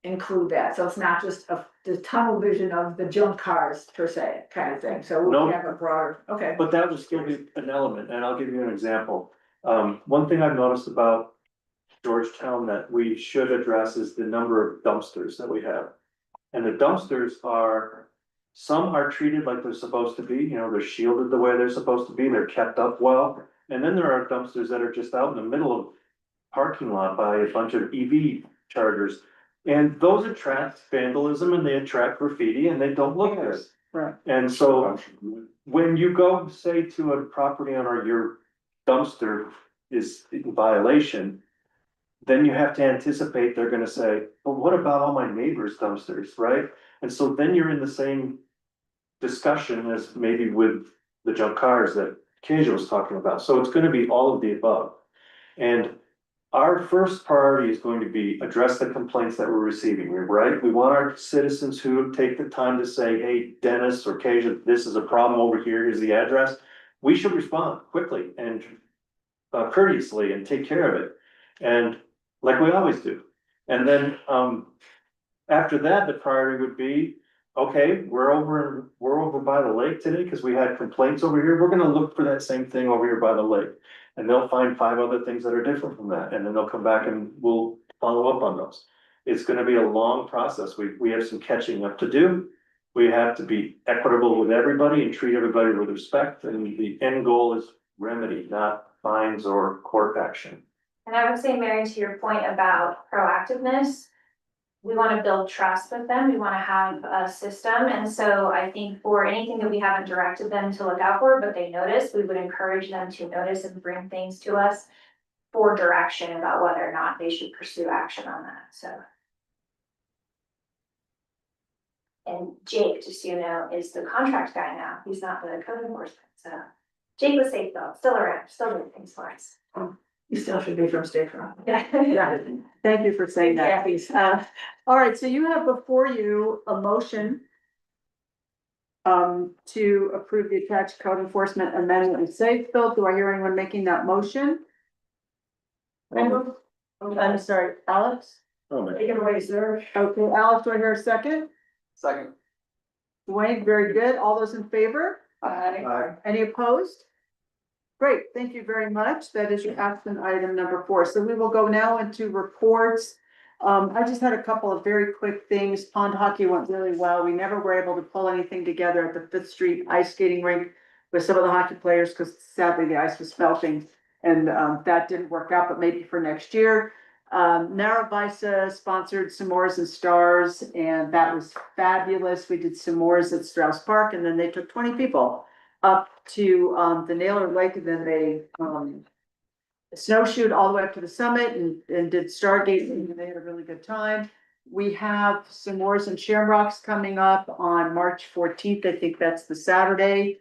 include that, so it's not just the tunnel vision of the junk cars per se, kind of thing, so No. we have a broader, okay. but that will still be an element, and I'll give you an example. One thing I've noticed about Georgetown that we should address is the number of dumpsters that we have. And the dumpsters are, some are treated like they're supposed to be, they're shielded the way they're supposed to be, they're kept up well. And then there are dumpsters that are just out in the middle of parking lot by a bunch of EV chargers. And those attract vandalism and they attract graffiti and they don't look good. Right. And so when you go say to a property owner, your dumpster is in violation, then you have to anticipate they're gonna say, but what about all my neighbors' dumpsters, right? And so then you're in the same discussion as maybe with the junk cars that Kasia was talking about. So it's gonna be all of the above. And our first priority is going to be address the complaints that we're receiving, right? We want our citizens who take the time to say, hey, Dennis or Kasia, this is a problem over here, here's the address. We should respond quickly and courteously and take care of it. And like we always do. And then, after that, the priority would be, okay, we're over by the lake today because we had complaints over here. We're gonna look for that same thing over here by the lake. And they'll find 5 other things that are different from that, and then they'll come back and we'll follow up on those. It's gonna be a long process. We have some catching up to do. We have to be equitable with everybody and treat everybody with respect, and the end goal is remedy, not fines or court action. And I would say, Mary, to your point about proactiveness, we want to build trust with them. We want to have a system. And so I think for anything that we haven't directed them to look out for, but they notice, we would encourage them to notice and bring things to us for direction about whether or not they should pursue action on that, so. And Jake, just so you know, is the contract guy now. He's not the code enforcement, so. Jake was safe though, still around, still doing things for us. You still should be from State Farm. Yeah. Yeah, thank you for saying that, Yeah. please. All right, so you have before you a motion to approve the attached code enforcement amendment and safe build. Do I hear anyone making that motion? I'm sorry, Alex? Oh, my. Take it away, sir. Okay, Alex, do I hear a second? second. Dwayne, very good. All those in favor? Any opposed? Great, thank you very much. That is your action item number 4. So we will go now into reports. I just had a couple of very quick things. Pond hockey went really well. We never were able to pull anything together at the Fifth Street ice skating rink with some of the hockey players, because sadly the ice was melting. And that didn't work out, but maybe for next year. Narrabisa sponsored s'mores and stars, and that was fabulous. We did s'mores at Strauss Park, and then they took 20 people up to the Naylor Lake, and then they snowshoed all the way up to the summit and did stargazing, and they had a really good time. We have s'mores and shamrocks coming up on March 14th. I think that's the Saturday,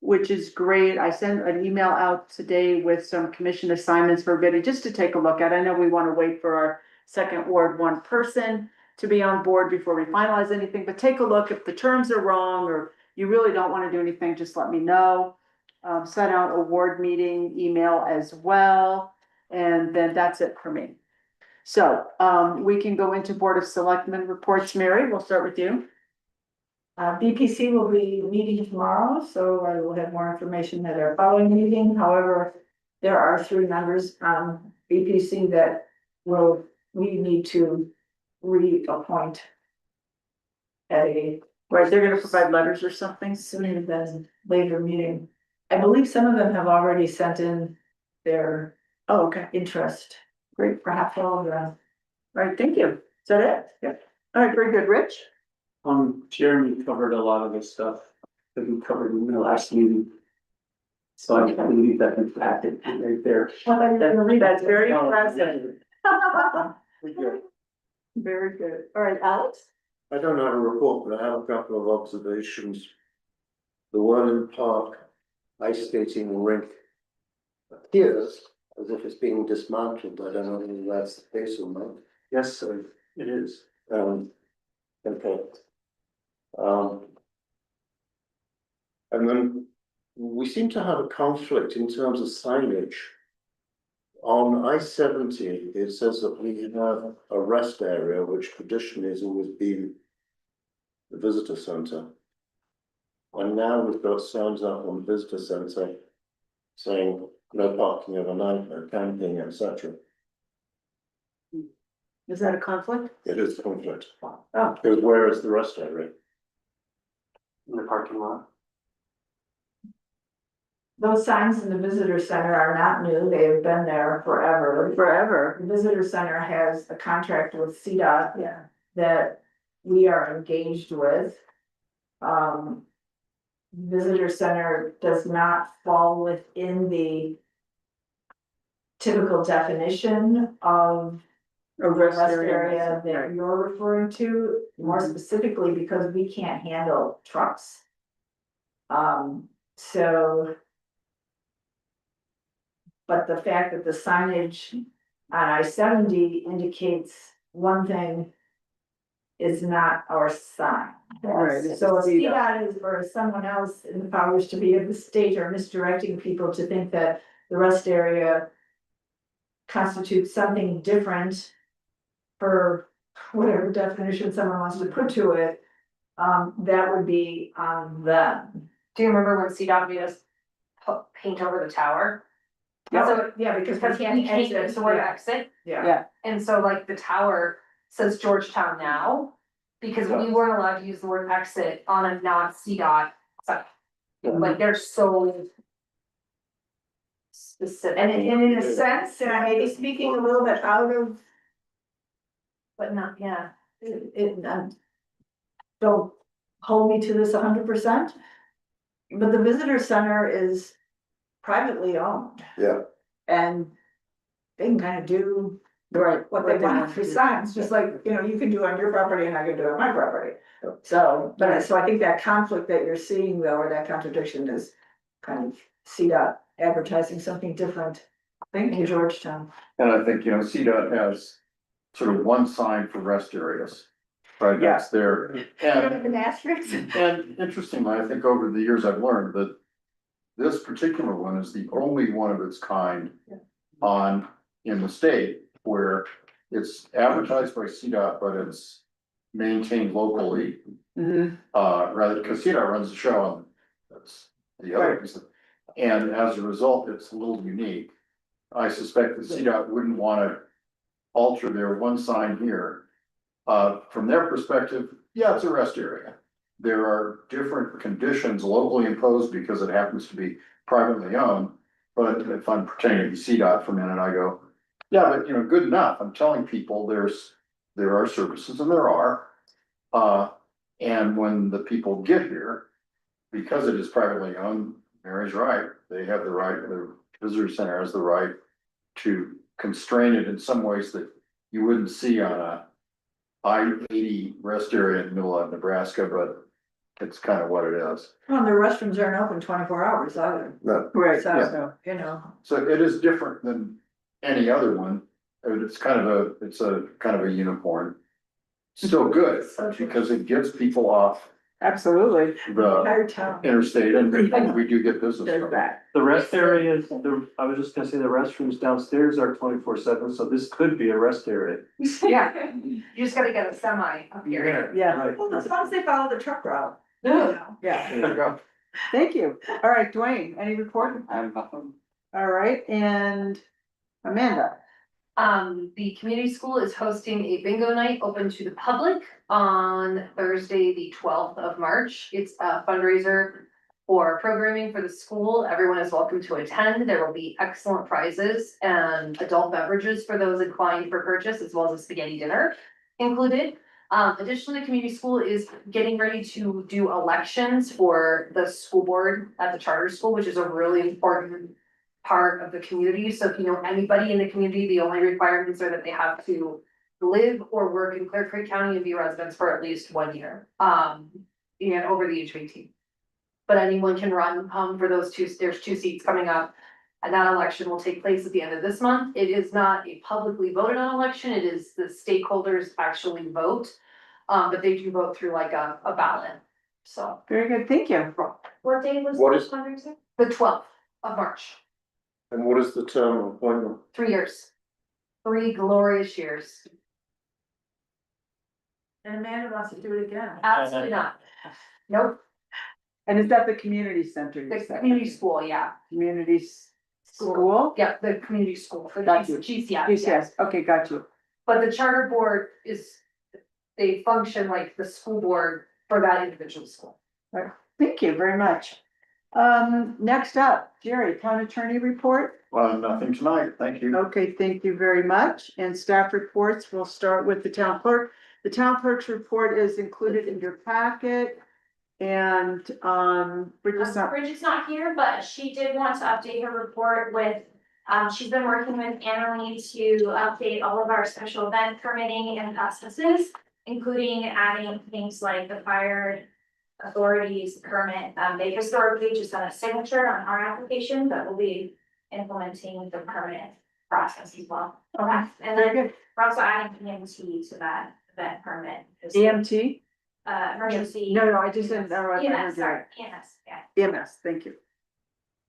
which is great. I sent an email out today with some commission assignments for everybody just to take a look at. I know we want to wait for our second Ward 1 person to be on board before we finalize anything, but take a look. If the terms are wrong or you really don't want to do anything, just let me know. Sent out a ward meeting email as well, and then that's it for me. So we can go into Board of Selectmen reports. Mary, we'll start with you. BPC will be meeting tomorrow, so I will have more information at our following meeting. However, there are 3 members on BPC that we need to reappoint at a Right, they're gonna provide letters or something. sooner than later meeting. I believe some of them have already sent in their Oh, okay, interest, great. perhaps all of them. All right, thank you. Is that it? Yeah. All right, very good. Rich? Jeremy covered a lot of this stuff that we covered in the last meeting. So I believe that in fact it right there. That's very Oh, impressive. Okay. Very good. All right, Alex? I don't have a report, but I have a couple of observations. The one in Park ice skating rink appears as if it's being dismantled. I don't know whether that's the case or not. Yes, sir, it is. Okay. And then we seem to have a conflict in terms of signage. On I-70, it says that we have a rest area, which traditionally has always been the visitor center. And now we've got signs up on the visitor center saying no parking overnight, no camping, etc. Is that a conflict? It is a conflict. Oh, Because where is the rest area? In the parking lot. Those signs in the visitor center are not new, they have been there forever. forever. The visitor center has a contract with CDOT Yeah. that we are engaged with. Visitor center does not fall within the typical definition of A rest area that Right. you're referring to, more specifically because we can't handle trucks. So. But the fact that the signage on I-70 indicates one thing is not our sign. Right, it's So if CDOT. CDOT is, or someone else in the powers to be of the state are misdirecting people to think that the rest area constitutes something different for whatever definition someone wants to put to it, that would be on them. Do you remember when CDOT made us paint over the tower? So, Yeah, because because we we can't changed it exit. to where to exit, Yeah. Yeah, and so like the tower says Georgetown now. Because we weren't allowed to use the word exit on a not CDOT site. Like they're so specific. And in a sense, and I may be speaking a little bit out of But not, yeah. don't hold me to this 100%. But the visitor center is privately owned. Yeah. And they can kind of do right. what they want for signs, just like, you know, you can do on your property and I can do on my property. So, so I think that conflict that you're seeing though, or that contradiction is kind of CDOT advertising something different. In Georgetown. And I think, CDOT has sort of one sign for rest areas. Right, that's there. And An asterisk? interestingly, I think over the years I've learned that this particular one is the only one of its kind in the state where it's advertised by CDOT, but it's maintained locally. Rather, because CDOT runs the show and that's the other piece. And as a result, it's a little unique. I suspect that CDOT wouldn't wanna alter their one sign here. From their perspective, yeah, it's a rest area. There are different conditions locally imposed because it happens to be privately owned. But if I'm pretending to be CDOT for a minute, I go, yeah, but you know, good enough. I'm telling people there are services and there are. And when the people get here, because it is privately owned, Mary's right, they have the right, the visitor center has the right to constrain it in some ways that you wouldn't see on a I-80 rest area in the middle of Nebraska, but it's kind of what it is. Well, the restrooms aren't open 24 hours either. No. Right, So, you know, So it is different than any other one. It's kind of a unicorn. Still good because it gets people off absolutely. the entire town. interstate and we do get business There's from it. that. The rest areas, I was just gonna say the restrooms downstairs are 24/7, so this could be a rest area. Yeah, you just gotta get a semi up here. Yeah, Right. Well, as long as they follow the truck route, you know. yeah. There you go. Thank you. All right, Dwayne, any report? I'm nothing. All right, and Amanda. The community school is hosting a bingo night open to the public on Thursday, the 12th of March. It's a fundraiser for programming for the school. Everyone is welcome to attend. There will be excellent prizes and adult beverages for those inclined for purchase, as well as a spaghetti dinner included. Additionally, the community school is getting ready to do elections for the school board at the charter school, which is a really important part of the community. So if you know anybody in the community, the only requirements are that they have to live or work in Clear Creek County and be residents for at least 1 year, and over the age of 18. But anyone can run, for those there's 2 seats coming up. And that election will take place at the end of this month. It is not a publicly voted on election. It is the stakeholders actually vote. But they do vote through like a ballot. So Very good, thank you. What day was What this is- fundraiser? the 12th of March, And what is the term of appointment? 3 years, 3 glorious years. And Amanda wants to do it again. Absolutely not. Nope, And is that the community center? you the said? community school, yeah. Community school? Yeah, the community school for Got you. GCS, yeah. GCS, okay, got you. But the charter board is, they function like the school board for that individual school. Thank you very much. Next up, Jerry, town attorney report. Well, nothing tonight. Thank you. Okay, thank you very much. And staff reports, we'll start with the town clerk. The town clerk's report is included in your packet. And, Bridget's not, Bridget's not here, but she did want to update her report with, she's been working with Annalee to update all of our special event permitting and processes, including adding things like the fire authorities permit. They historically just done a signature on our application, but we'll be implementing the permit process as well. Okay, And very then good. we're also adding EMT to that event permit. EMT? Emergency. No, I just didn't. EMS, sorry, EMS, yeah. EMS, thank you.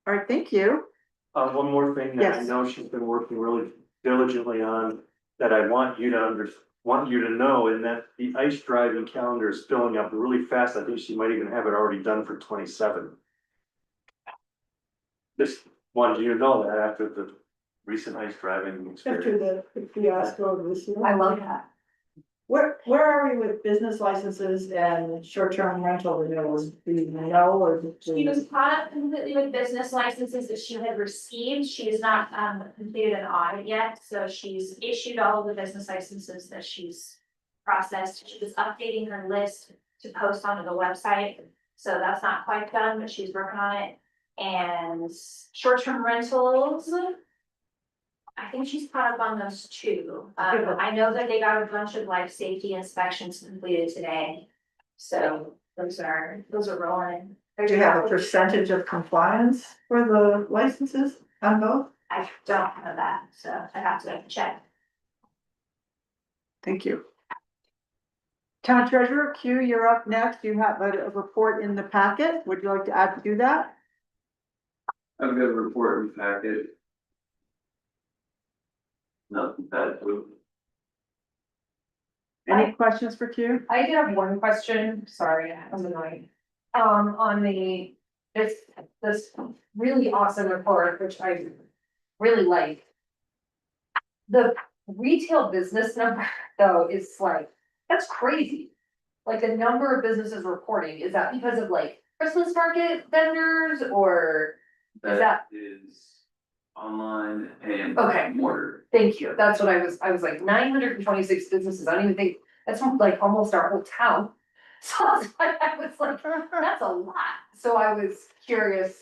All right, thank you. One more thing that I Yes. know she's been working really diligently on, that I want you to know, and that the ice driving calendar is filling up really fast. I think she might even have it already done for 27. Just wanted you to know that after the recent ice driving experience. After the fiasco of this year. I love that. Where are we with business licenses and short-term rental renewals? Do you know or? She was caught up completely with business licenses that she had received. She has not completed an audit yet, so she's issued all of the business licenses that she's processed. She was updating her list to post onto the website. So that's not quite done, but she's working on it. And short-term rentals, I think she's caught up on those too. I know that they got a bunch of life safety inspections completed today. So those are rolling. Do you have a percentage of compliance for the licenses on both? I don't know that, so I have to check. Thank you. Town treasurer, Q, you're up next. You have a report in the packet. Would you like to add to that? I've got a report in the packet. Nothing bad. Any questions for Q? I did have one question, sorry, I'm annoying. On this really awesome report, which I really like. The retail business number though is like, that's crazy. Like the number of businesses reporting, is that because of like Christmas market vendors or is that? Is online and. Okay. Mortar. Thank you, that's what I was like 926 businesses, I don't even think, that's like almost our whole town. So that's why I was like, that's a lot, so I was curious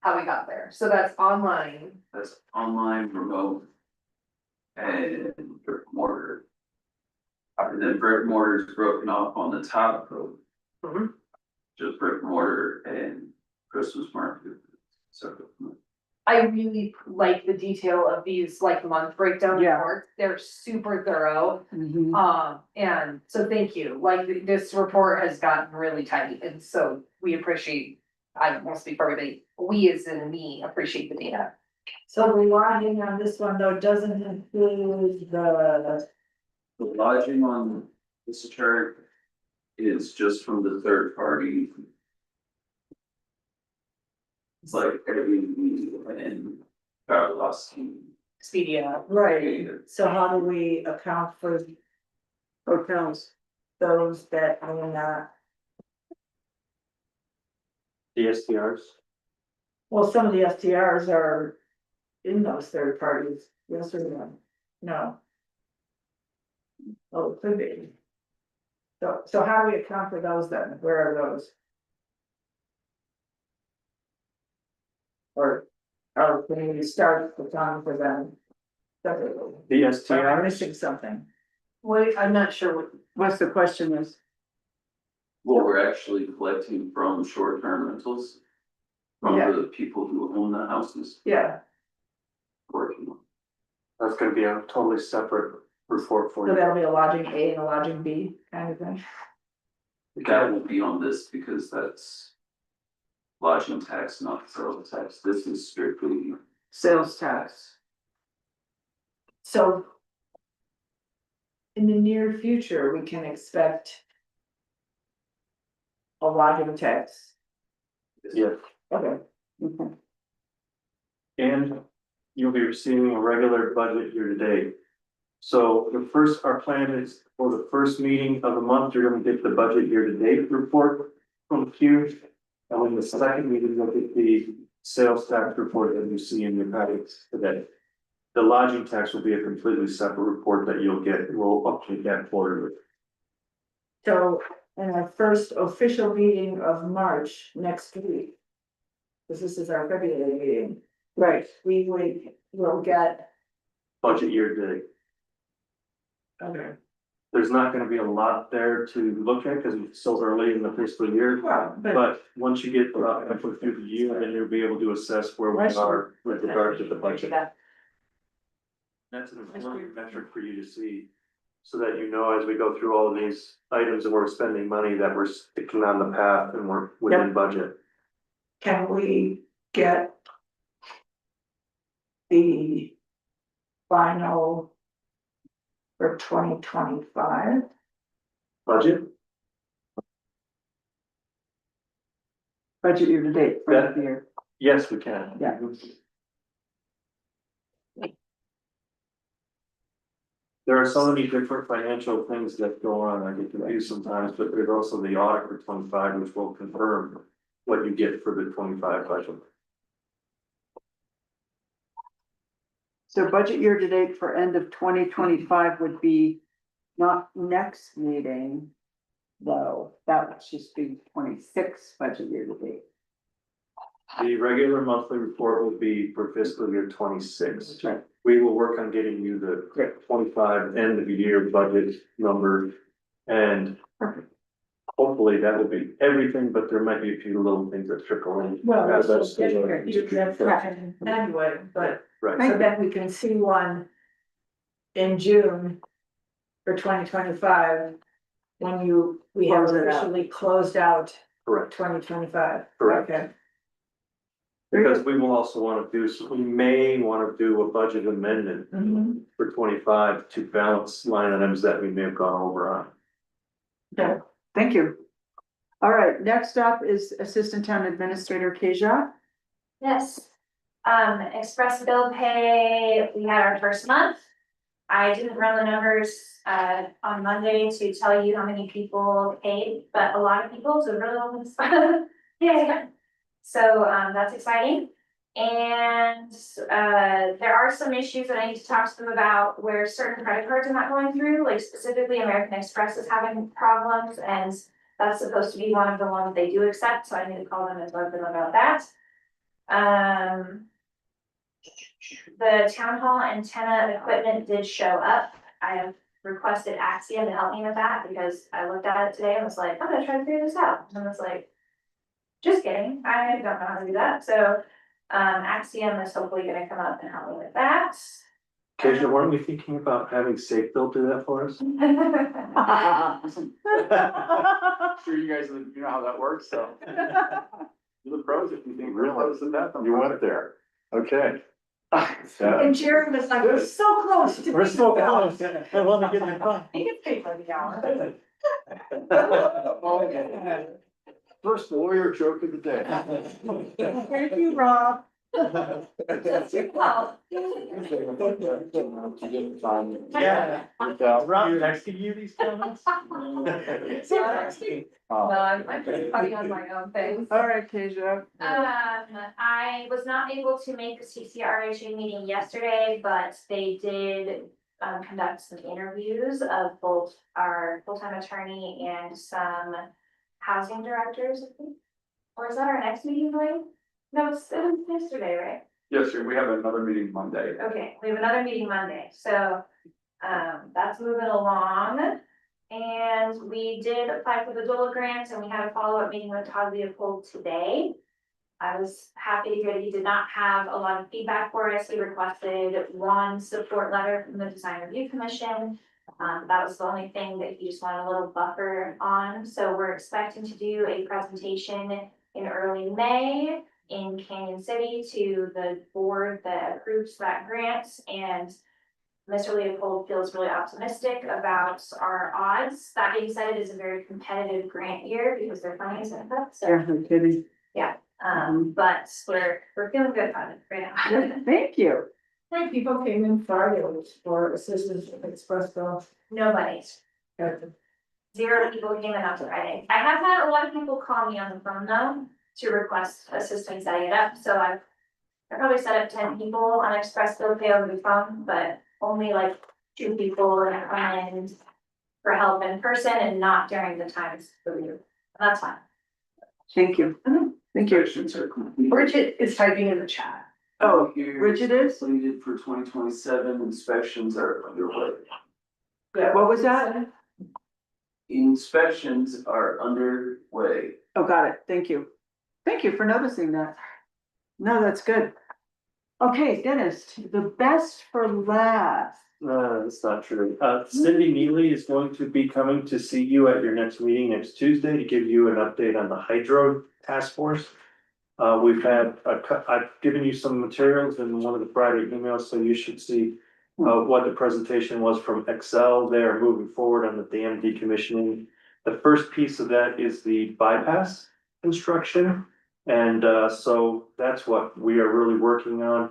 how we got there, so that's online. That's online, remote. And brick and mortar. And then brick and mortar is broken off on the top of. Mhm. Just brick and mortar and Christmas market. So. I really like the detail of these like month breakdown Yeah. reports, they're super thorough. Mhm. And so thank you, like this report has gotten really tight, and so we appreciate, I won't speak for everybody, we as in me appreciate the data. So the lodging on this one though doesn't include the, The lodging on this chart is just from the third party. It's like Airbnb and Travelocity. Expedia. right, so how do we account for Hotels. those that are not? The STRs. Well, some of the STRs are in those third parties, yes or no? No. Oh, it could be. So how do we account for those then? Where are those? Or can we start accounting for them? Separately? The Or am I STRs, missing something? Wait, I'm not sure what, What's the question is? What we're actually collecting from short-term rentals. From Yeah. the people who own the houses Yeah, working on. that's gonna be a totally separate report for so you. that'll be a lodging A and a lodging B kind of thing. That will be on this because that's. Lodging tax, not sales tax. This is strictly. Sales tax. So. In the near future, we can expect. A lodging tax. Yeah, Okay. Okay. and you'll be receiving a regular budget year to date. So our plan is for the first meeting of the month, you're gonna get the budget year to date report from Q. And then the second meeting, you'll get the sales tax report that you see in your packets today. The lodging tax will be a completely separate report that you'll get, we'll update that quarterly. So, in our first official meeting of March next week. Because this is our February meeting, Right. we'll get. Budget year to date. Okay. There's not gonna be a lot there to look at, because it's so early in the fiscal year. Well, But once you get halfway through the year, then you'll be able to assess where we are with regard to the budget. That's an important metric for you to see. So that you know, as we go through all of these items and we're spending money, that we're sticking on the path and we're within budget. Can we get? The. Final. For 2025, Budget, Budget year to date for That- the year. yes, we can. Yeah. There are so many different financial things that go on, I get confused sometimes, but there's also the audit for 25, which will confirm what you get for the 25 budget. So budget year to date for end of 2025 would be not next meeting. Though, that would just be 26 budget year to date. The regular monthly report will be for fiscal year 26. That's right. We will work on getting you the 25 end of the year budget number. And Perfect. hopefully that will be everything, but there might be a few little things that trickle in. well, As that's that's still a- anyway, but Right, so that we can see one. In June. For 2025. When we have Close it out. officially closed out correct, 2025. Correct. Okay. because we will also want to we may want to do a budget amendment Mhm. for 25 to balance line items that we may have gone over on. Okay. Thank you. All right, next up is Assistant Town Administrator Keja. Yes, express bill pay, we had our first month. I didn't run the numbers, on Monday to tell you how many people paid, but a lot of people, so really well. Yeah. So, that's exciting. And, there are some issues that I need to talk to them about where certain credit cards are not going through, like specifically American Express is having problems, and that's supposed to be one of the ones they do accept, so I need to call them and let them about that. The town hall antenna equipment did show up. I have requested Axiom to help me with that because I looked at it today and was like, I'm gonna try to figure this out. And it's like, just kidding, I don't know how to do that. So, Axiom is hopefully gonna come up and help me with that. Keisha, weren't we thinking about having Safe Build do that for us? Sure, you guys, you know how that works, so. You're the pros if you think we're Really? close to that. You went there, okay. And Jared was like, we're so close to. We're so close. I want to get in front. He gets paid by the hour. First lawyer joke of the day. Thank you, Rob. Well, Yeah. Rob texting you these comments? No, I'm pretty funny on my own thing. All right, Keisha. I was not able to make the CCRHA meeting yesterday, but they did conduct some interviews of both our full-time attorney and some housing directors, I think. Or is that our next meeting, Blaine? No, it was yesterday, right? Yes, sir, we have another meeting Monday. Okay, we have another meeting Monday, so, that's moving along. And we did apply for the DOLA grant and we had a follow-up meeting with Todd Leopold today. I was happy to hear that he did not have a lot of feedback for us. He requested one support letter from the Design Review Commission. That was the only thing that he just wanted a little buffer on. So we're expecting to do a presentation in early May in Canyon City to the board that approves that grant. And Mr. Leopold feels really optimistic about our odds. That being said, it is a very competitive grant year because their funding is in cut, so. Yeah, no kidding. But we're feeling good about it right now. Thank you. How many people came in Friday for assistance with Express Bill? Nobody. Zero people came in on Friday. I have had a lot of people call me on the phone though to request assistance setting it up, so I probably set up 10 people on Express Bill Pay over the phone, but only like 2 people come in for help in person and not during the times for you. That's fine. Thank you. Thank you. Bridget is typing in the chat. Oh, Bridget is? Slated for 2027, inspections are underway. What was that? Inspections are underway. Oh, got it. Thank you. Thank you for noticing that. No, that's good. Okay, Dennis, the best for last. That's not true. Cindy Neely is going to be coming to see you at your next meeting next Tuesday to give you an update on the hydro task force. We've had, I've given you some materials in one of the Friday emails, so you should see what the presentation was from Excel. They are moving forward on the dam decommissioning. The first piece of that is the bypass construction. And so that's what we are really working on.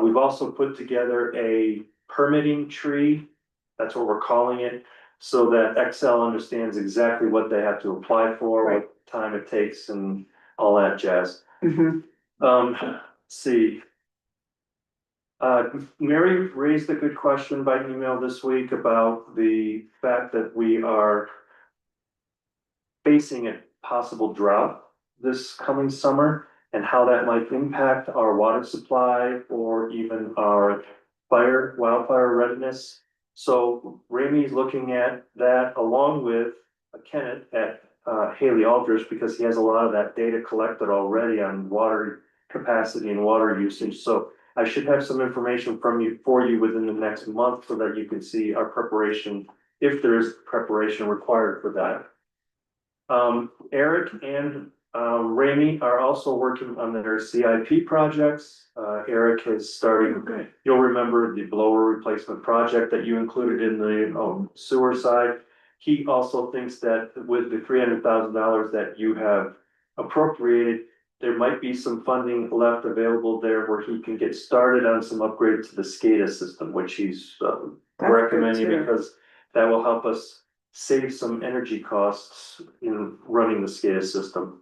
We've also put together a permitting tree. That's what we're calling it, so that Excel understands exactly what they have to apply for, what time it takes and all that jazz. Let's see. Mary raised a good question by email this week about the fact that we are facing a possible drought this coming summer and how that might impact our water supply or even our wildfire readiness. So Ramey's looking at that along with Kenneth at Haley Aldrich, because he has a lot of that data collected already on water capacity and water usage. So I should have some information for you within the next month so that you can see our preparation, if there is preparation required for that. Eric and Ramey are also working on their CIP projects. Eric has started, you'll remember the blower replacement project that you included in the sewer side. He also thinks that with the $300,000 that you have appropriated, there might be some funding left available there where he can get started on some upgrade to the SCADA system, which he's good recommending too. because that will help us save some energy costs in running the SCADA system.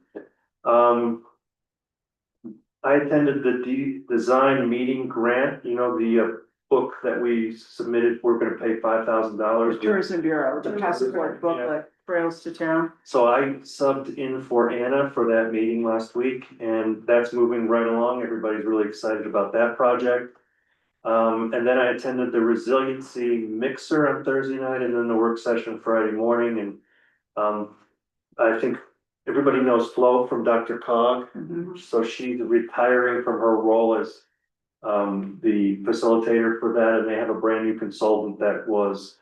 I attended the design meeting grant, you know, the book that we submitted, we're gonna pay $5,000. The Tourism Bureau, the passport booklet, Trails to Town. So I subbed in for Anna for that meeting last week, and that's moving right along. Everybody's really excited about that project. And then I attended the resiliency mixer on Thursday night and then the work session Friday morning, and I think everybody knows Flo from Dr. Cog. So she's retiring from her role as the facilitator for that, and they have a brand new consultant that was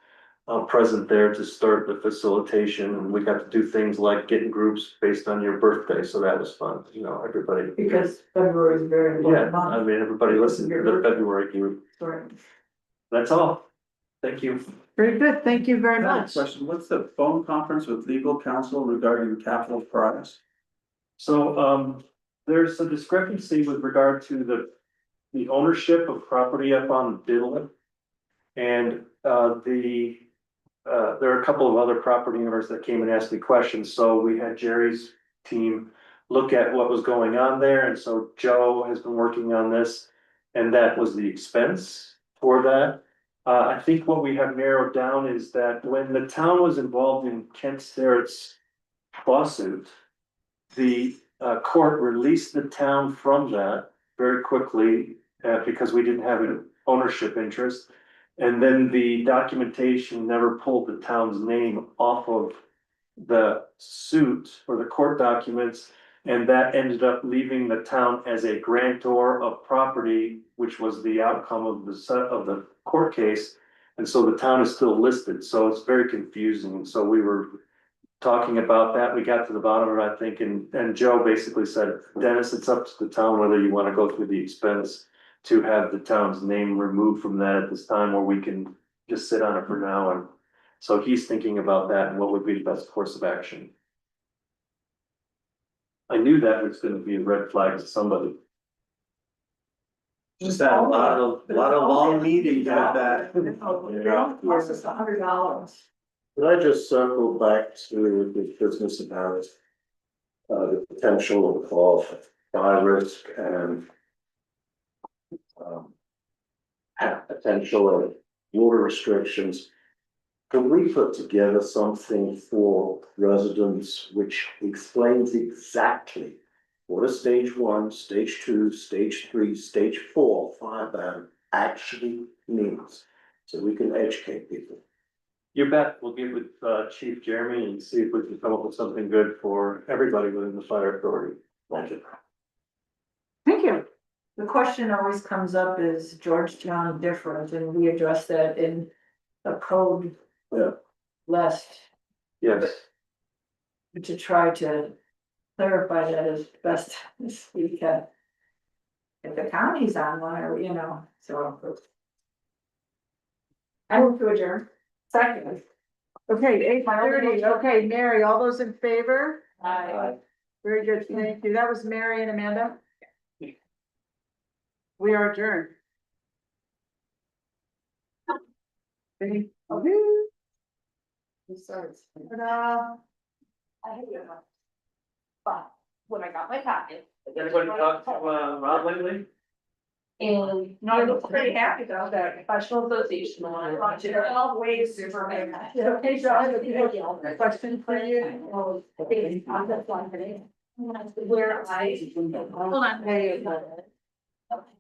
present there to start the facilitation, and we got to do things like getting groups based on your birthday, so that was fun, you know, everybody. Because February is very Yeah, important I month. mean, everybody listened to the February group. Sorry. That's all. Thank you. Very good, thank you very I have a much. question, what's the phone conference with legal counsel regarding capital projects? So, there's a discrepancy with regard to the ownership of property up on Biddle. And, there are a couple of other property owners that came and asked me questions, so we had Jerry's team look at what was going on there, and so Joe has been working on this. And that was the expense for that. I think what we have narrowed down is that when the town was involved in Kent Starrett's lawsuit, the court released the town from that very quickly, because we didn't have an ownership interest. And then the documentation never pulled the town's name off of the suit or the court documents. And that ended up leaving the town as a grantor of property, which was the outcome of the court case. And so the town is still listed, so it's very confusing. And so we were talking about that. We got to the bottom of it, I think, and Joe basically said, Dennis, it's up to the town whether you want to go through the expense to have the town's name removed from that at this time, or we can just sit on it for now. And so he's thinking about that and what would be the best course of action. I knew that was gonna be a red flag to somebody. Just had a lot of long meetings with that. Cost us $100. Could I just circle back to the business about the potential of fire risk and potential of water restrictions? Can we put together something for residents which explains exactly what a stage 1, stage 2, stage 3, stage 4 fire ban actually means? So we can educate people. You bet. We'll get with Chief Jeremy and see if we can come up with something good for everybody within the fire authority. Thank you. Thank you. The question always comes up, is Georgetown different? And we address that in a code. Yeah. List Yes. to try to clarify that as best as we can. If the county's on one, or, you know, so. I move to adjourn. Second. Okay, 8:30, okay, Mary, all those in favor? Aye. Very good, thank you. That was Mary and Amanda. We are adjourned. Okay. Ta-da. I hate it. But when I got my packet. Anybody talk to Rob lately? And no, I was pretty happy though, that professional association, and I watched it all ways super. Okay, so I have a question for you. Where I. Hold on. Hey,